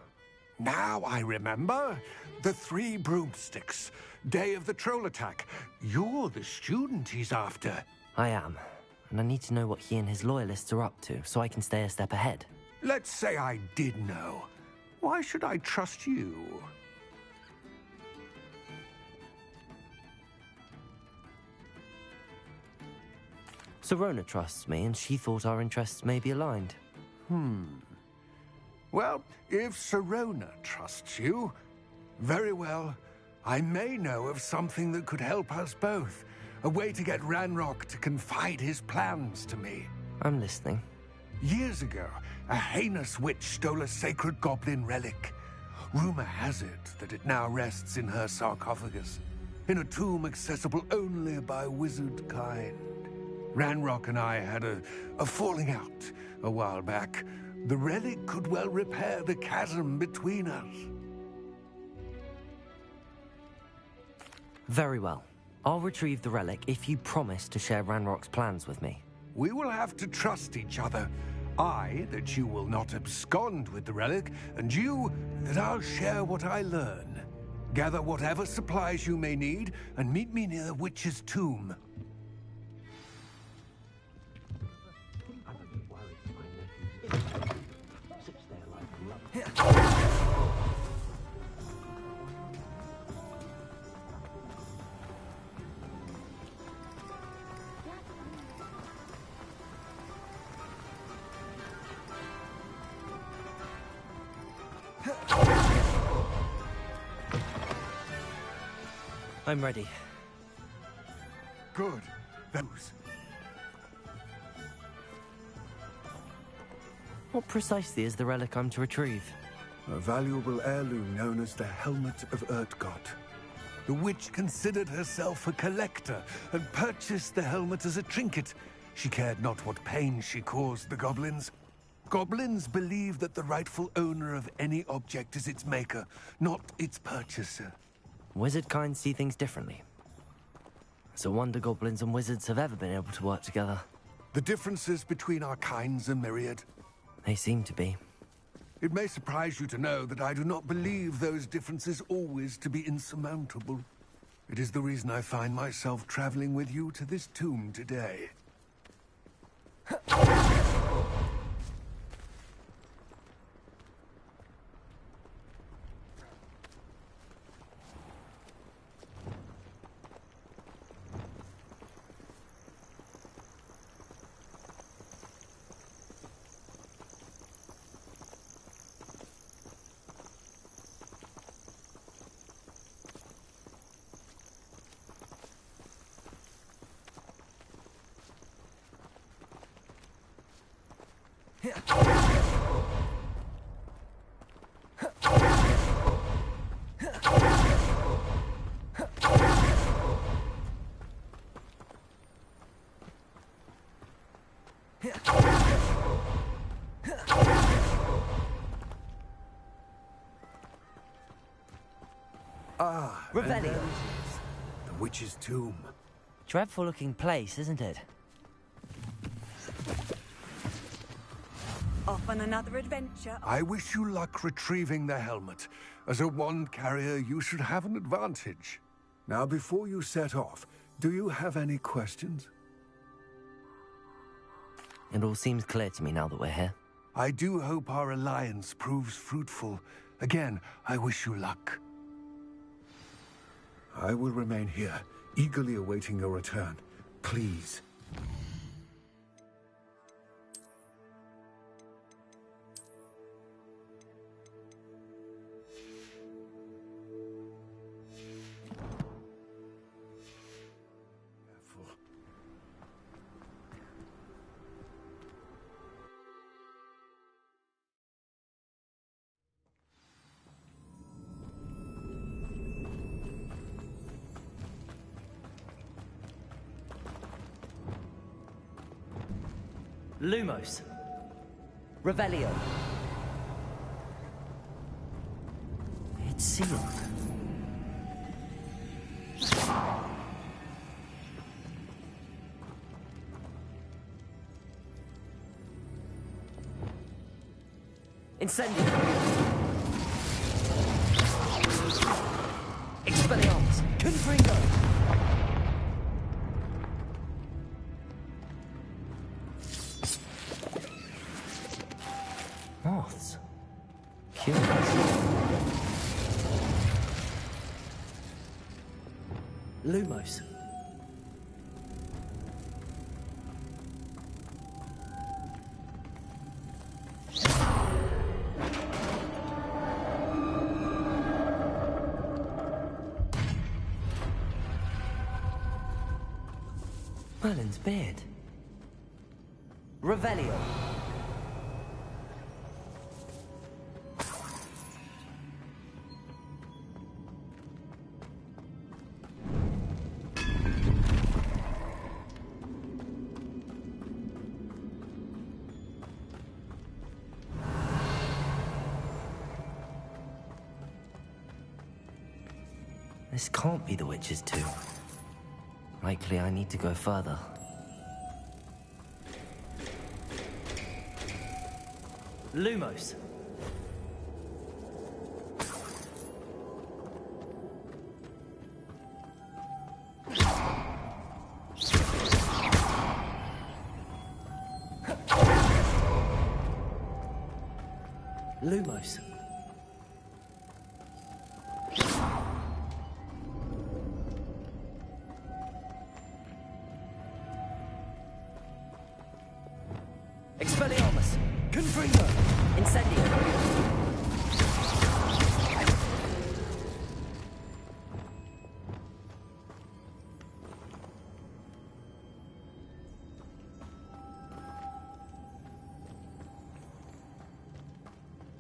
Now I remember. The 3 broomsticks. Day of the troll attack. You're the student he's after. I am. And I need to know what he and his loyalists are up to, so I can stay a step ahead. Let's say I did know. Why should I trust you? Sirona trusts me, and she thought our interests may be aligned. Well, if Sirona trusts you, very well. I may know of something that could help us both. A way to get Ranrock to confide his plans to me. I'm listening. Years ago, a heinous witch stole a sacred goblin relic. Rumor has it that it now rests in her sarcophagus, in a tomb accessible only by wizard kind. Ranrock and I had a falling out a while back. The relic could well repair the chasm between us. Very well. I'll retrieve the relic if you promise to share Ranrock's plans with me. We will have to trust each other. I, that you will not abscond with the relic, and you, that I'll share what I learn. Gather whatever supplies you may need, and meet me near the witch's tomb. I'm ready. Good. Those. What precisely is the relic I'm to retrieve? A valuable heirloom known as the Helmet of Urtgott. The witch considered herself a collector and purchased the helmet as a trinket. She cared not what pain she caused the goblins. Goblins believe that the rightful owner of any object is its maker, not its purchaser. Wizard kind see things differently. It's a wonder goblins and wizards have ever been able to work together. The differences between our kinds are myriad. They seem to be. It may surprise you to know that I do not believe those differences always to be insurmountable. It is the reason I find myself traveling with you to this tomb today. Ah, Revelio. and there it is. The witch's tomb. Dreadful looking place, isn't it? Off on another adventure. I wish you luck retrieving the helmet. As a wand carrier, you should have an advantage. Now, before you set off, do you have any questions? It all seems clear to me now that we're here. I do hope our alliance proves fruitful. Again, I wish you luck. I will remain here, eagerly awaiting your return. Please. Lumos. Revelio. It's sealed. Incendio. Expelliarmus. Confringo. Moths. Curious. Lumos. Merlin's beard. Revelio. This can't be the witch's tomb. Likely I need to go further. Lumos. Lumos. Expelliarmus! Confringo! Incendio!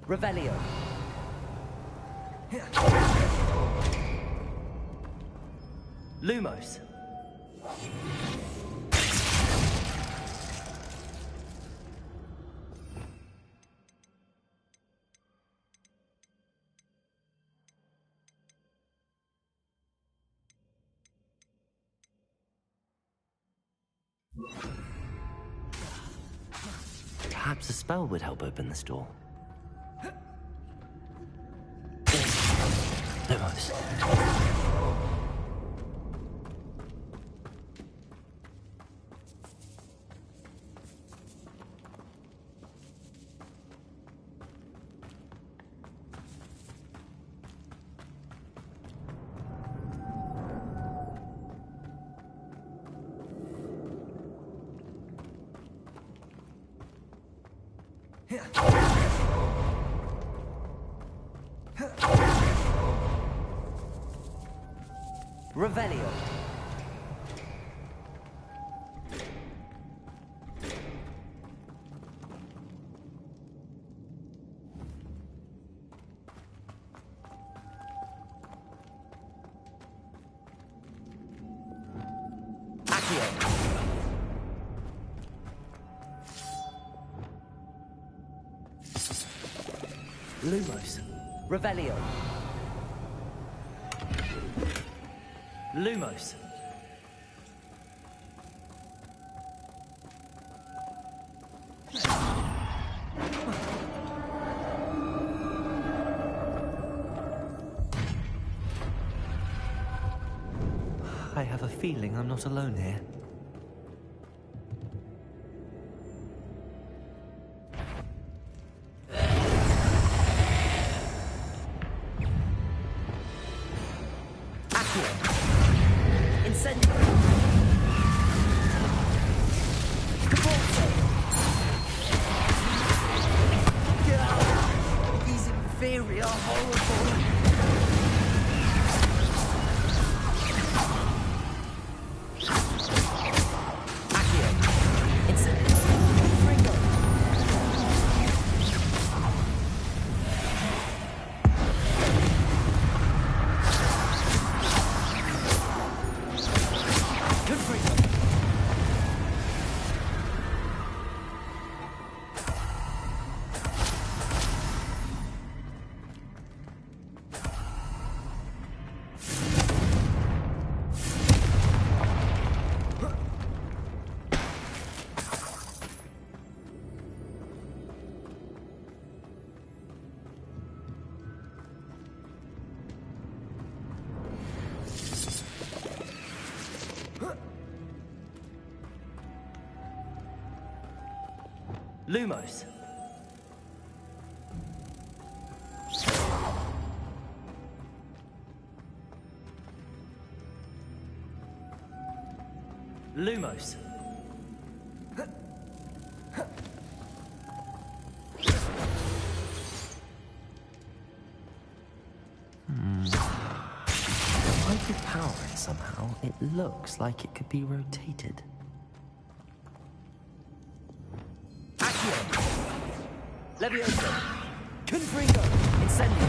Revelio! Lumos! Perhaps a spell would help open this door. Lumos. Revelio. Accio. Lumos. Revelio. Lumos. I have a feeling I'm not alone here. These inferior, horrible. Lumos. Lumos. If I could power it somehow, it looks like it could be rotated. Levioso! Confringo! Incendio!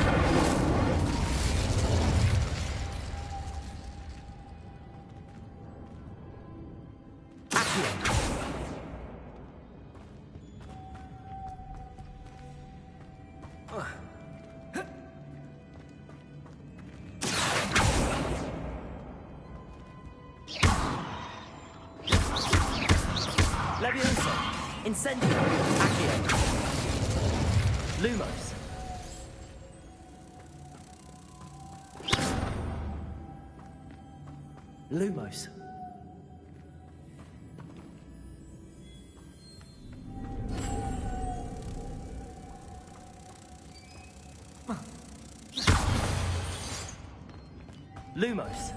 Levioso! Incendio! Accio! Lumos. Lumos. Lumos.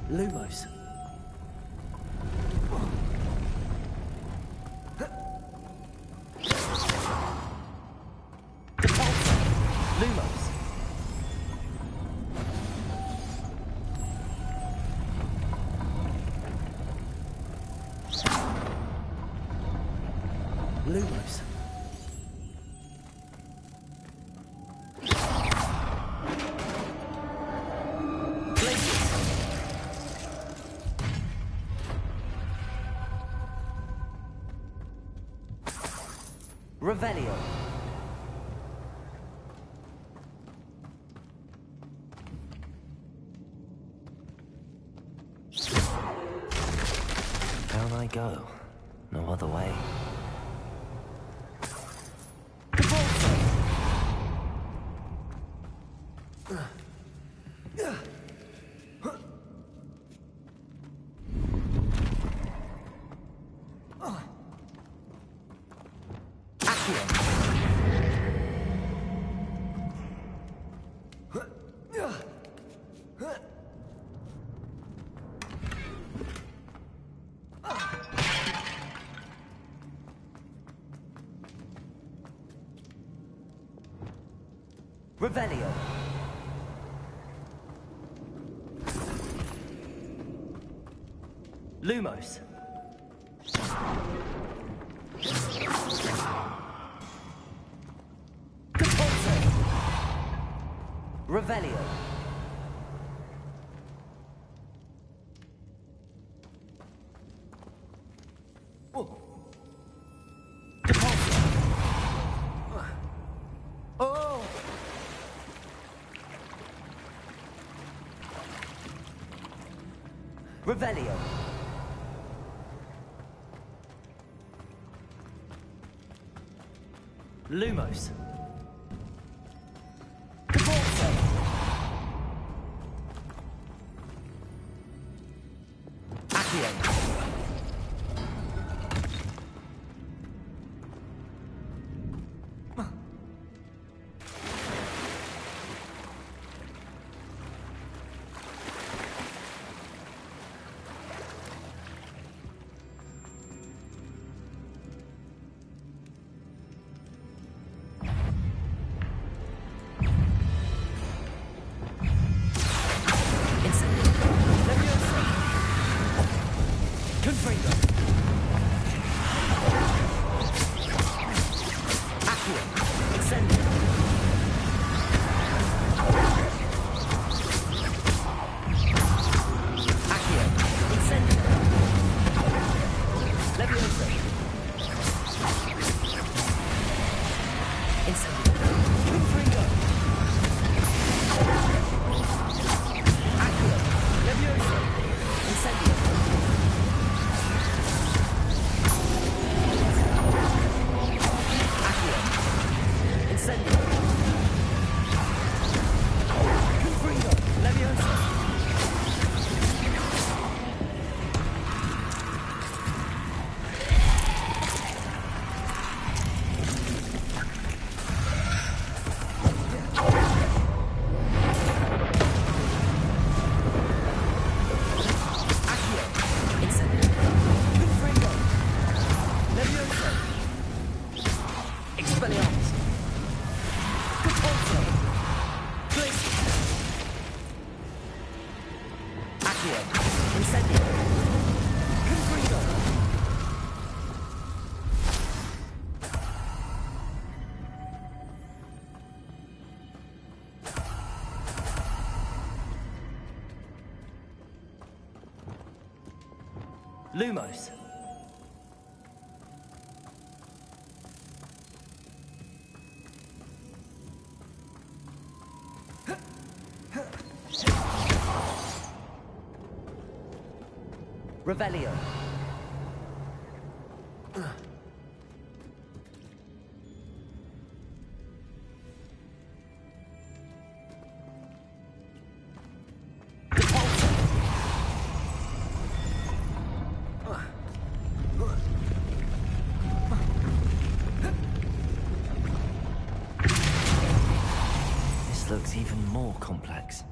Lumos. Lumos. Lumos. Revelio. Down I go. No other way. Revelio. Lumos. Revelio. Oh! Revelio. Lumos. Lumos. Revelio. complex.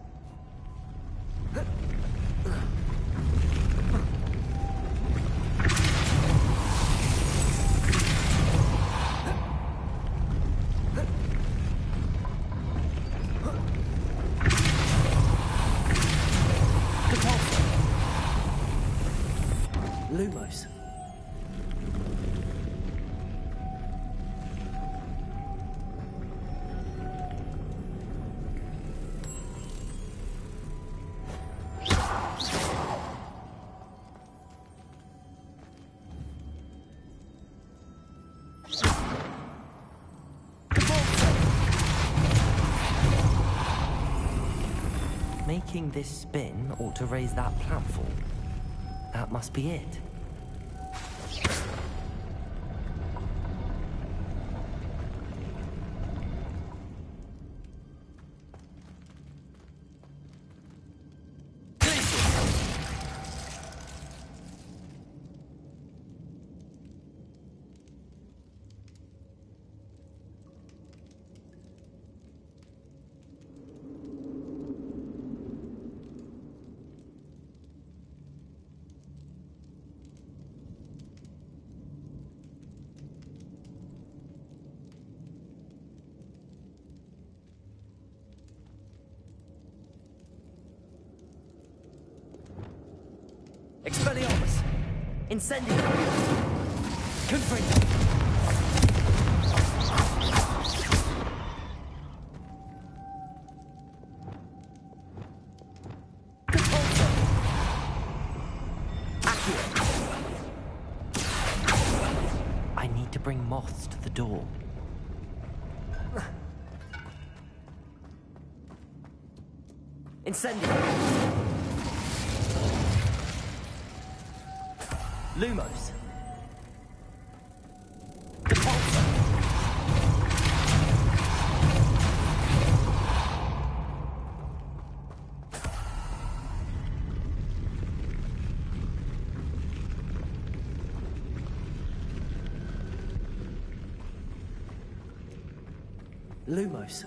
Lumos. Making this spin ought to raise that platform. That must be it. Expelliarmus! Incendio! Confringo! I need to bring moths to the door. Incendio! Lumos. Lumos.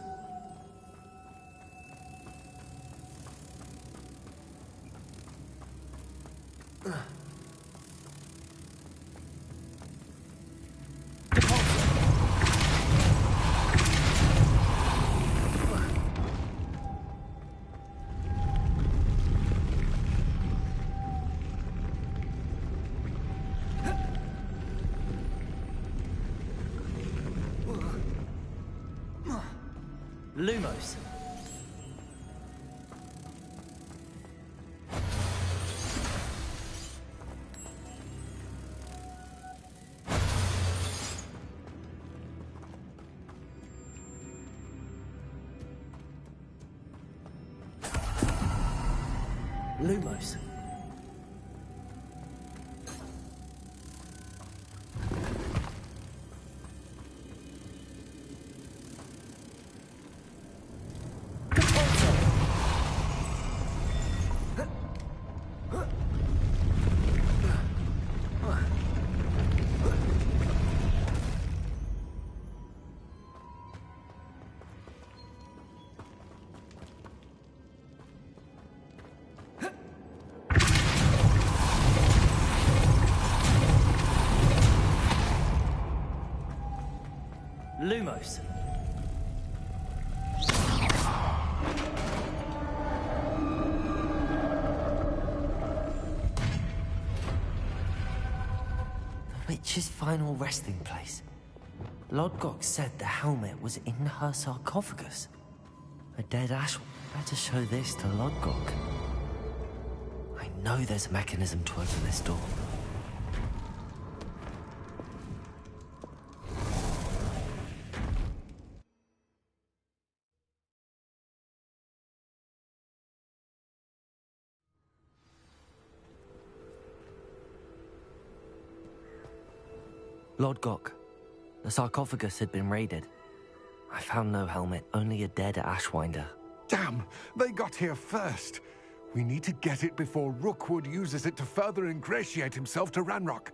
Lumos. Lumos. Lumos. The witch's final resting place. Lodgok said the helmet was in her sarcophagus. A dead ash. Better show this to Lodgok. I know there's a mechanism to open this door. Lodgok, the sarcophagus had been raided. I found no helmet, only a dead Ashwinder. Damn! They got here first. We need to get it before Rookwood uses it to further ingratiate himself to Ranrock.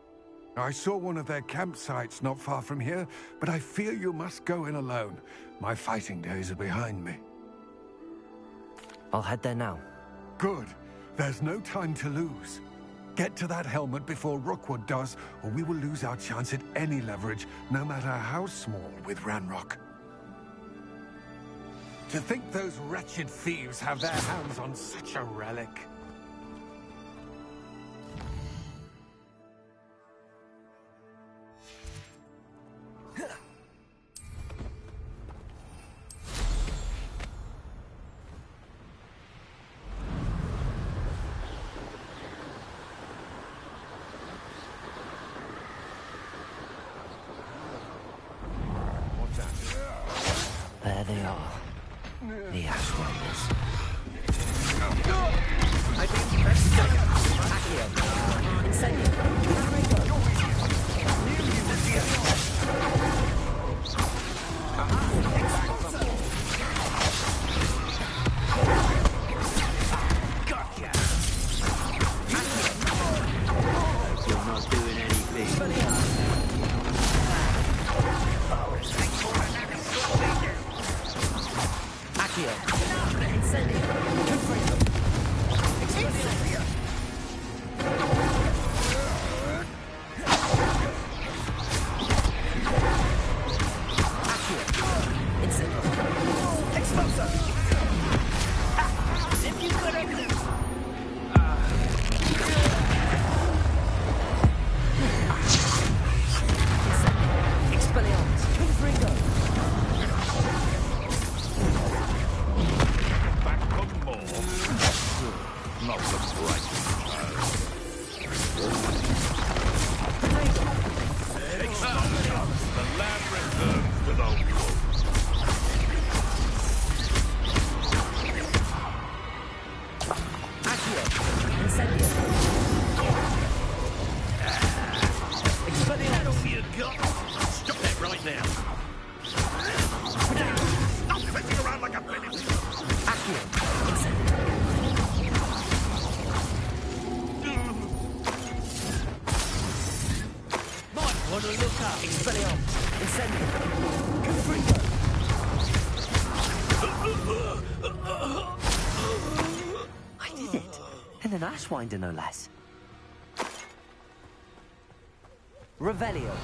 I saw one of their campsites not far from here, but I fear you must go in alone. My fighting days are behind me. I'll head there now. Good. There's no time to lose. Get to that helmet before Rookwood does, or we will lose our chance at any leverage, no matter how small, with Ranrock. To think those wretched thieves have their hands on such a relic. There they are. The Ashwinders. I think that's Accio. Incendio. Gotcha. You're not doing anything. Incendio. Confringo. Explodio. Accio. Incendio. Exploso. If you could have... Incendio. Expelliarmus. Confringo. Not the bright. The land returns to the wolves. Accio. Incendio. Expelliarmus. All you got? Stop that right now. Stop clicking around like a finish. Accio. Incendio. Wanna look up? Expelliarmus. Incendio. Confringo. I did it. And an Ashwinder, no less. Revelio.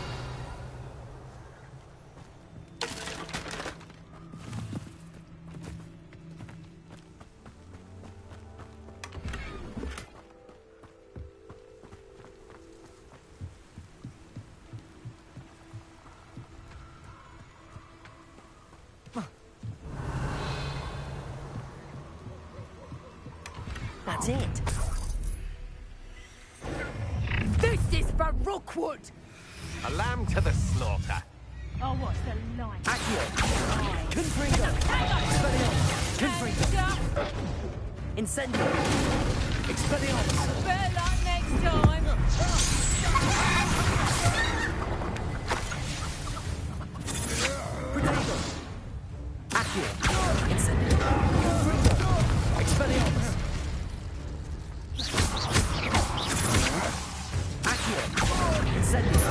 That's it. This is for Rookwood! A lamb to the slaughter. Oh, what's the line? Accio. Confringo. Expelliarmus. Confringo. Incendio. Expelliarmus. Better luck next time. Protego. Accio. Incendio. Confringo. Expelliarmus. Accio. Incendio.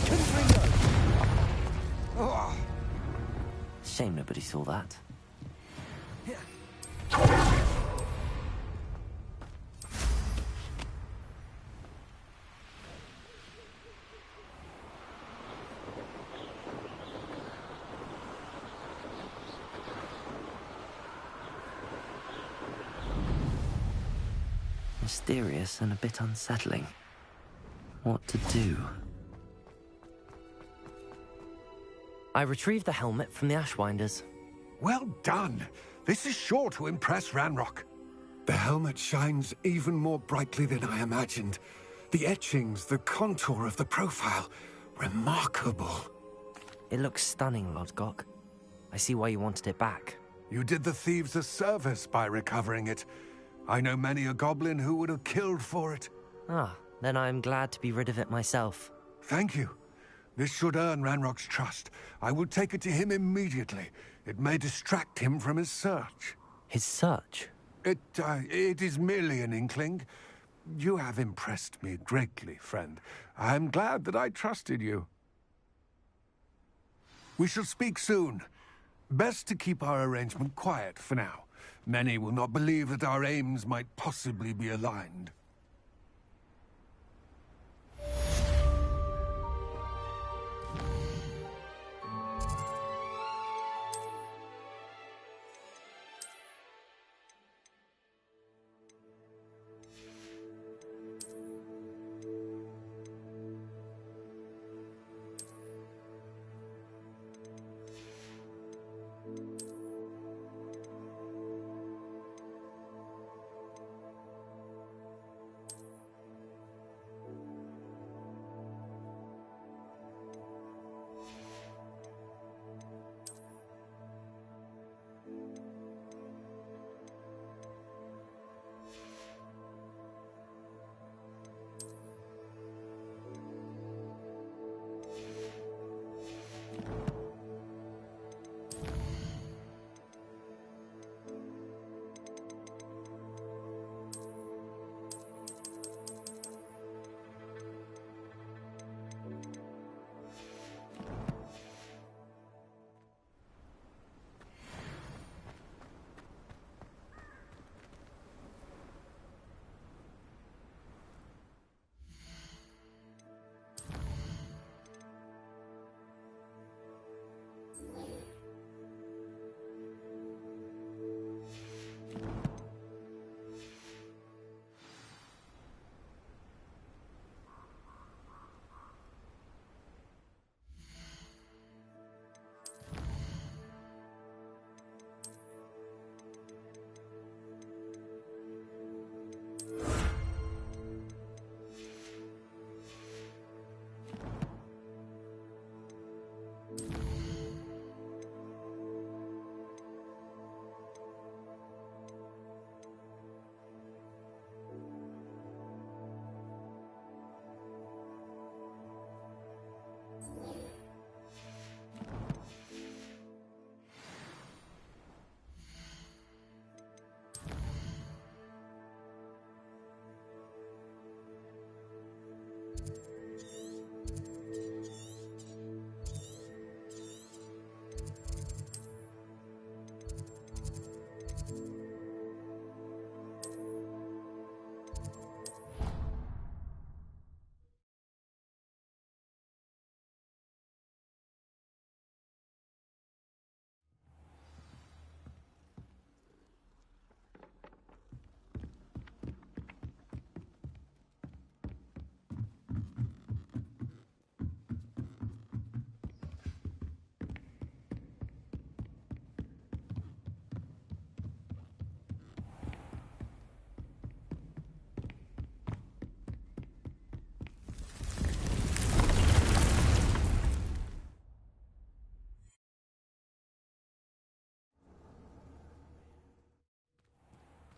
Confringo. Shame nobody saw that. Mysterious and a bit unsettling. What to do? I retrieved the helmet from the Ashwinders. Well done. This is sure to impress Ranrock. The helmet shines even more brightly than I imagined. The etchings, the contour of the profile. Remarkable. It looks stunning, Lodgok. I see why you wanted it back. You did the thieves a service by recovering it. I know many a goblin who would have killed for it. Ah, then I'm glad to be rid of it myself. Thank you. This should earn Ranrock's trust. I will take it to him immediately. It may distract him from his search. His search? It is merely an inkling. You have impressed me greatly, friend. I am glad that I trusted you. We shall speak soon. Best to keep our arrangement quiet for now. Many will not believe that our aims might possibly be aligned.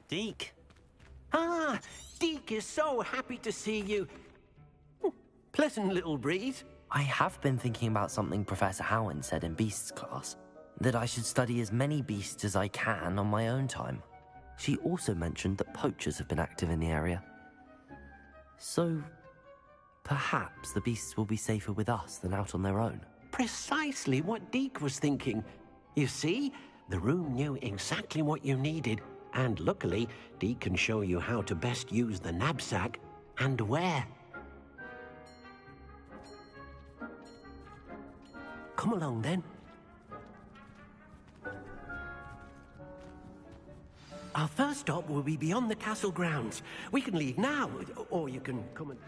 Deke. Ah, Deke is so happy to see you. Pleasant little breeze. I have been thinking about something Professor Howard said in Beasts class, that I should study as many beasts as I can on my own time. She also mentioned that poachers have been active in the area. So, perhaps the beasts will be safer with us than out on their own. Precisely what Deke was thinking. You see, the room knew exactly what you needed, and luckily, Deke can show you how to best use the knapsack and where. Come along, then. Our first stop will be beyond the castle grounds. We can leave now, or you can come and...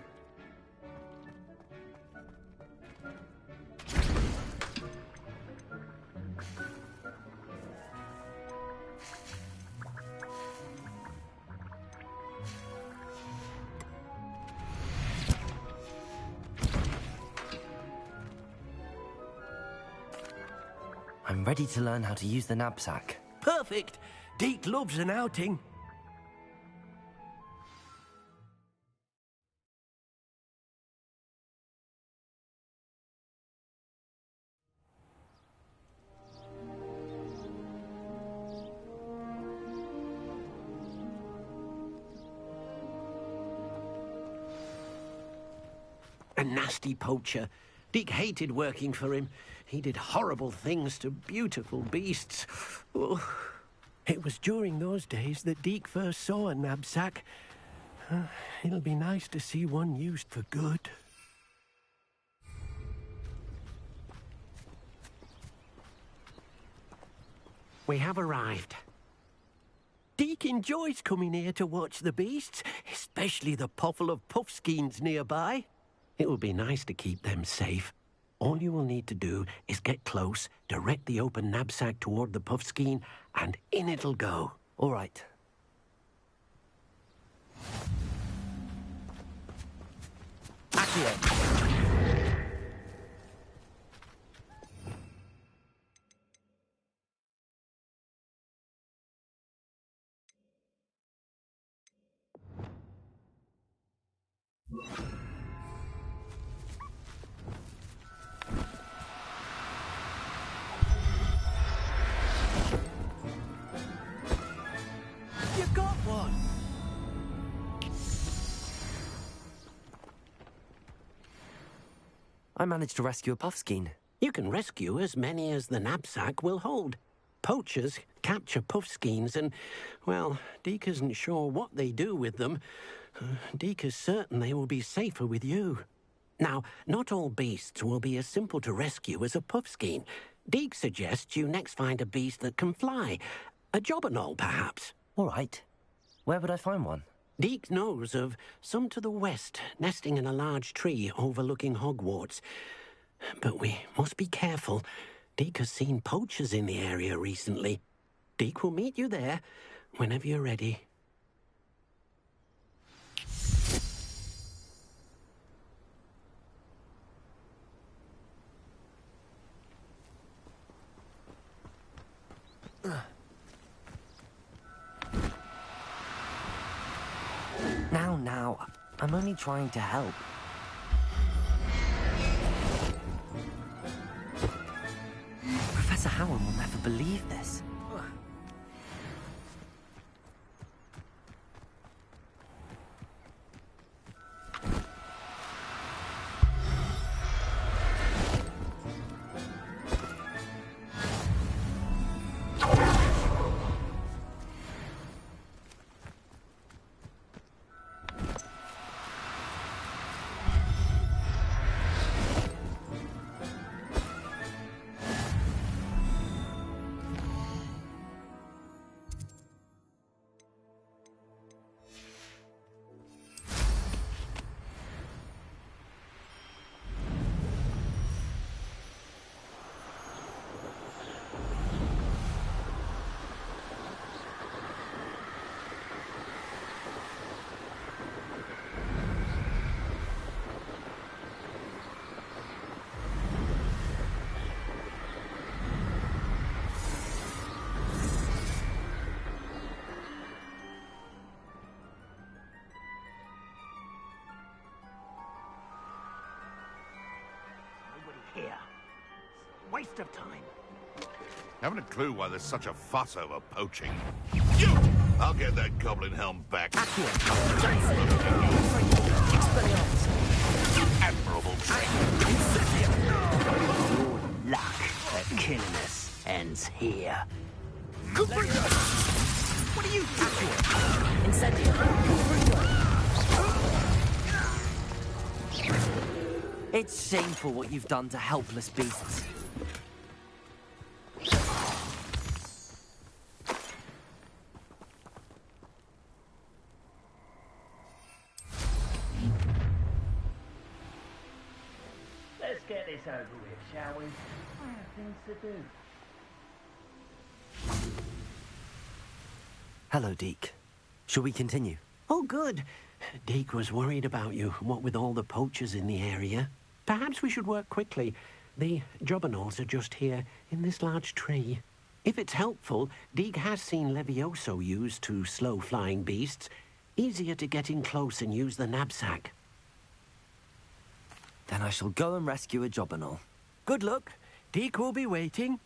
I'm ready to learn how to use the knapsack. Perfect! Deke loves an outing. A nasty poacher. Deke hated working for him. He did horrible things to beautiful beasts. Oh. It was during those days that Deke first saw a knapsack. It'll be nice to see one used for good. We have arrived. Deke enjoys coming here to watch the beasts, especially the puffle of puffskeins nearby. It will be nice to keep them safe. All you will need to do is get close, direct the open knapsack toward the puffskein, and in it'll go. All right. Accio. You got one! I managed to rescue a puffskein. You can rescue as many as the knapsack will hold. Poachers capture puffskeins and, well, Deke isn't sure what they do with them. Deke is certain they will be safer with you. Now, not all beasts will be as simple to rescue as a puffskein. Deke suggests you next find a beast that can fly. A jobberknoll, perhaps. All right. Where would I find one? Deke knows of some to the west, nesting in a large tree overlooking Hogwarts. But we must be careful. Deke has seen poachers in the area recently. Deke will meet you there whenever you're ready. Now, I'm only trying to help. Professor Howard will never believe this. Here. Waste of time. Haven't a clue why there's such a fuss over poaching. You! I'll get that goblin helm back. Admirable trick. Your luck at killing us ends here. What are you doing? Incendio. It's shameful what you've done to helpless beasts. Let's get this over with, shall we? I have things to do. Hello, Deke. Shall we continue? Oh, good. Deke was worried about you, what with all the poachers in the area. Perhaps we should work quickly. The jobberknolls are just here, in this large tree. If it's helpful, Deke has seen Levioso used to slow flying beasts. Easier to get in close and use the knapsack. Then I shall go and rescue a jobberknoll. Good luck. Deke will be waiting.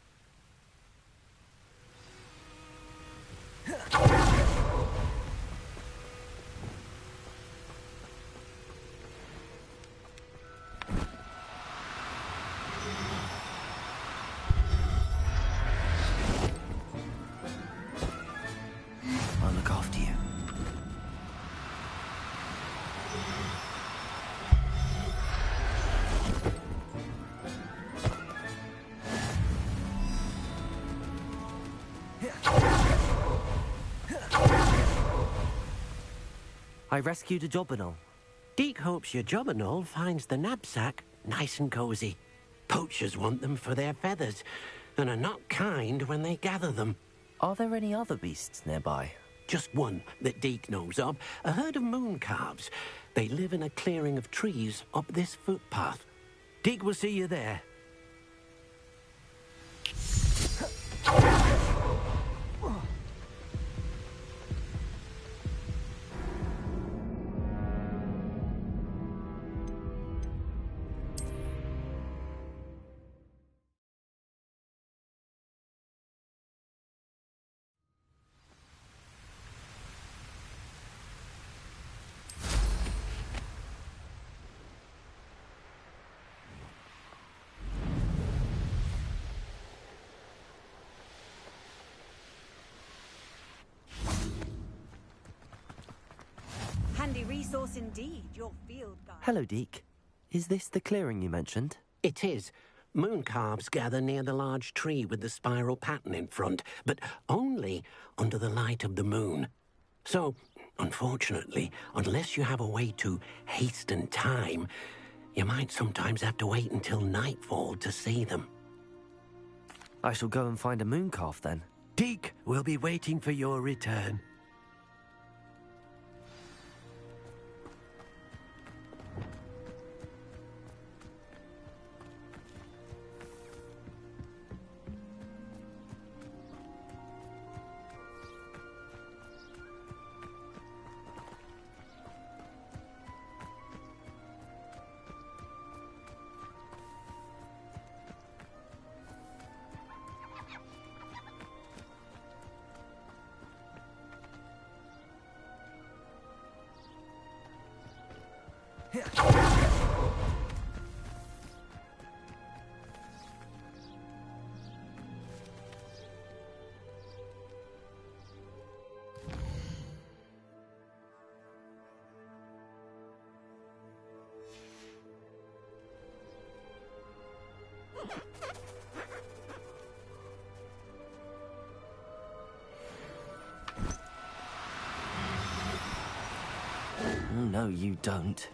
I rescued a jobberknoll. Deke hopes your jobberknoll finds the knapsack nice and cozy. Poachers want them for their feathers, and are not kind when they gather them. Are there any other beasts nearby? Just one that Deke knows of, a herd of moon calves. They live in a clearing of trees up this footpath. Deke will see you there. Handy resource indeed, your field guide. Hello, Deke. Is this the clearing you mentioned? It is. Moon calves gather near the large tree with the spiral pattern in front, but only under the light of the moon. So, unfortunately, unless you have a way to hasten time, you might sometimes have to wait until nightfall to see them. I shall go and find a moon calf then. Deke will be waiting for your return. No, you don't.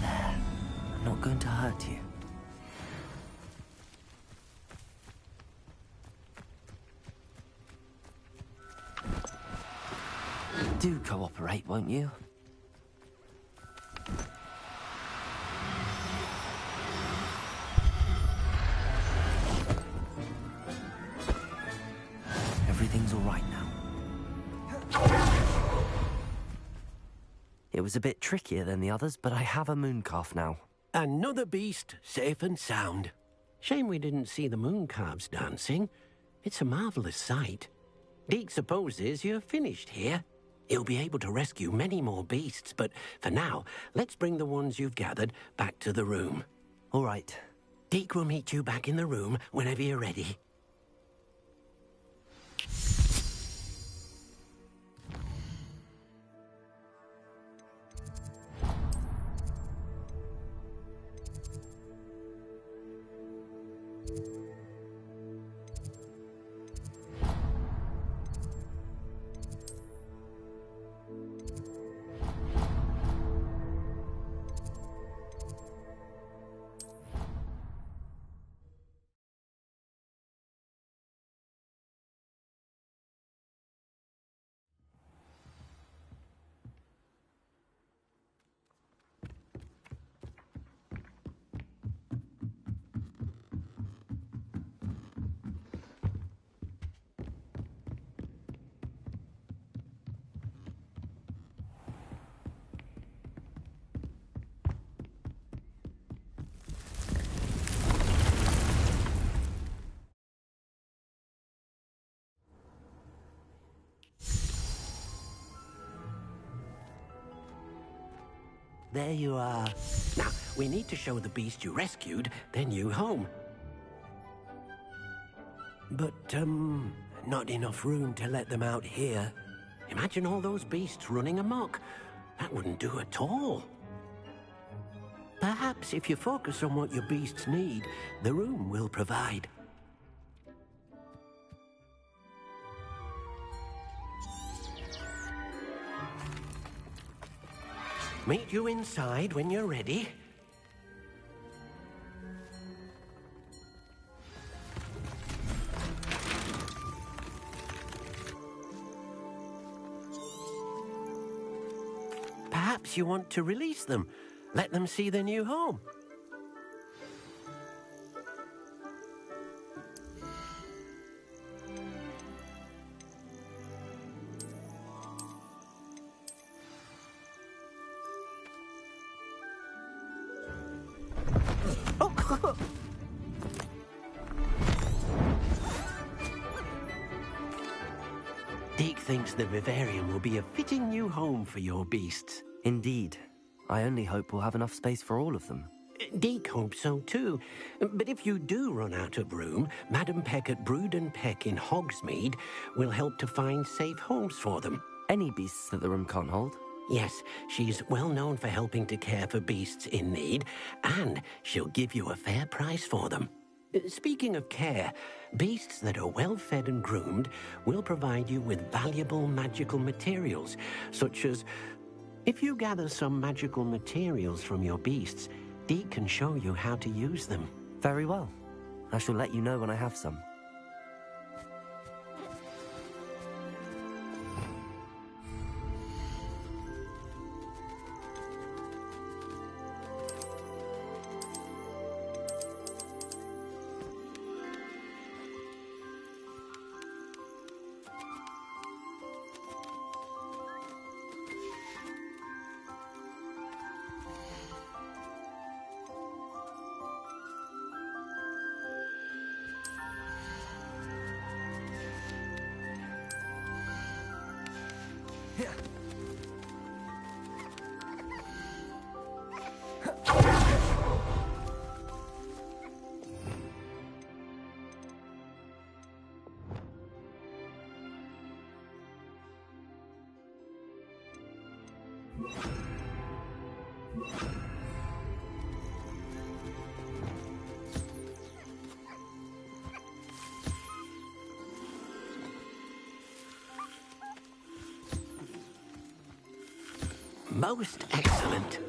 There. I'm not going to hurt you. Do cooperate, won't you? Everything's all right now. It was a bit trickier than the others, but I have a moon calf now. Another beast, safe and sound. Shame we didn't see the moon calves dancing. It's a marvelous sight. Deke supposes you're finished here. He'll be able to rescue many more beasts, but for now, let's bring the ones you've gathered back to the room. All right. Deke will meet you back in the room whenever you're ready. There you are. Now, we need to show the beast you rescued their new home. But, not enough room to let them out here. Imagine all those beasts running amok. That wouldn't do at all. Perhaps if you focus on what your beasts need, the room will provide. Meet you inside when you're ready. Perhaps you want to release them. Let them see their new home. Deke thinks the vivarium will be a fitting new home for your beasts. Indeed. I only hope we'll have enough space for all of them. Deke hopes so too. But if you do run out of room, Madam Peck at Brood and Peck in Hogsmeade will help to find safe homes for them. Any beasts that the room can't hold? Yes, she's well known for helping to care for beasts in need, and she'll give you a fair price for them. Speaking of care, beasts that are well fed and groomed will provide you with valuable magical materials, such as... If you gather some magical materials from your beasts, Deke can show you how to use them. Very well. I shall let you know when I have some. Most excellent.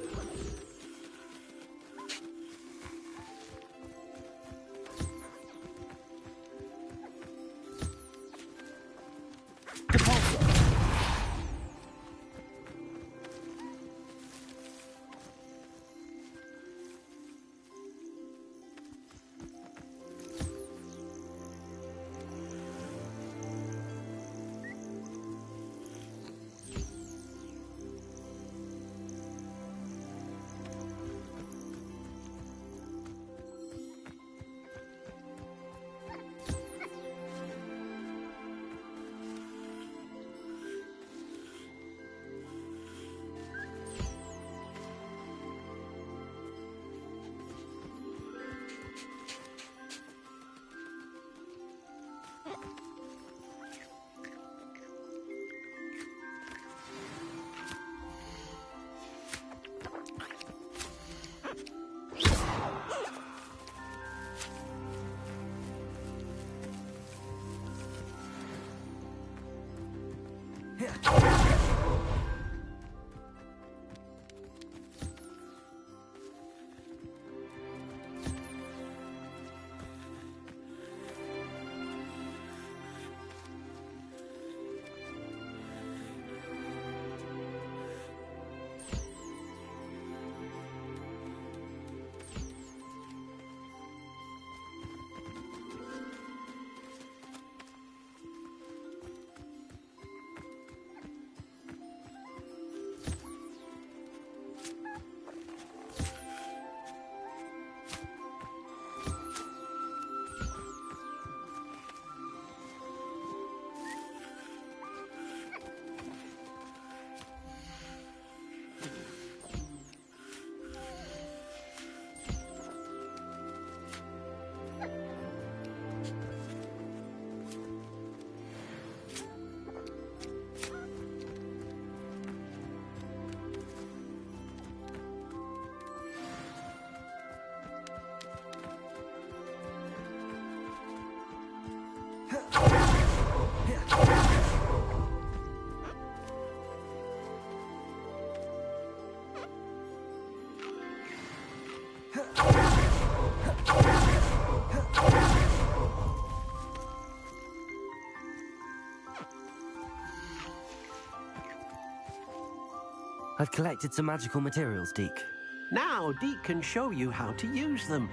I've collected some magical materials, Deke. Now, Deke can show you how to use them.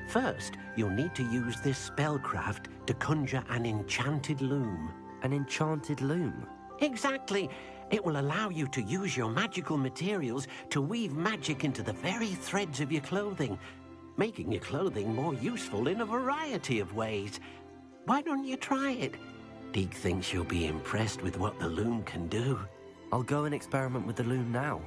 First, you'll need to use this spellcraft to conjure an enchanted loom. An enchanted loom? Exactly. It will allow you to use your magical materials to weave magic into the very threads of your clothing, making your clothing more useful in a variety of ways. Why don't you try it? Deke thinks you'll be impressed with what the loom can do. I'll go and experiment with the loom now.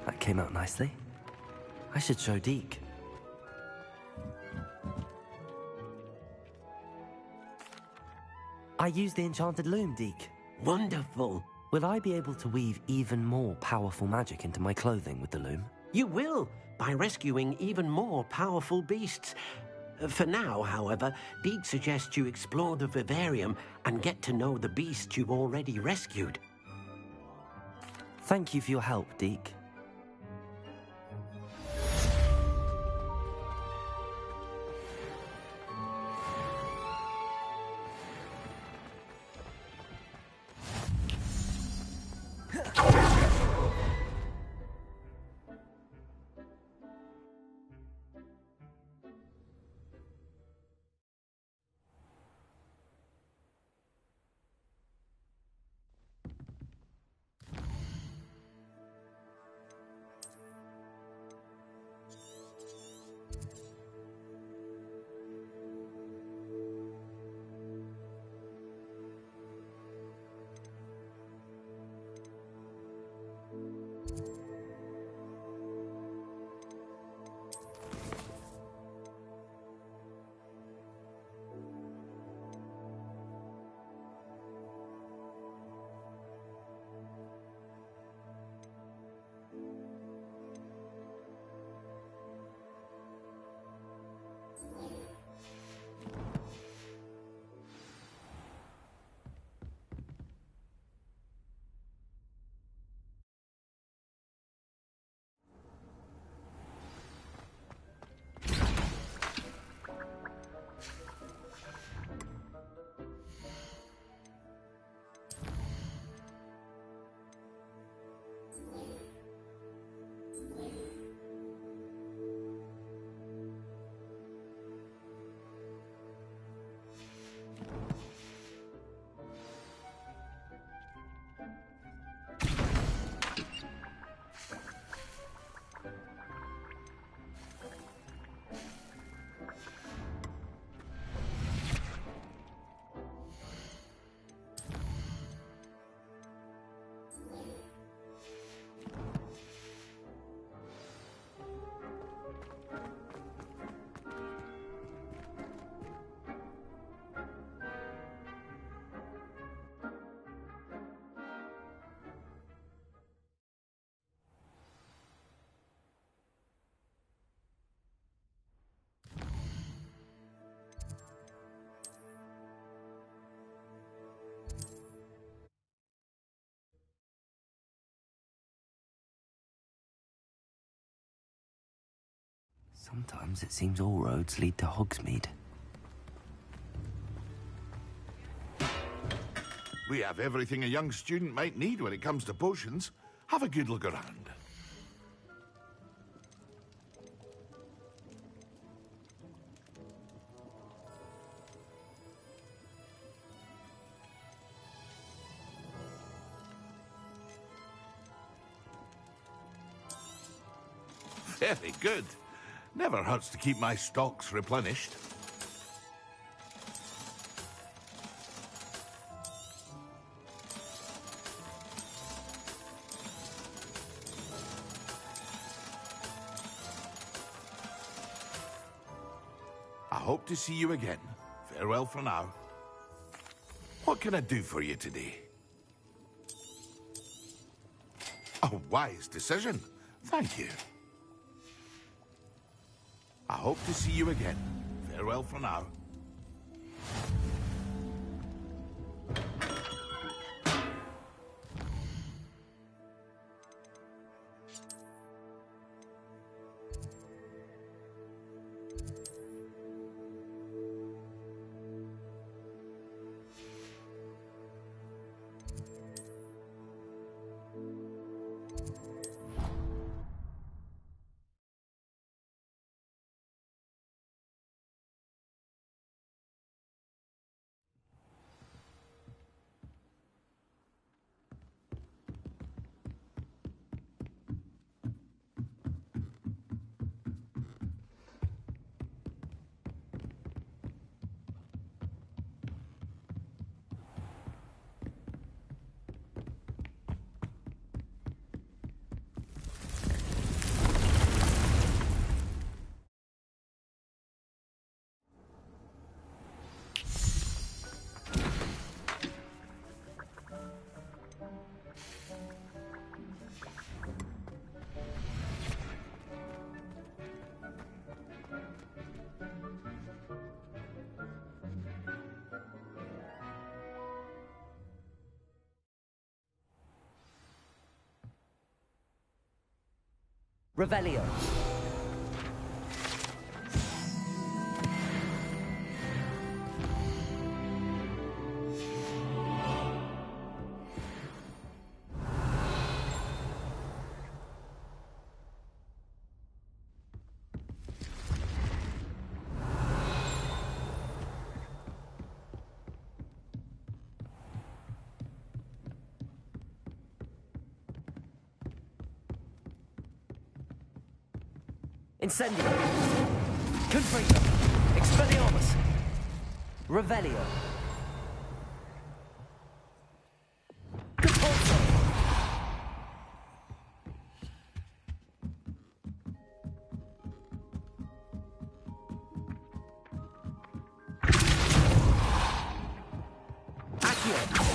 That came out nicely. I should show Deke. I use the enchanted loom, Deke. Wonderful. Will I be able to weave even more powerful magic into my clothing with the loom? You will, by rescuing even more powerful beasts. For now, however, Deke suggests you explore the vivarium and get to know the beasts you've already rescued. Thank you for your help, Deke. Sometimes it seems all roads lead to Hogsmeade. We have everything a young student might need when it comes to potions. Have a good look around. Very good. Never hurts to keep my stocks replenished. I hope to see you again. Farewell for now. What can I do for you today? A wise decision. Thank you. I hope to see you again. Farewell for now. Revelio. Incendio. Confringo. Expelliarmus. Revelio. Compulso. Accio.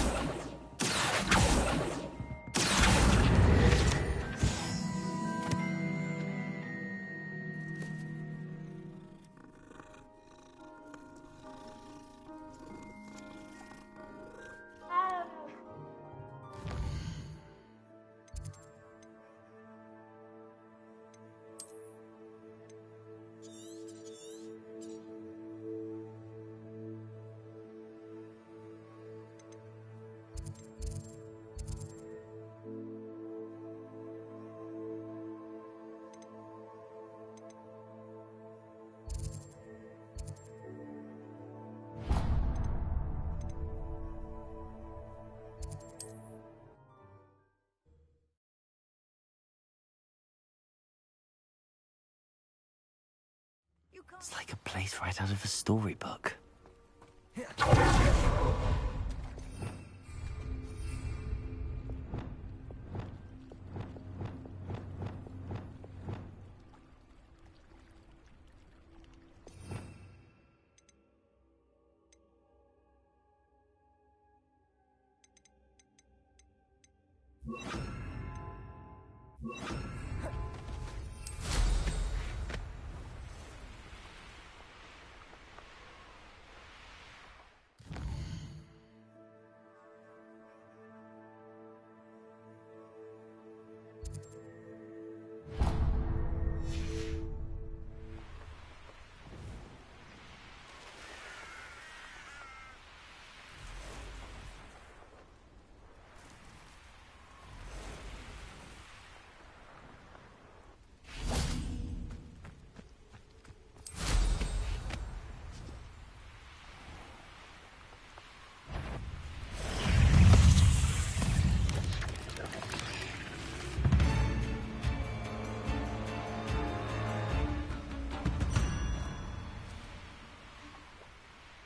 It's like a place right out of a storybook.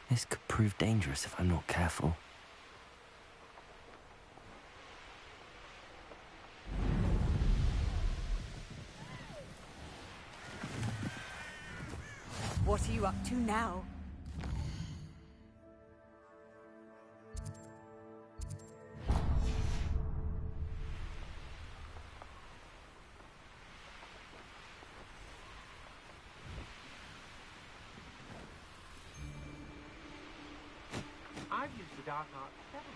This could prove dangerous if I'm not careful. What are you up to now? I've used the dark arts several.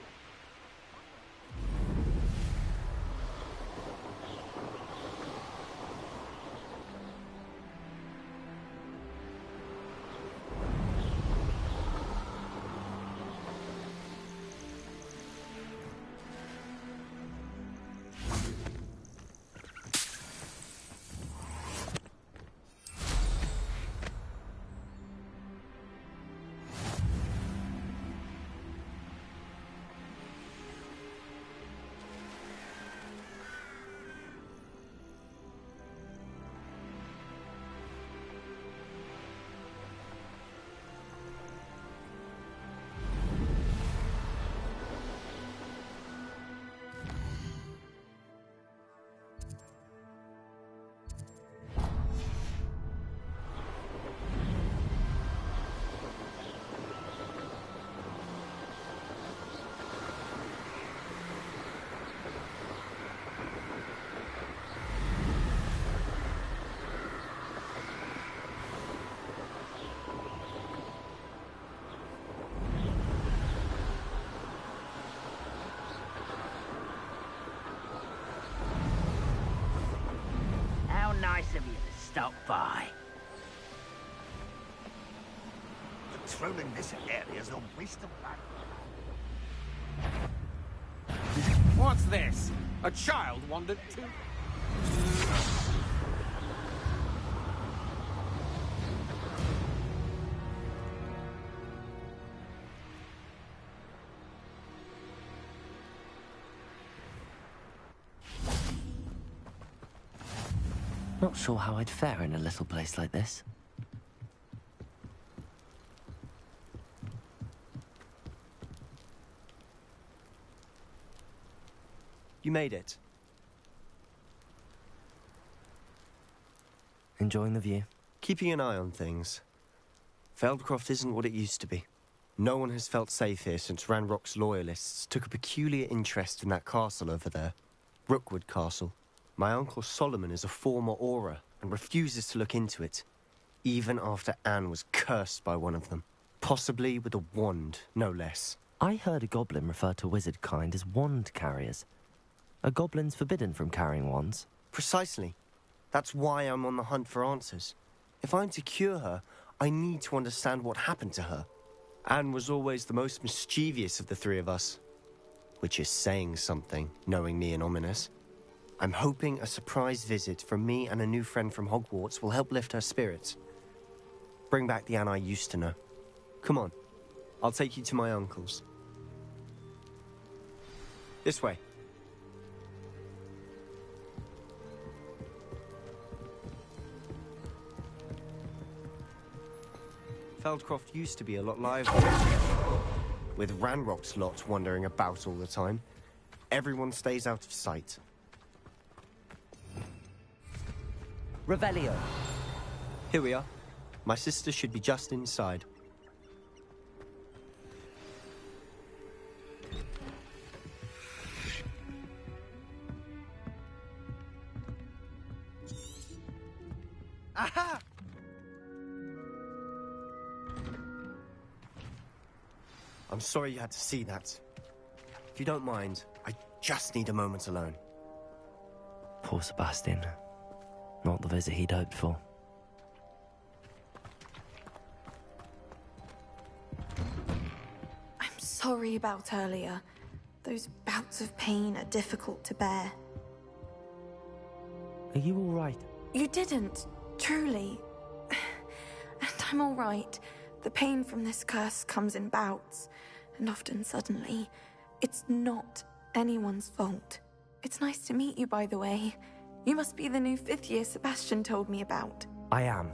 nice of you to stop by. Patrolling this area is a waste of time. What's this? A child wandered too... Not sure how I'd fare in a little place like this. You made it. Enjoying the view? Keeping an eye on things. Feldcroft isn't what it used to be. No one has felt safe here since Ranrock's loyalists took a peculiar interest in that castle over there. Rookwood Castle. My uncle Solomon is a former Auror and refuses to look into it, even after Anne was cursed by one of them. Possibly with a wand, no less. I heard a goblin refer to wizard kind as wand carriers. Are goblins forbidden from carrying wands? Precisely. That's why I'm on the hunt for answers. If I'm to cure her, I need to understand what happened to her. Anne was always the most mischievous of the three of us. Which is saying something, knowing me and Ominous. I'm hoping a surprise visit from me and a new friend from Hogwarts will help lift her spirits. Bring back the Anne I used to know. Come on, I'll take you to my uncle's. This way. Feldcroft used to be a lot livelier. With Ranrock's lot wandering about all the time, everyone stays out of sight. Revelio. Here we are. My sister should be just inside. Aha! I'm sorry you had to see that. If you don't mind, I just need a moment alone. Poor Sebastian. Not the visit he'd hoped for. I'm sorry about earlier. Those bouts of pain are difficult to bear. Are you all right? You didn't, truly. And I'm all right. The pain from this curse comes in bouts, and often suddenly. It's not anyone's fault. It's nice to meet you, by the way. You must be the new 5th year Sebastian told me about. I am.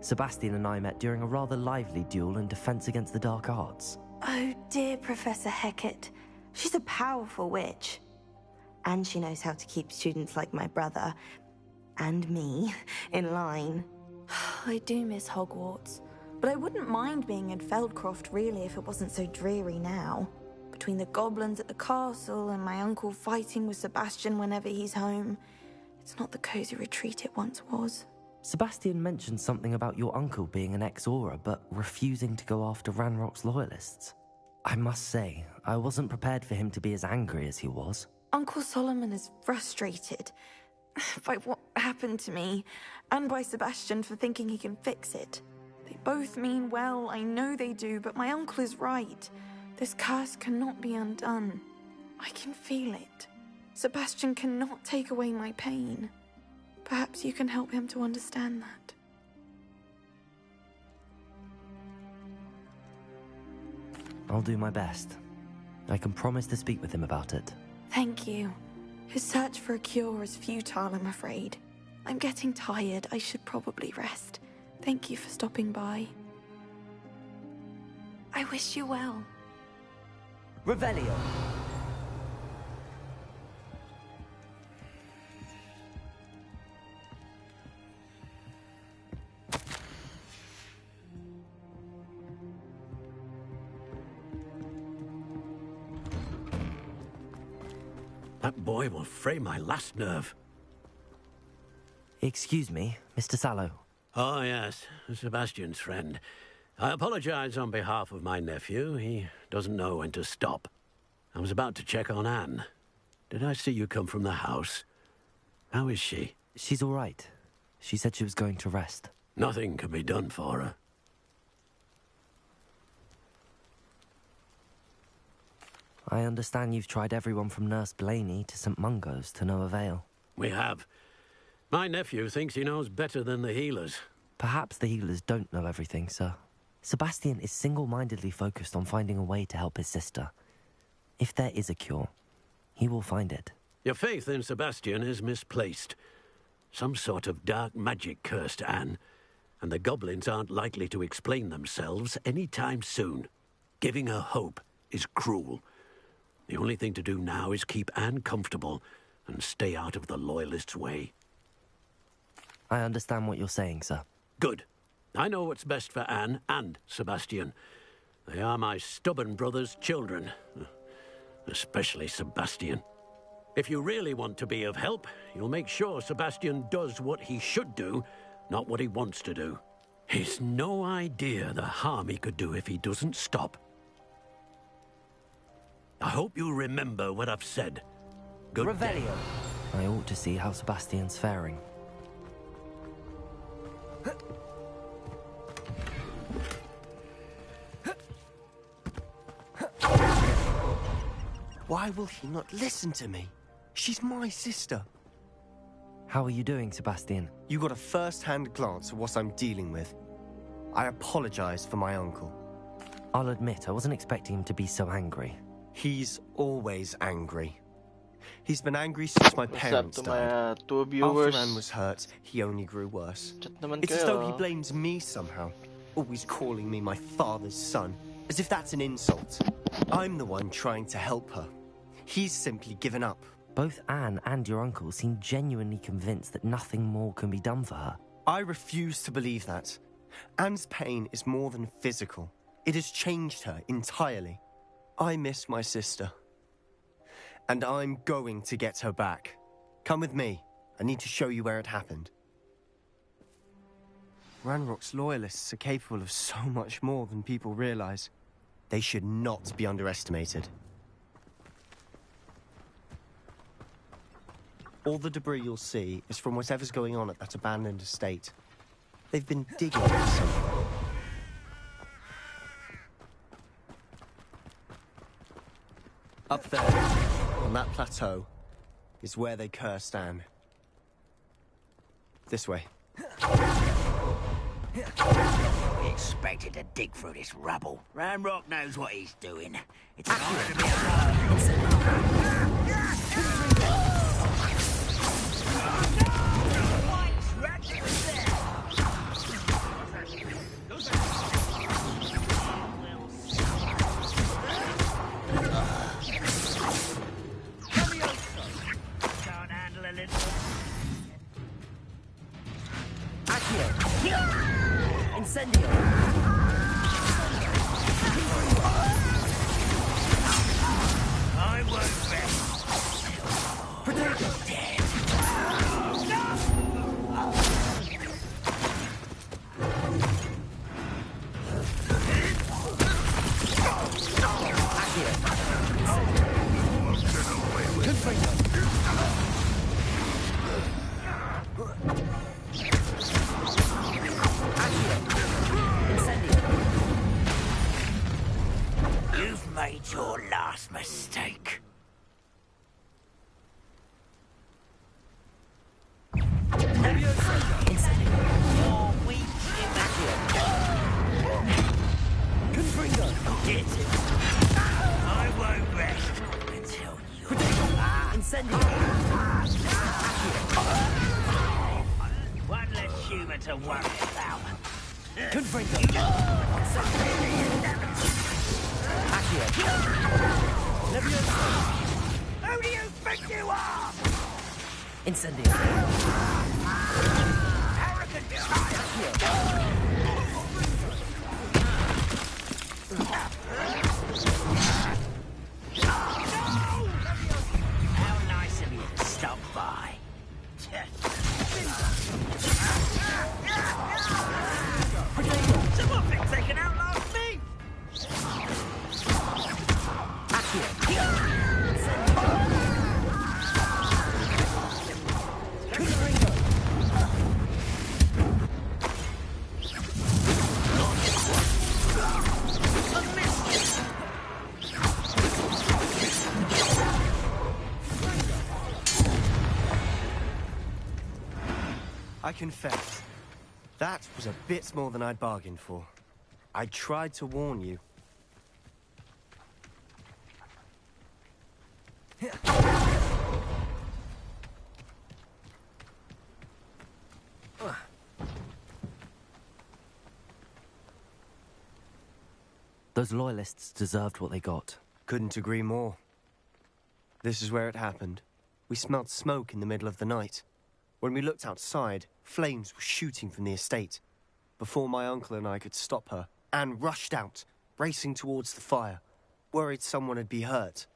Sebastian and I met during a rather lively duel in defense against the dark arts. Oh dear, Professor Hecat. She's a powerful witch. And she knows how to keep students like my brother, and me, in line. I do miss Hogwarts, but I wouldn't mind being in Feldcroft, really, if it wasn't so dreary now. Between the goblins at the castle and my uncle fighting with Sebastian whenever he's home, it's not the cozy retreat it once was. Sebastian mentioned something about your uncle being an ex-Auror, but refusing to go after Ranrock's loyalists. I must say, I wasn't prepared for him to be as angry as he was. Uncle Solomon is frustrated by what happened to me, and by Sebastian for thinking he can fix it. They both mean well, I know they do, but my uncle is right. This curse cannot be undone. I can feel it. Sebastian cannot take away my pain. Perhaps you can help him to understand that. I'll do my best. I can promise to speak with him about it. Thank you. His search for a cure is futile, I'm afraid. I'm getting tired. I should probably rest. Thank you for stopping by. I wish you well. Revelio. That boy will fray my last nerve. Excuse me, Mr. Sallow. Oh, yes, Sebastian's friend. I apologize on behalf of my nephew. He doesn't know when to stop. I was about to check on Anne. Did I see you come from the house? How is she? She's all right. She said she was going to rest. Nothing can be done for her. I understand you've tried everyone from Nurse Blaney to St. Mungo's to no avail. We have. My nephew thinks he knows better than the healers. Perhaps the healers don't know everything, sir. Sebastian is single-mindedly focused on finding a way to help his sister. If there is a cure, he will find it. Your faith in Sebastian is misplaced. Some sort of dark magic cursed Anne, and the goblins aren't likely to explain themselves any time soon. Giving her hope is cruel. The only thing to do now is keep Anne comfortable and stay out of the Loyalists' way. I understand what you're saying, sir. Good. I know what's best for Anne and Sebastian. They are my stubborn brother's children. Especially Sebastian. If you really want to be of help, you'll make sure Sebastian does what he should do, not what he wants to do. He's no idea the harm he could do if he doesn't stop. I hope you remember what I've said. Good day. Revelio. I ought to see how Sebastian's faring. Why will he not listen to me? She's my sister. How are you doing, Sebastian? You got a first-hand glance at what I'm dealing with. I apologize for my uncle. I'll admit, I wasn't expecting him to be so angry. He's always angry. He's been angry since my parents died. After Anne was hurt, he only grew worse. It's as though he blames me somehow, always calling me my father's son, as if that's an insult. I'm the one trying to help her. He's simply given up. Both Anne and your uncle seem genuinely convinced that nothing more can be done for her. I refuse to believe that. Anne's pain is more than physical. It has changed her entirely. I miss my sister. And I'm going to get her back. Come with me. I need to show you where it happened. Ranrock's loyalists are capable of so much more than people realize. They should not be underestimated. All the debris you'll see is from whatever's going on at that abandoned estate. They've been digging for something. Up there, on that plateau, is where they cursed Anne. This way. We expected to dig through this rubble. Ranrock knows what he's doing. It's an honor to be a Incendio! I won't rest. Potato! Dead. You've made your last mistake. Get it. I won't rest until you. Incendio! One less human to worry about. Confringo! Who do you think you are? Incendio! Arrogant child! How nice of you to stop by. Someone thinks they can outlast me! I confess, that was a bit more than I'd bargained for. I tried to warn you. Those loyalists deserved what they got. Couldn't agree more. This is where it happened. We smelled smoke in the middle of the night. When we looked outside, flames were shooting from the estate. Before my uncle and I could stop her, Anne rushed out, racing towards the fire, worried someone had been hurt.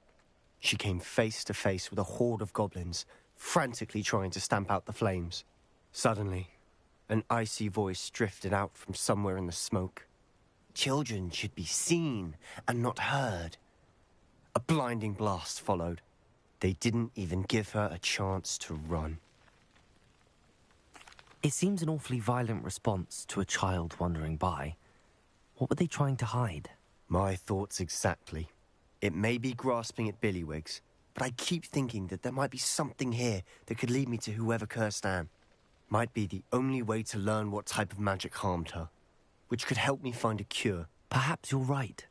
She came face to face with a horde of goblins, frantically trying to stamp out the flames. Suddenly, an icy voice drifted out from somewhere in the smoke. Children should be seen and not heard. A blinding blast followed. They didn't even give her a chance to run. It seems an awfully violent response to a child wandering by. What were they trying to hide? My thoughts exactly. It may be grasping at Billywigs, but I keep thinking that there might be something here that could lead me to whoever cursed Anne. Might be the only way to learn what type of magic harmed her, which could help me find a cure. Perhaps you're right.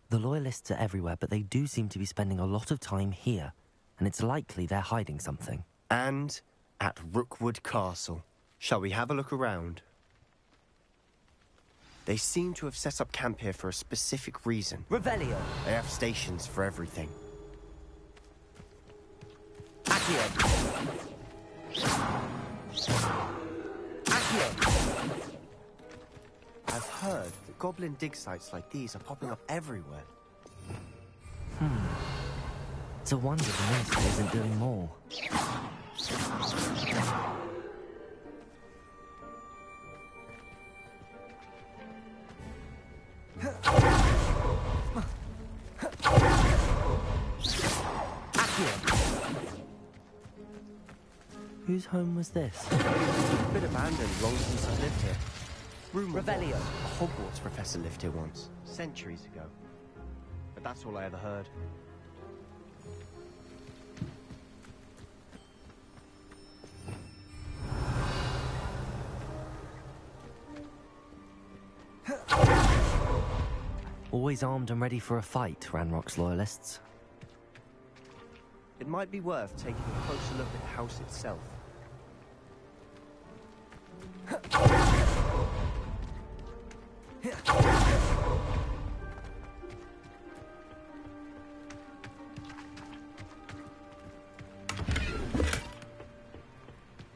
The Loyalists are everywhere, but they do seem to be spending a lot of time here, and it's likely they're hiding something. And at Rookwood Castle. Shall we have a look around? They seem to have set up camp here for a specific reason. Revelio! They have stations for everything. Accio! Accio! I've heard that goblin dig sites like these are popping up everywhere. It's a wonder the ministry isn't doing more. Whose home was this? Been abandoned long since I've lived here. Rumour Revelio. A Hogwarts professor lived here once, centuries ago. But that's all I ever heard. Always armed and ready for a fight, Ranrock's Loyalists. It might be worth taking a closer look at the house itself.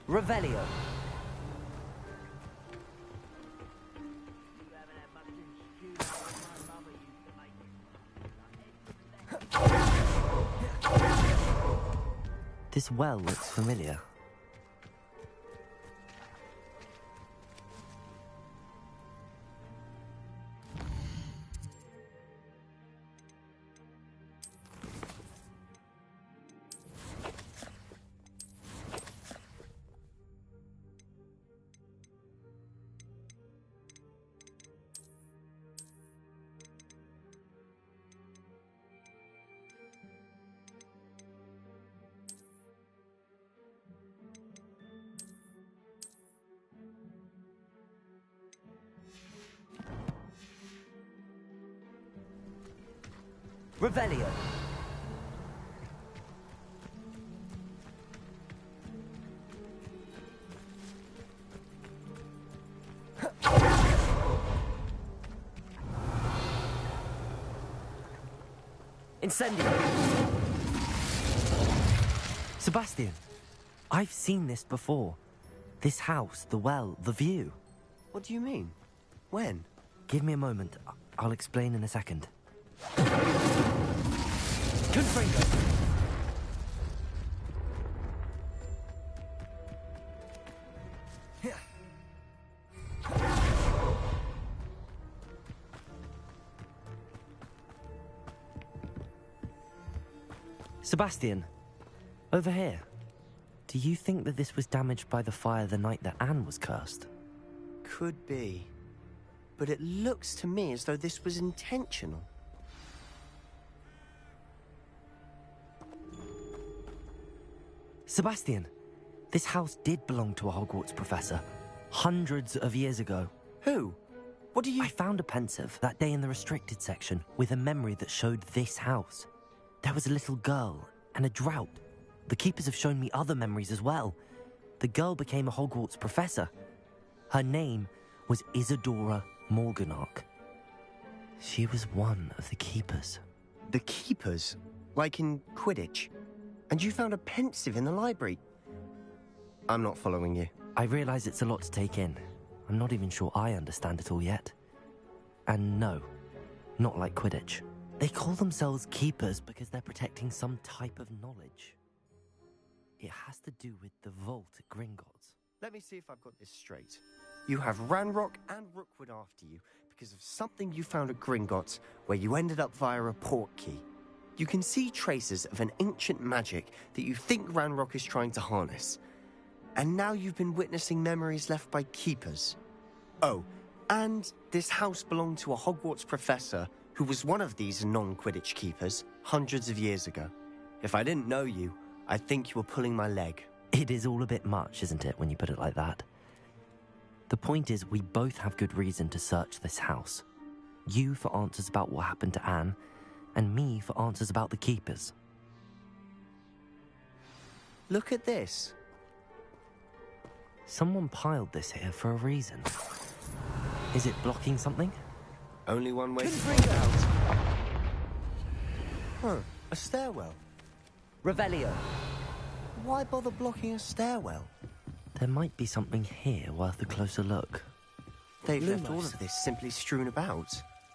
Revelio. This well looks familiar. Revelio. Incendio. Sebastian, I've seen this before. This house, the well, the view. What do you mean? When? Give me a moment. I'll explain in a second. Sebastian, over here. Do you think that this was damaged by the fire the night that Anne was cursed? Could be. But it looks to me as though this was intentional. Sebastian, This house did belong to a Hogwarts professor, hundreds of years ago. Who? What do you... I found a pensive that day in the restricted section with a memory that showed this house. There was a little girl and a drought. The keepers have shown me other memories as well. The girl became a Hogwarts professor. Her name was Isadora Morganach. She was one of the keepers. The keepers? Like in Quidditch? And you found a pensive in the library? I'm not following you. I realize it's a lot to take in. I'm not even sure I understand it all yet. And no, not like Quidditch. They call themselves keepers because they're protecting some type of knowledge. It has to do with the vault at Gringotts. Let me see if I've got this straight. You have Ranrock and Rookwood after you because of something you found at Gringotts where you ended up via a port key. You can see traces of an ancient magic that you think Ranrock is trying to harness. And now you've been witnessing memories left by keepers. Oh, and this house belonged to a Hogwarts professor who was one of these non-Quidditch keepers hundreds of years ago. If I didn't know you, I'd think you were pulling my leg. It is all a bit much, isn't it, when you put it like that? The point is, we both have good reason to search this house. You for answers about what happened to Anne, and me for answers about the keepers. Look at this. Someone piled this here for a reason. Is it blocking something? Only one way to find out. Huh, a stairwell. Revelio. Why bother blocking a stairwell? There might be something here worth a closer look. They've left all of this simply strewn about.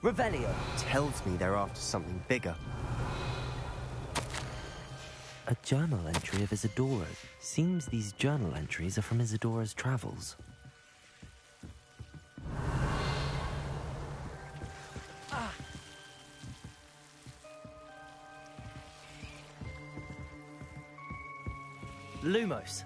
Revelio. Tells me they're after something bigger. A journal entry of Isadora's. Seems these journal entries are from Isadora's travels. Lumos.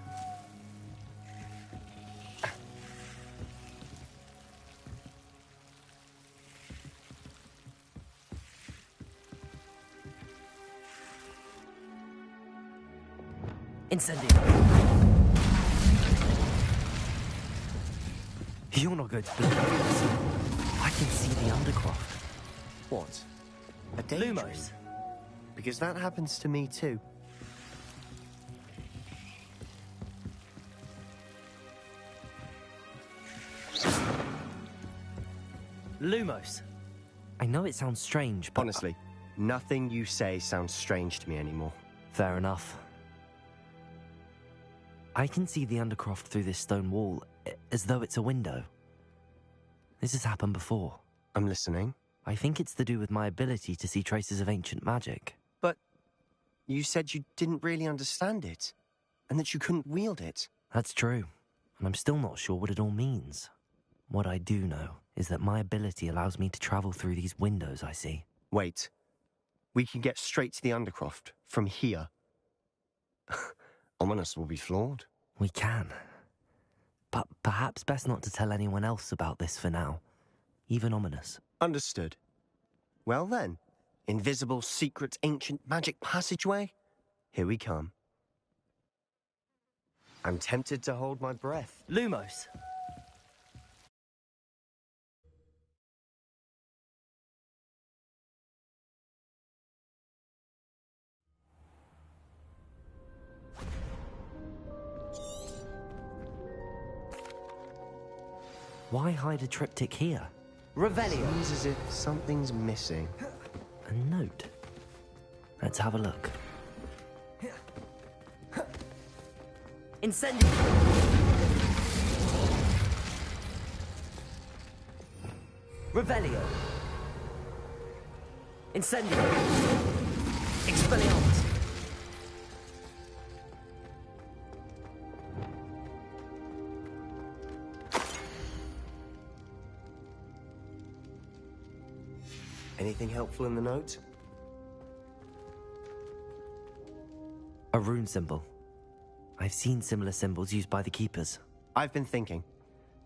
Incendio. You're not going to believe this. I can see the Undercroft. What? A daydream? Lumos. Because that happens to me too. Lumos. I know it sounds strange, but... Honestly, nothing you say sounds strange to me anymore. Fair enough. I can see the Undercroft through this stone wall, as though it's a window. This has happened before. I'm listening. I think it's to do with my ability to see traces of ancient magic. But you said you didn't really understand it, and that you couldn't wield it. That's true, and I'm still not sure what it all means. What I do know is that my ability allows me to travel through these windows I see. Wait. We can get straight to the Undercroft from here. Ominous will be flawed. We can. But perhaps best not to tell anyone else about this for now. Even Ominous. Understood. Well then, invisible, secret, ancient magic passageway? Here we come. I'm tempted to hold my breath. Lumos. Why hide a triptych here? Revelio. Seems as if something's missing. A note. Let's have a look. Incendio. Revelio. Incendio. Expelliarmus. Anything helpful in the note? A rune symbol. I've seen similar symbols used by the keepers. I've been thinking.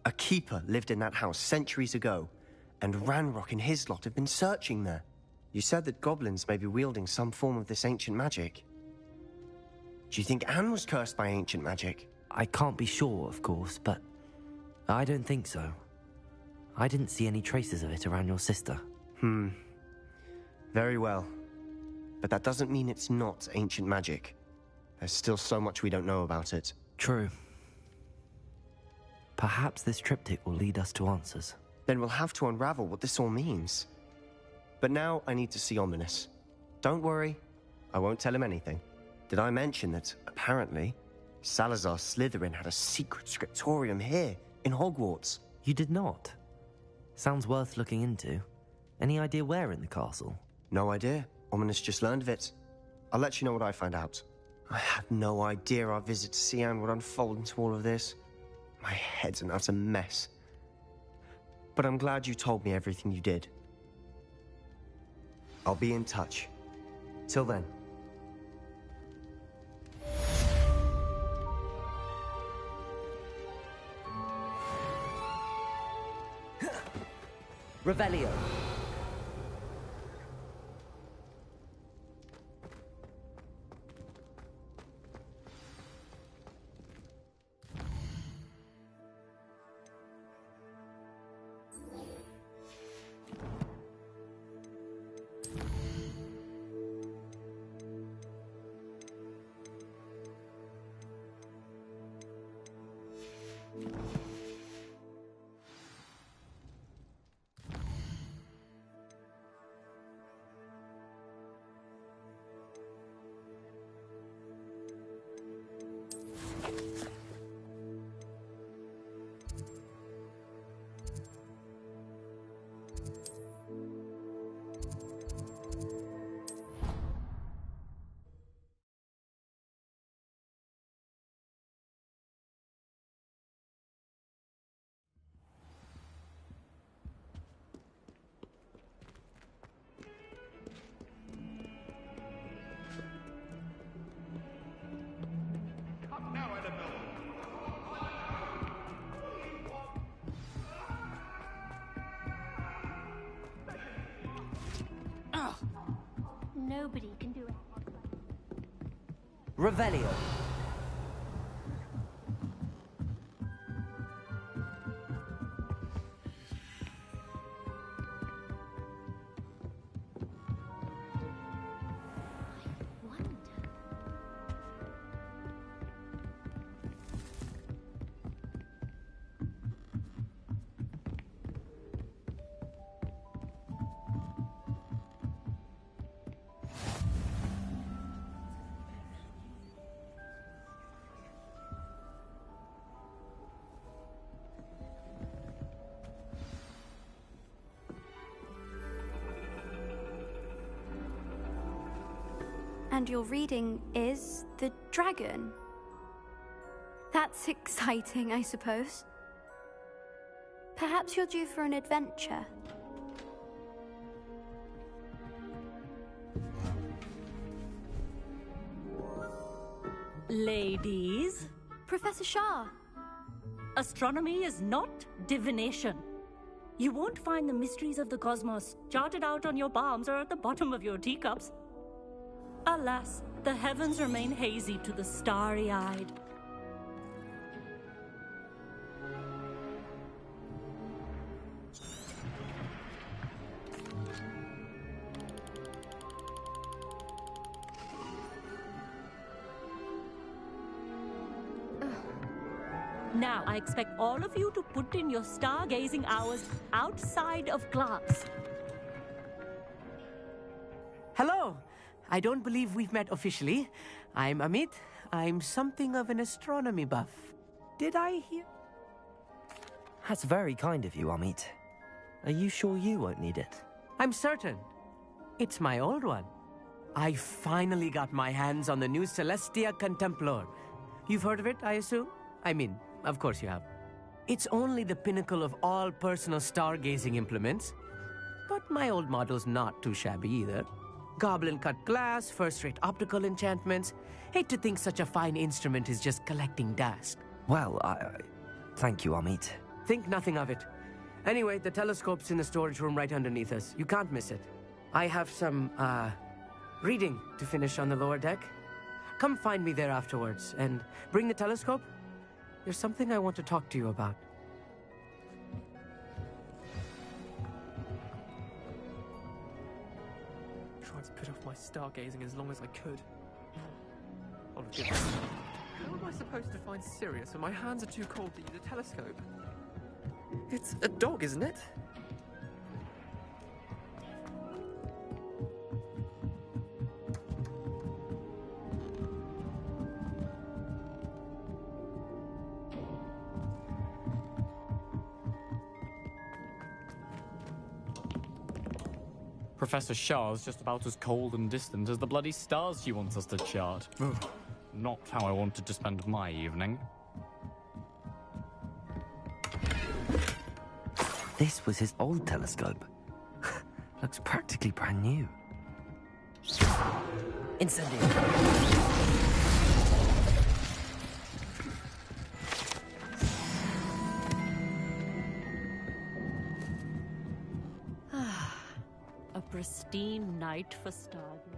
A keeper lived in that house centuries ago, and Ranrock and his lot have been searching there. You said that goblins may be wielding some form of this ancient magic. Do you think Anne was cursed by ancient magic? I can't be sure, of course, but I don't think so. I didn't see any traces of it around your sister. Very well. But that doesn't mean it's not ancient magic. There's still so much we don't know about it. True. Perhaps this triptych will lead us to answers. Then we'll have to unravel what this all means. But now I need to see Ominous. Don't worry, I won't tell him anything. Did I mention that, apparently, Salazar Slytherin had a secret scriptorium here, in Hogwarts? You did not? Sounds worth looking into. Any idea where in the castle? No idea. Ominous just learned of it. I'll let you know what I find out. I had no idea our visit to Cian would unfold into all of this. My head's an utter mess. But I'm glad you told me everything you did. I'll be in touch. Till then. Revelio. Nobody can do it. Revelio. And your reading is the dragon. That's exciting, I suppose. Perhaps you're due for an adventure. Ladies, Professor Shah. astronomy is not divination. You won't find the mysteries of the cosmos charted out on your palms or at the bottom of your teacups. Alas, the heavens remain hazy to the starry-eyed. Now, I expect all of you to put in your stargazing hours outside of class. Hello! I don't believe we've met officially. I'm Amit. I'm something of an astronomy buff. Did I hear? That's very kind of you, Amit. Are you sure you won't need it? I'm certain. It's my old one. I finally got my hands on the new Celestia Contemplor. You've heard of it, I assume? I mean, of course you have. It's only the pinnacle of all personal stargazing implements. But my old model's not too shabby either. Goblin-cut glass, first-rate optical enchantments. Hate to think such a fine instrument is just collecting dust. Well, thank you, Amit. Think nothing of it. Anyway, the telescope's in the storage room right underneath us. You can't miss it. I have some, reading to finish on the lower deck. Come find me there afterwards, and bring the telescope. there's something I want to talk to you about. Tried to put off my stargazing as long as I could. How am I supposed to find Sirius when my hands are too cold to use a telescope? It's a dog, isn't it? Professor Shah's just about as cold and distant as the bloody stars she wants us to chart. Not how I wanted to spend my evening. This was his old telescope. Looks practically brand new. Incendio. A pristine night for stargazing.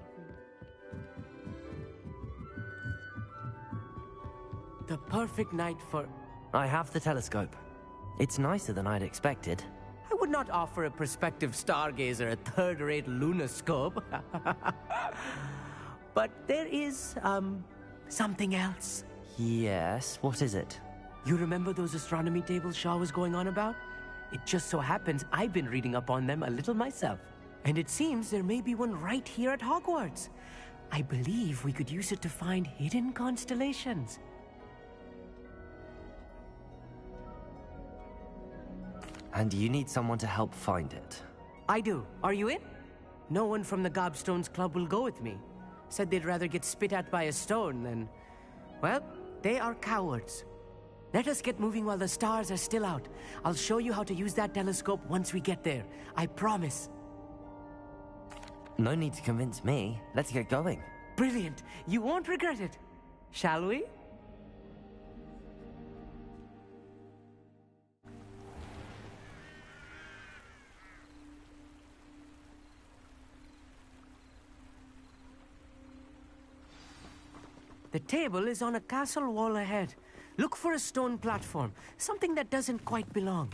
The perfect night for... I have the telescope. It's nicer than I'd expected. I would not offer a prospective stargazer a third-rate lunoscope. But there is, something else. Yes, what is it? You remember those astronomy tables Shaw was going on about? It just so happens I've been reading up on them a little myself. And it seems there may be one right here at Hogwarts. I believe we could use it to find hidden constellations. And you need someone to help find it. I do. Are you in? No one from the Gobstones Club will go with me. Said they'd rather get spit at by a stone than... Well, they are cowards. Let us get moving while the stars are still out. I'll show you how to use that telescope once we get there. I promise. No need to convince me. Let's get going. Brilliant. You won't regret it. Shall we? The table is on a castle wall ahead. Look for a stone platform, something that doesn't quite belong.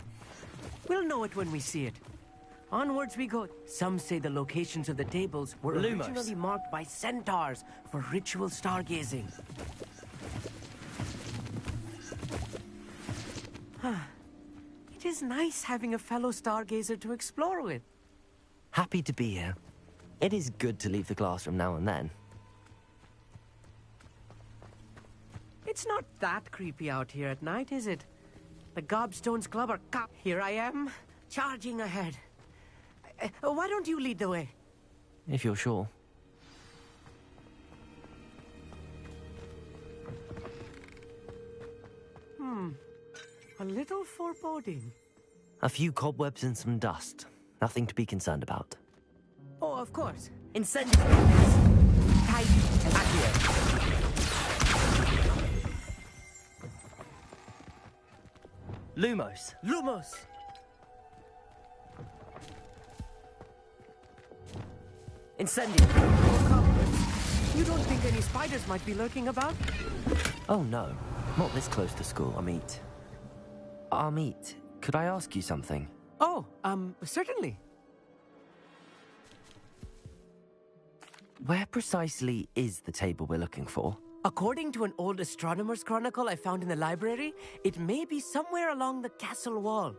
We'll know it when we see it. Onwards we go. Some say the locations of the tables were originally marked by centaurs for ritual stargazing. It is nice having a fellow stargazer to explore with. Happy to be here. It is good to leave the classroom now and then. It's not that creepy out here at night, is it? The Gobstones Club are Here I am, charging ahead. Why don't you lead the way? If you're sure. A little foreboding. A few cobwebs and some dust. Nothing to be concerned about. Oh, of course. Incendiary! Tight and accurate. Lumos. Lumos! Incendiary! You don't think any spiders might be lurking about? Oh no, not this close to school. Amit, could I ask you something? Oh, certainly. Where precisely is the table we're looking for? According to an old astronomer's chronicle I found in the library, it may be somewhere along the castle wall.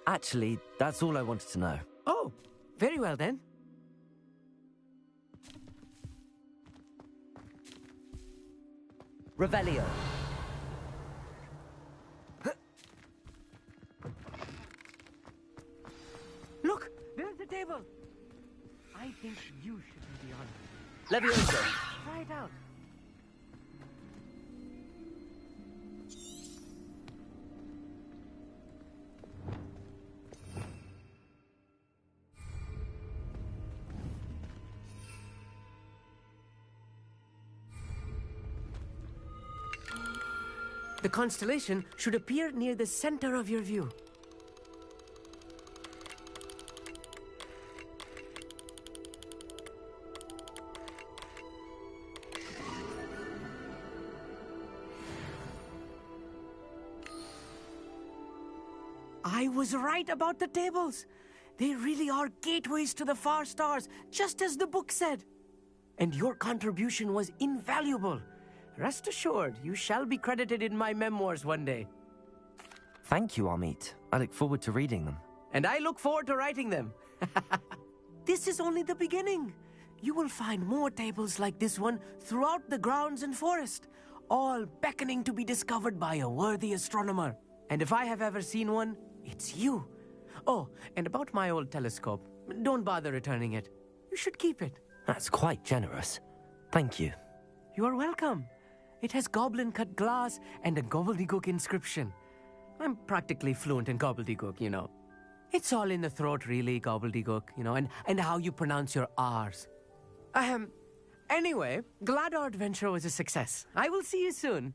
Actually, that's all I wanted to know. Oh, very well then. Revelio. Look, there's the table. I think you should be the honor. Levioso. Try it out. The constellation should appear near the center of your view. I was right about the tables. They really are gateways to the far stars, just as the book said. And your contribution was invaluable. Rest assured, you shall be credited in my memoirs one day. Thank you, Amit. I look forward to reading them. And I look forward to writing them. This is only the beginning. You will find more tables like this one throughout the grounds and forest, all beckoning to be discovered by a worthy astronomer. And if I have ever seen one, it's you. Oh, and about my old telescope, don't bother returning it. You should keep it. That's quite generous. Thank you. You are welcome. It has goblin-cut glass and a gobbledygook inscription. I'm practically fluent in gobbledygook, you know. It's all in the throat, really, gobbledygook, you know, and how you pronounce your R's. Anyway, glad our adventure was a success. I will see you soon.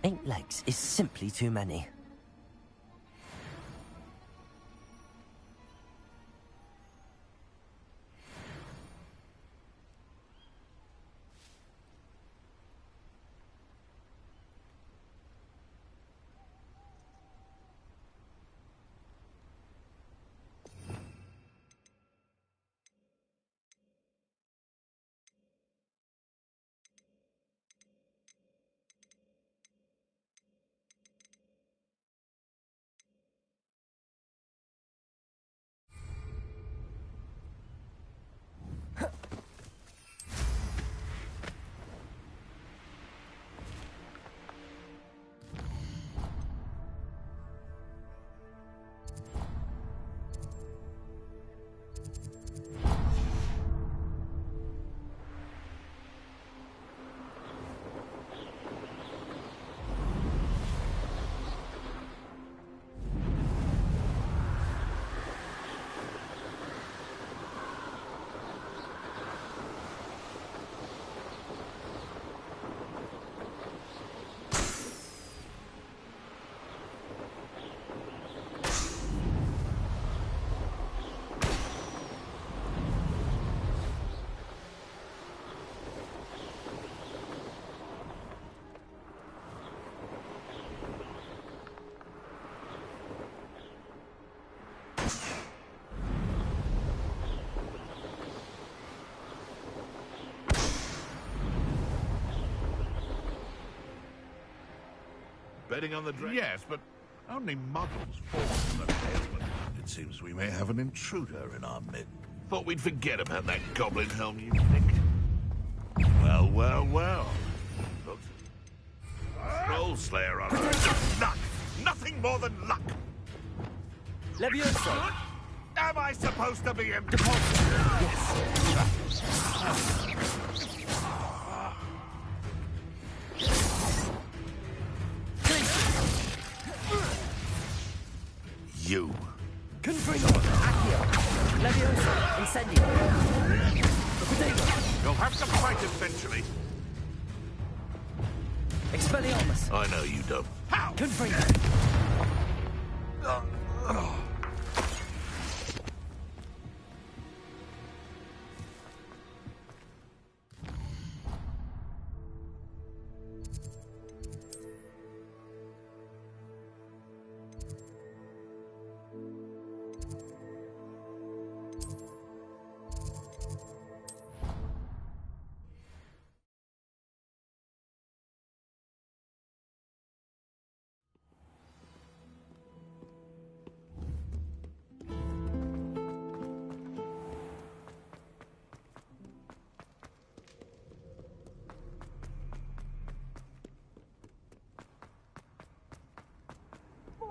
Eight legs is simply too many. Betting on the dragon? Yes, but only muggles fall from the pavement. It seems we may have an intruder in our midst. Thought we'd forget about that goblin helm you nicked. Well, well, well. Looks... Troll Slayer on us. Luck! Nothing more than luck! Levioso! Am I supposed to be in... You. Confringo! Accio! Levioso! Incendio! You'll have to fight eventually. Expelliarmus! I know you don't. How? Confringo!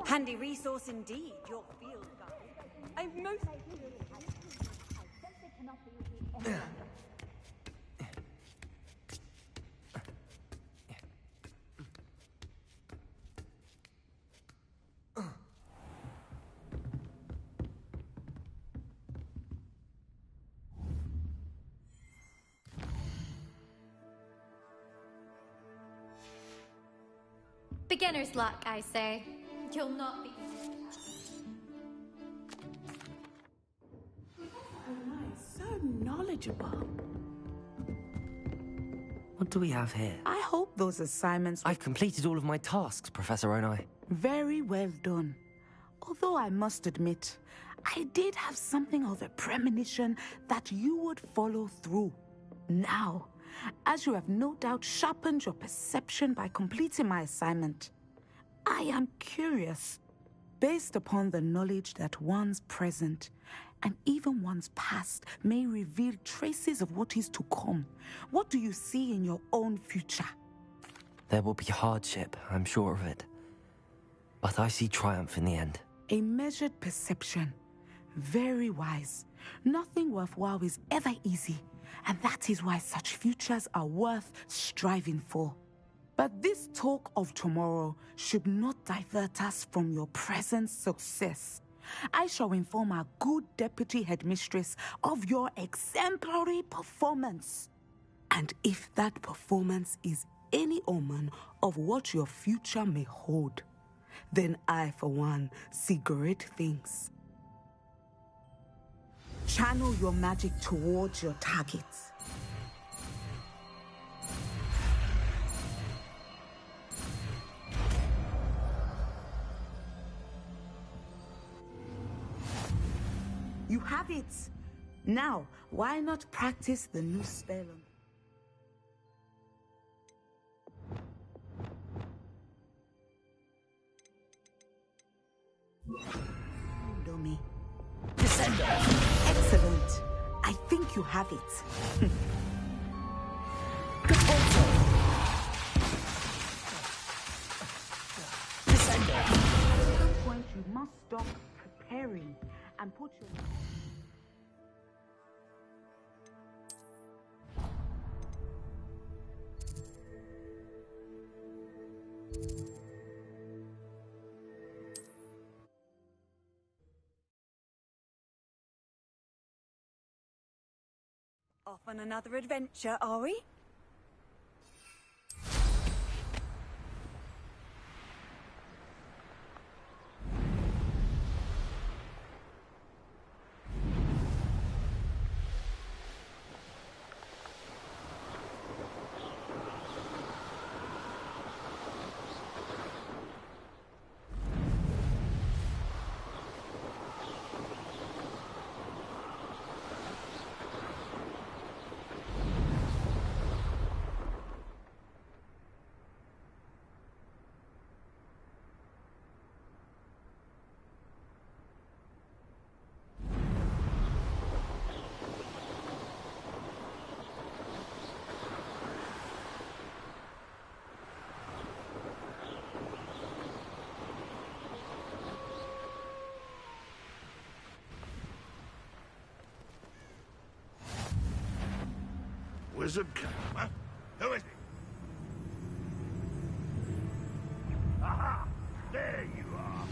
Handy resource indeed, your field guide. I'm most... Beginner's luck, I say. You'll not be... So knowledgeable. What do we have here? I hope those assignments... I've completed all of my tasks, Professor Onai. Very well done. Although I must admit, I did have something of a premonition that you would follow through. Now, as you have no doubt sharpened your perception by completing my assignment, I am curious, based upon the knowledge that one's present and even one's past may reveal traces of what is to come. What do you see in your own future? There will be hardship, I'm sure of it. But I see triumph in the end. A measured perception. Very wise. Nothing worthwhile is ever easy, and that is why such futures are worth striving for. But this talk of tomorrow should not divert us from your present success. I shall inform our good deputy headmistress of your exemplary performance. And if that performance is any omen of what your future may hold, then I, for one, see great things. Channel your magic towards your targets. You have it. Now, why not practice the new spell? Domi. Descendo! Excellent. I think you have it. Capulso! Descendo! At some point, you must stop preparing and put your... Off on another adventure, are we? Wizard Huh? Who is it? Aha! There you are.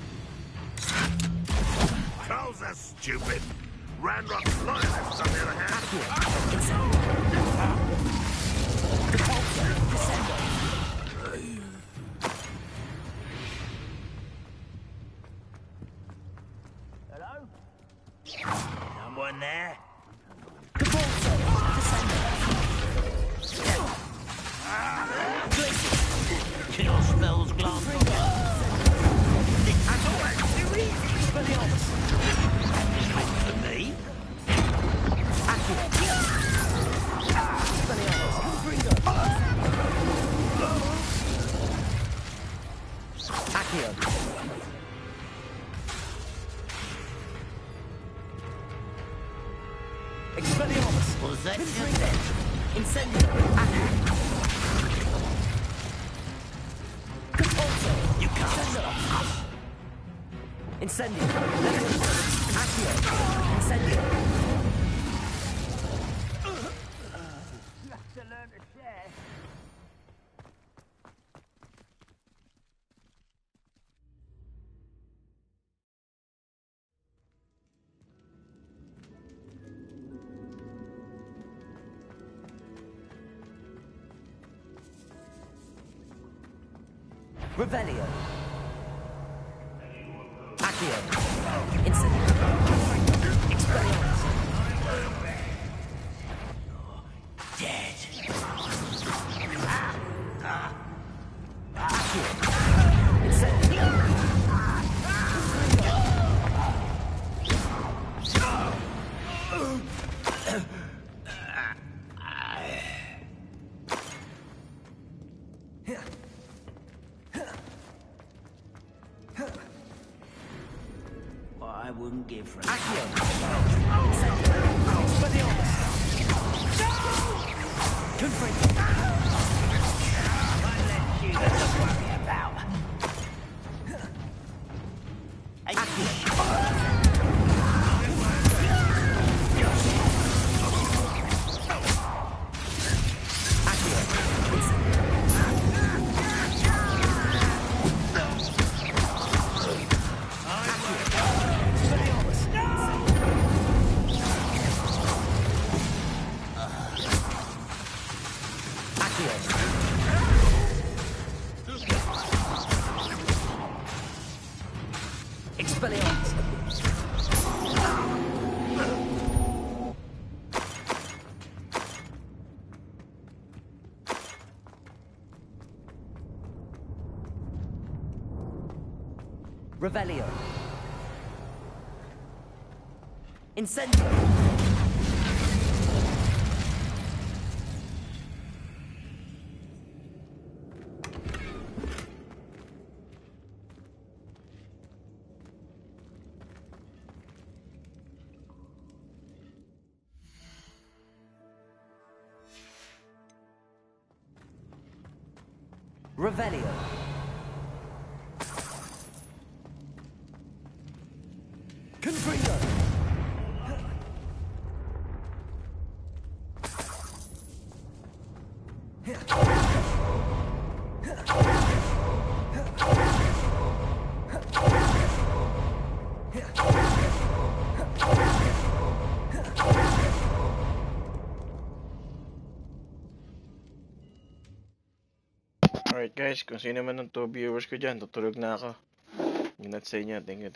Trolls are stupid. Ranrock's loyalists, on the other hand. Hello? Someone there? Kill spells glance. I thought that was too easy. For me? Expelliarmus! Was that just that? Incendio! You can't. Incendio! Accio! Incendio! You have to learn to share. Revelio! Accio! Incendio! Expelliarmus! Dead. Accio! Incendio! I wouldn't give for Accio! Incendio! Expelliarmus! Confringo! One less shoe to worry about. Expelliarmus! Revelio! Incendio! Revelio! Confringo! Alright guys, kung sino man ang 2 viewers ko dyan, tutulog na ako. Ingat sa inyo. Thank you.